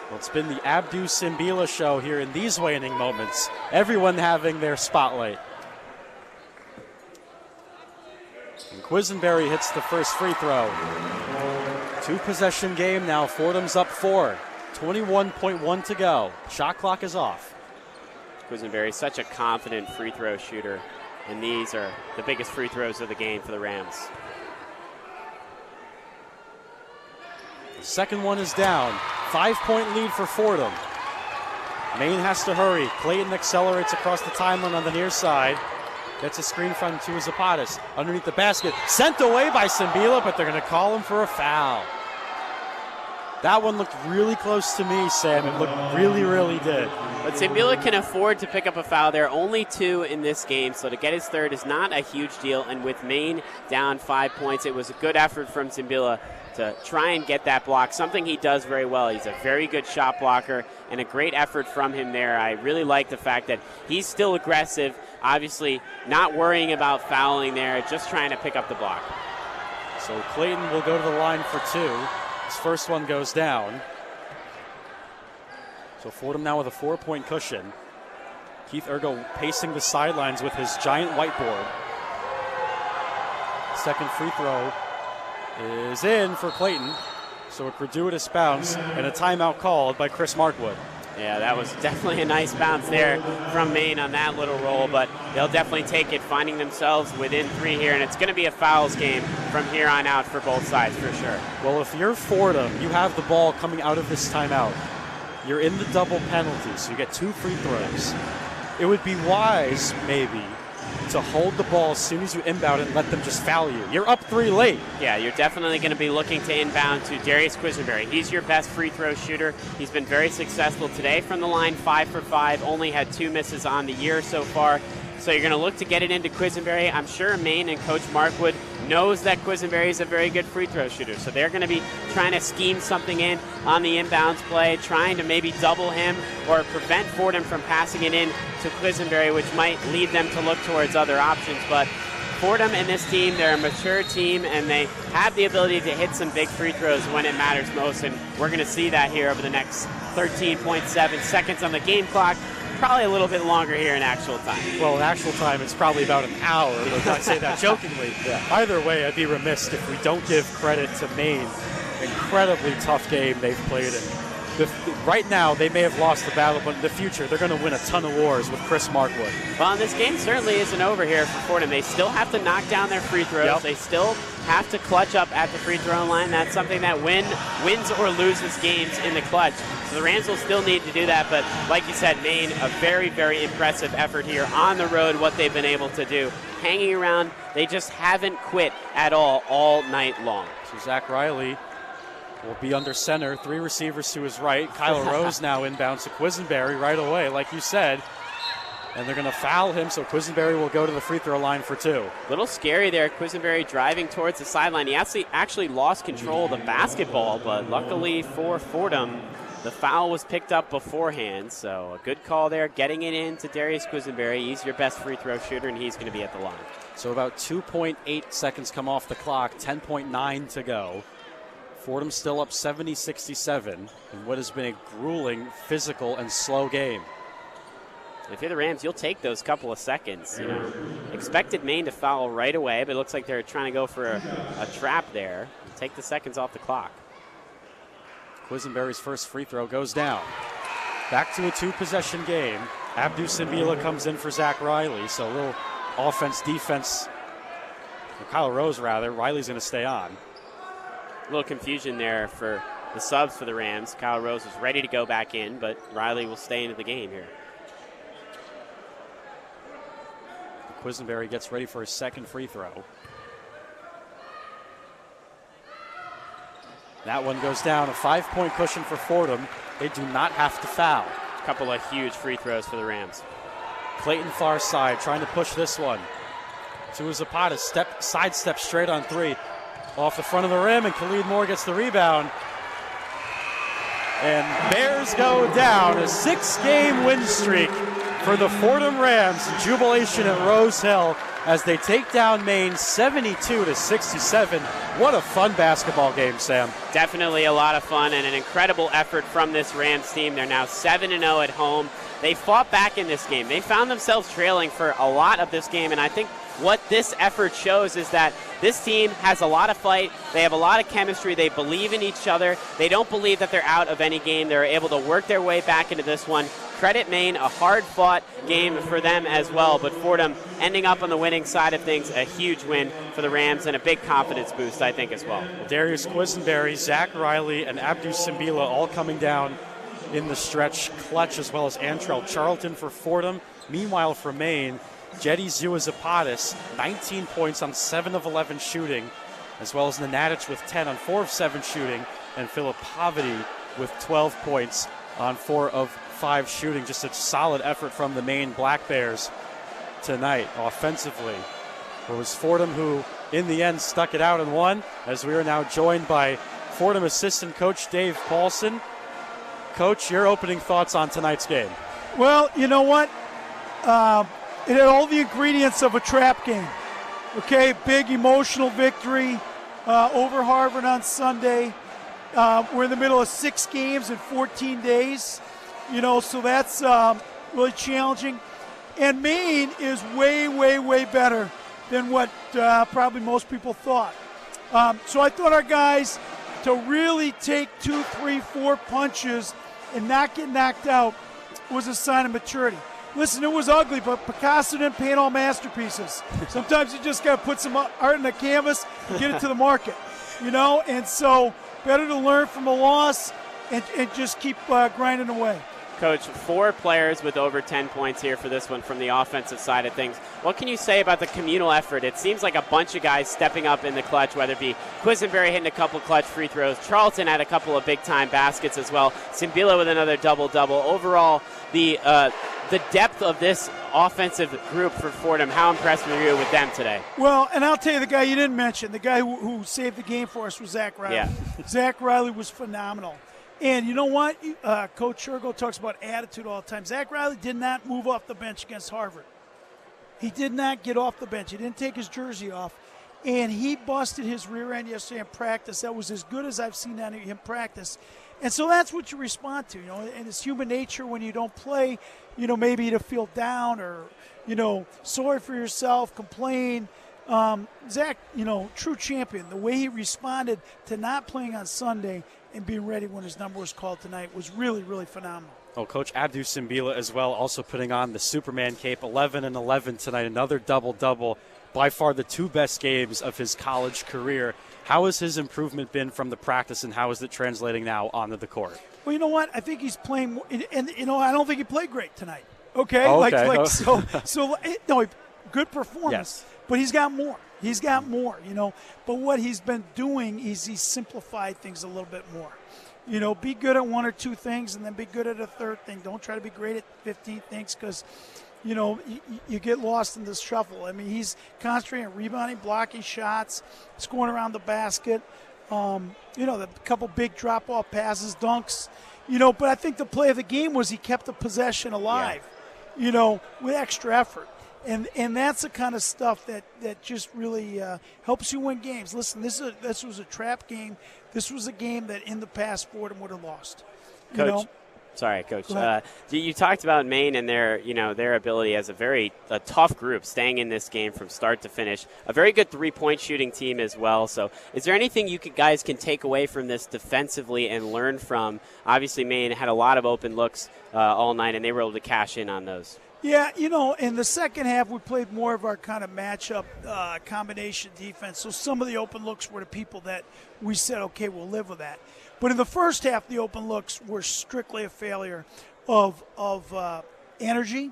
Well, it's been the Abdu Simbila show here in these waning moments. Everyone having their spotlight. And Quisenberry hits the first free throw. 2-possession game now. Fordham's up 4. 21.1 to go. Shot clock is off. Quisenberry, such a confident free throw shooter, and these are the biggest free throws of the game for the Rams. The second one is down. 5-point lead for Fordham. Maine has to hurry. Clayton accelerates across the timeline on the near side. Gets a screen from to Zapatas. Underneath the basket. Sent away by Simbila, but they're going to call him for a foul. That one looked really close to me, Sam. It looked really, really did. But Simbila can afford to pick up a foul. There are only 2 in this game, so to get his third is not a huge deal. And with Maine down 5 points, it was a good effort from Simbila to try and get that block, something he does very well. He's a very good shot blocker, and a great effort from him there. I really like the fact that he's still aggressive, obviously not worrying about fouling there, just trying to pick up the block. So Clayton will go to the line for 2. His first one goes down. So Fordham now with a 4-point cushion. Keith Ergo pacing the sidelines with his giant whiteboard. Second free throw is in for Clayton. So a gratuitous bounce and a timeout called by Chris Markwood. Yeah, that was definitely a nice bounce there from Maine on that little roll, but they'll definitely take it, finding themselves within 3 here, and it's going to be a fouls game from here on out for both sides for sure. Well, if you're Fordham, you have the ball coming out of this timeout. You're in the double penalty, so you get 2 free throws. It would be wise, maybe, to hold the ball as soon as you inbound and let them just foul you. You're up 3 late. Yeah, you're definitely going to be looking to inbound to Darius Quisenberry. He's your best free throw shooter. He's been very successful today from the line, 5 for 5, only had 2 misses on the year so far. So you're going to look to get it into Quisenberry. I'm sure Maine and Coach Markwood knows that Quisenberry is a very good free throw shooter. So they're going to be trying to scheme something in on the inbounds play, trying to maybe double him or prevent Fordham from passing it in to Quisenberry, which might lead them to look towards other options. But Fordham and this team, they're a mature team, and they have the ability to hit some big free throws when it matters most. And we're going to see that here over the next 13.7 seconds on the game clock. Probably a little bit longer here in actual time. Well, in actual time, it's probably about an hour, but I say that jokingly. Yeah. Either way, I'd be remiss if we don't give credit to Maine. Incredibly tough game they've played in. Right now, they may have lost the battle, but in the future, they're going to win a ton of wars with Chris Markwood. Well, and this game certainly isn't over here for Fordham. They still have to knock down their free throws. Yep. They still have to clutch up at the free throw line. That's something that wins or loses games in the clutch. So the Rams will still need to do that. But like you said, Maine, a very, very impressive effort here on the road, what they've been able to do. Hanging around, they just haven't quit at all night long. So Zach Riley will be under center. 3 receivers to his right. Kyler Rose now inbounds to Quisenberry right away, like you said. And they're going to foul him, so Quisenberry will go to the free throw line for 2. A little scary there. Quisenberry driving towards the sideline. He actually lost control of the basketball, but luckily for Fordham, the foul was picked up beforehand. So a good call there, getting it in to Darius Quisenberry. He's your best free throw shooter, and he's going to be at the line. So about 2.8 seconds come off the clock, 10.9 to go. Fordham still up 70-67 in what has been a grueling, physical, and slow game. If you're the Rams, you'll take those couple of seconds. You know, expected Maine to foul right away, but it looks like they're trying to go for a trap there. Take the seconds off the clock. Quisenberry's first free throw goes down. Back to a 2-possession game. Abdu Simbila comes in for Zach Riley, so a little offense, defense. Kyle Rose, rather. Riley's going to stay on. A little confusion there for the subs for the Rams. Kyle Rose was ready to go back in, but Riley will stay into the game here. Quisenberry gets ready for his second free throw. That one goes down. A 5-point cushion for Fordham. They do not have to foul. A couple of huge free throws for the Rams. Clayton far side trying to push this one. To Zapata, sidestep straight on 3. Off the front of the rim, and Khalid Moore gets the rebound. And Bears go down. A 6-game win streak for the Fordham Rams. Jubilation at Rose Hill as they take down Maine 72-67. What a fun basketball game, Sam. Definitely a lot of fun and an incredible effort from this Rams team. They're now 7-0 at home. They fought back in this game. They found themselves trailing for a lot of this game, and I think what this effort shows is that this team has a lot of fight. They have a lot of chemistry. They believe in each other. They don't believe that they're out of any game. They're able to work their way back into this one. Credit Maine, a hard-fought game for them as well, but Fordham ending up on the winning side of things, a huge win for the Rams and a big confidence boost, I think, as well. Darius Quisenberry, Zach Riley, and Abdu Simbila all coming down in the stretch clutch, as well as Antrell Charlton for Fordham. Meanwhile, for Maine, Jetty Zuazapatis, 19 points on 7 of 11 shooting, as well as Nanadic with 10 on 4 of 7 shooting, and Philip Poverty with 12 points on 4 of 5 shooting. Just a solid effort from the Maine Black Bears tonight offensively. It was Fordham who, in the end, stuck it out and won, as we are now joined by Fordham assistant coach Dave Paulson. Coach, your opening thoughts on tonight's game? Well, you know what? It had all the ingredients of a trap game. Okay, big emotional victory over Harvard on Sunday. We're in the middle of 6 games in 14 days. You know, so that's really challenging. And Maine is way, way, way better than what probably most people thought. So I thought our guys to really take 2, 3, 4 punches and not get knocked out was a sign of maturity. Listen, it was ugly, but Picasso didn't paint all masterpieces. Sometimes you just got to put some art on the canvas and get it to the market, you know? And so better to learn from a loss and just keep grinding away. Coach, 4 players with over 10 points here for this one from the offensive side of things. What can you say about the communal effort? It seems like a bunch of guys stepping up in the clutch, whether it be Quisenberry hitting a couple clutch free throws, Charlton had a couple of big-time baskets as well, Simbila with another double-double. Overall, the depth of this offensive group for Fordham, how impressed were you with them today? Well, and I'll tell you the guy you didn't mention, the guy who saved the game for us was Zach Riley. Yeah. Zach Riley was phenomenal. And you know what? Coach Urgo talks about attitude all the time. Zach Riley did not move off the bench against Harvard. He did not get off the bench. He didn't take his jersey off. And he busted his rear end yesterday in practice. That was as good as I've seen him practice. And so that's what you respond to, you know. And it's human nature when you don't play, you know, maybe to feel down or, you know, sorry for yourself, complain. Zach, you know, true champion. The way he responded to not playing on Sunday and being ready when his number was called tonight was really, really phenomenal. Oh, Coach Abdu Simbila as well, also putting on the Superman cape, 11 and 11 tonight, another double-double, by far the 2 best games of his college career. How has his improvement been from the practice, and how is it translating now onto the court? Well, you know what? I think he's playing, and you know, I don't think he played great tonight. Okay, good performance. Yes. But he's got more. He's got more, you know. But what he's been doing is he's simplified things a little bit more. You know, be good at 1 or 2 things and then be good at a 3rd thing. Don't try to be great at 15 things because, you know, you get lost in this shuffle. I mean, he's concentrating on rebounding, blocking shots, scoring around the basket. You know, the couple big drop-off passes, dunks. You know, but I think the play of the game was he kept the possession alive, you know, with extra effort. And that's the kind of stuff that just really helps you win games. Listen, this was a trap game. This was a game that in the past Fordham would have lost. Coach, you know? Sorry, Coach. You talked about Maine and their ability as a tough group, staying in this game from start to finish. A very good 3-point shooting team as well. So, is there anything you guys can take away from this defensively and learn from? Obviously, Maine had a lot of open looks all night, and they were able to cash in on those. Yeah, you know, in the second half, we played more of our kind of matchup combination defense. So some of the open looks were the people that we said, okay, we'll live with that. But in the first half, the open looks were strictly a failure of energy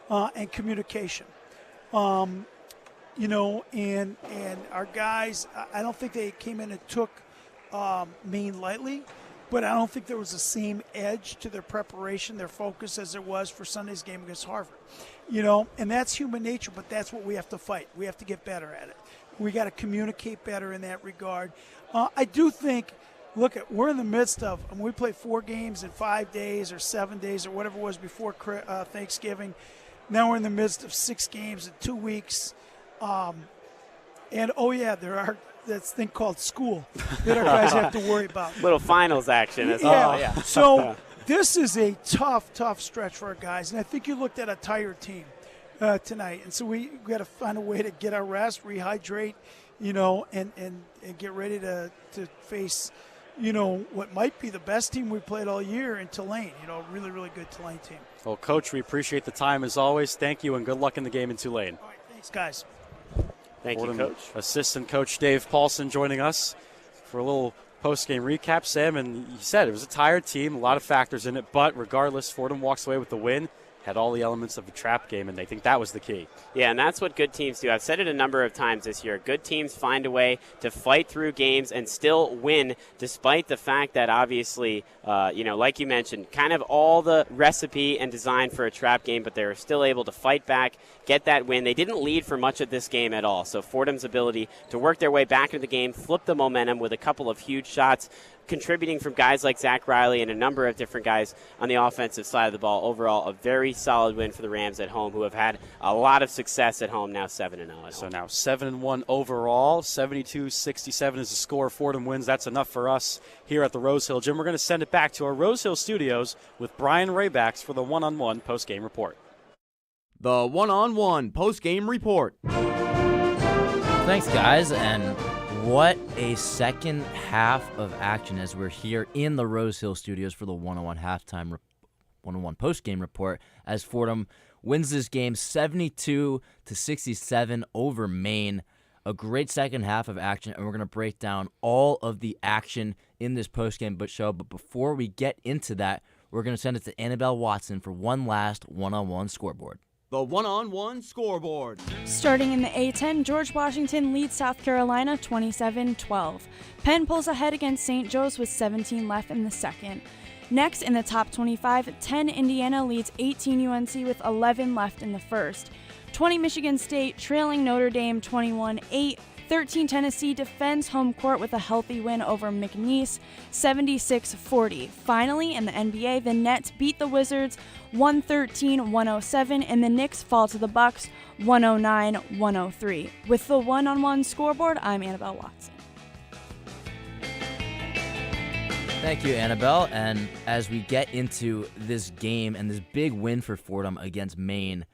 and communication. You know, and our guys, I don't think they came in and took Maine lightly. But I don't think there was the same edge to their preparation, their focus, as there was for Sunday's game against Harvard. You know, and that's human nature, but that's what we have to fight. We have to get better at it. We got to communicate better in that regard. I do think, look, we're in the midst of, we played 4 games in 5 days or 7 days or whatever it was before Thanksgiving. Now we're in the midst of 6 games in 2 weeks. And, oh, yeah, there are this thing called school that our guys have to worry about. Little finals action as well. Yeah. So this is a tough stretch for our guys. And I think you looked at a tired team tonight. And so we got to find a way to get our rest, rehydrate, and get ready to face, what might be the best team we played all year in Tulane. Really, really good Tulane team. Well, Coach, we appreciate the time as always. Thank you, and good luck in the game in Tulane. All right, thanks, guys. Thank you, Coach. Assistant Coach Dave Paulson joining us for a little post-game recap, Sam. And he said it was a tired team, a lot of factors in it, but regardless, Fordham walks away with the win. Had all the elements of a trap game, and they think that was the key. Yeah, and that's what good teams do. I've said it a number of times this year. Good teams find a way to fight through games and still win, despite the fact that obviously, like you mentioned, kind of all the recipe and design for a trap game, but they were still able to fight back, get that win. They didn't lead for much of this game at all. So Fordham's ability to work their way back into the game, flip the momentum with a couple of huge shots, contributing from guys like Zach Riley and a number of different guys on the offensive side of the ball. Overall, a very solid win for the Rams at home, who have had a lot of success at home, now 7-0 at home. So now 7-1 overall, 72-67 is the score. Fordham wins. That's enough for us here at the Rose Hill Gym. We're going to send it back to our Rose Hill studios with Brian Raybacks for the one-on-one post-game report. The one-on-one post-game report. Thanks, guys, and what a second half of action as we're here in the Rose Hill studios for the one-on-one one-on-one post-game report as Fordham wins this game 72-67 over Maine. A great second half of action, and we're going to break down all of the action in this post-game show. But before we get into that, we're going to send it to Annabelle Watson for one last one-on-one scoreboard. The one-on-one scoreboard. Starting in the A10, George Washington leads South Carolina 27-12. Penn pulls ahead against St. Joe's with 17 left in the second. Next, in the top 25, 10 Indiana leads 18 UNC with 11 left in the first. 20 Michigan State trailing Notre Dame 21-8. 13 Tennessee defends home court with a healthy win over McNeese, 76-40. Finally, in the NBA, the Nets beat the Wizards 113-107, and the Knicks fall to the Bucks 109-103. With the one-on-one scoreboard, I'm Annabelle Watson. Thank you, Annabelle. And as we get into this game and this big win for Fordham against Maine,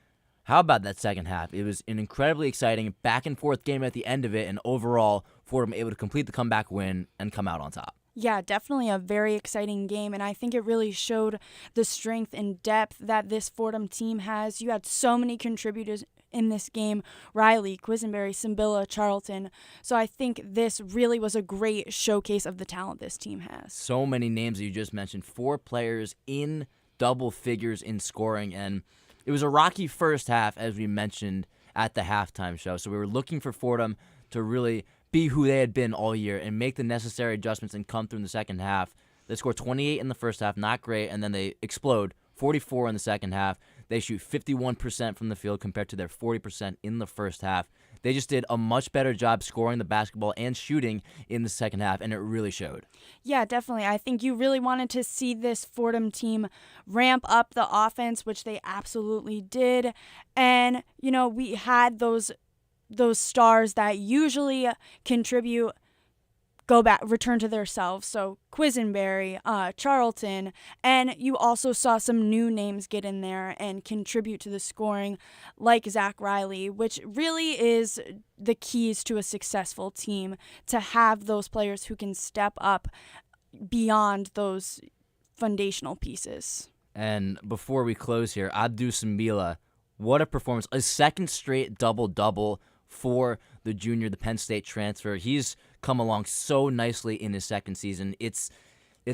how about that second half? It was an incredibly exciting back-and-forth game at the end of it, and overall, Fordham able to complete the comeback win and come out on top. Yeah, definitely a very exciting game, and I think it really showed the strength and depth that this Fordham team has. You had so many contributors in this game: Riley, Quisenberry, Simbilla, Charlton. So I think this really was a great showcase of the talent this team has. So many names that you just mentioned, 4 players in double figures in scoring, and it was a rocky first half, as we mentioned at the halftime show. So we were looking for Fordham to really be who they had been all year and make the necessary adjustments and come through in the second half. They scored 28 in the first half, not great, and then they explode, 44 in the second half. They shoot 51% from the field compared to their 40% in the first half. They just did a much better job scoring the basketball and shooting in the second half, and it really showed. Yeah, definitely. I think you really wanted to see this Fordham team ramp up the offense, which they absolutely did. And, we had those stars that usually contribute return to themselves. So Quisenberry, Charlton, and you also saw some new names get in there and contribute to the scoring, like Zach Riley, which really is the keys to a successful team, to have those players who can step up beyond those foundational pieces. And before we close here, Abdou Simbila, what a performance. A second straight double-double for the junior, the Penn State transfer. He's come along so nicely in his second season. It's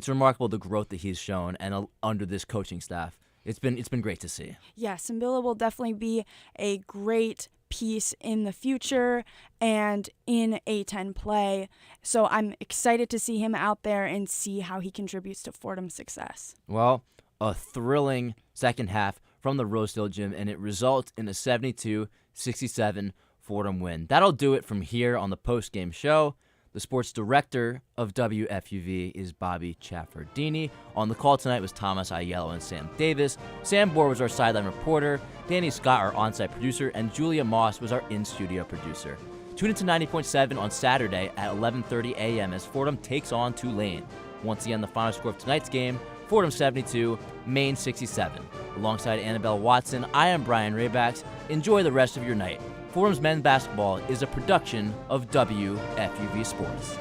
remarkable the growth that he's shown, and under this coaching staff, it's been great to see. Yeah, Simbila will definitely be a great piece in the future and in A10 play. So I'm excited to see him out there and see how he contributes to Fordham's success. Well, a thrilling second half from the Rose Hill Gym, and it results in a 72-67 Fordham win. That'll do it from here on the post-game show. The sports director of WFUV is Bobby Chaffardini. On the call tonight was Thomas Aiello and Sam Davis. Sam Bohr was our sideline reporter. Danny Scott, our on-site producer. And Julia Moss was our in-studio producer. Tune into 90.7 on Saturday at 11:30 a.m. as Fordham takes on Tulane. Once again, the final score of tonight's game, Fordham 72, Maine 67. Alongside Annabelle Watson, I am Brian Raybacks. Enjoy the rest of your night. Fordham's men's basketball is a production of WFUV Sports.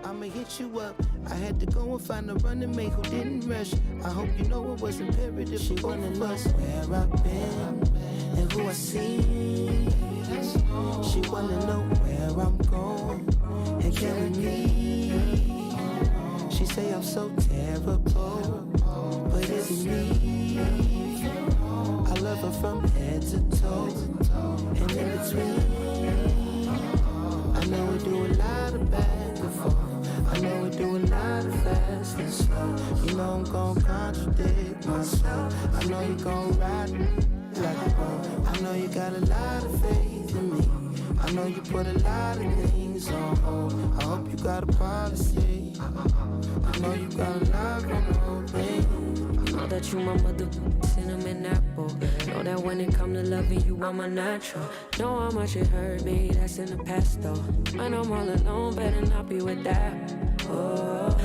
I'ma hit you up. I had to go and find a running mate who didn't rush. I hope you know it was imperative. She wanna know where I've been and who I see. She wanna know where I'm going and carry me. She say I'm so terrible, but it's me. I love her from head to toe and in between. I know we do a lot of back and forth. I know we do a lot of fast and slow. You know I'm gon' contradict myself. I know you gon' ride me like a boat. I know you got a lot of faith in me. I know you put a lot of things on hold. I hope you got a policy. I know you got a lot on the whole thing. Know that you my mother, cinnamon apple. Know that when it come to loving you, I'm a natural. Know how much it hurt me, that's in the past though. When I'm all alone, better not be with that. Oh,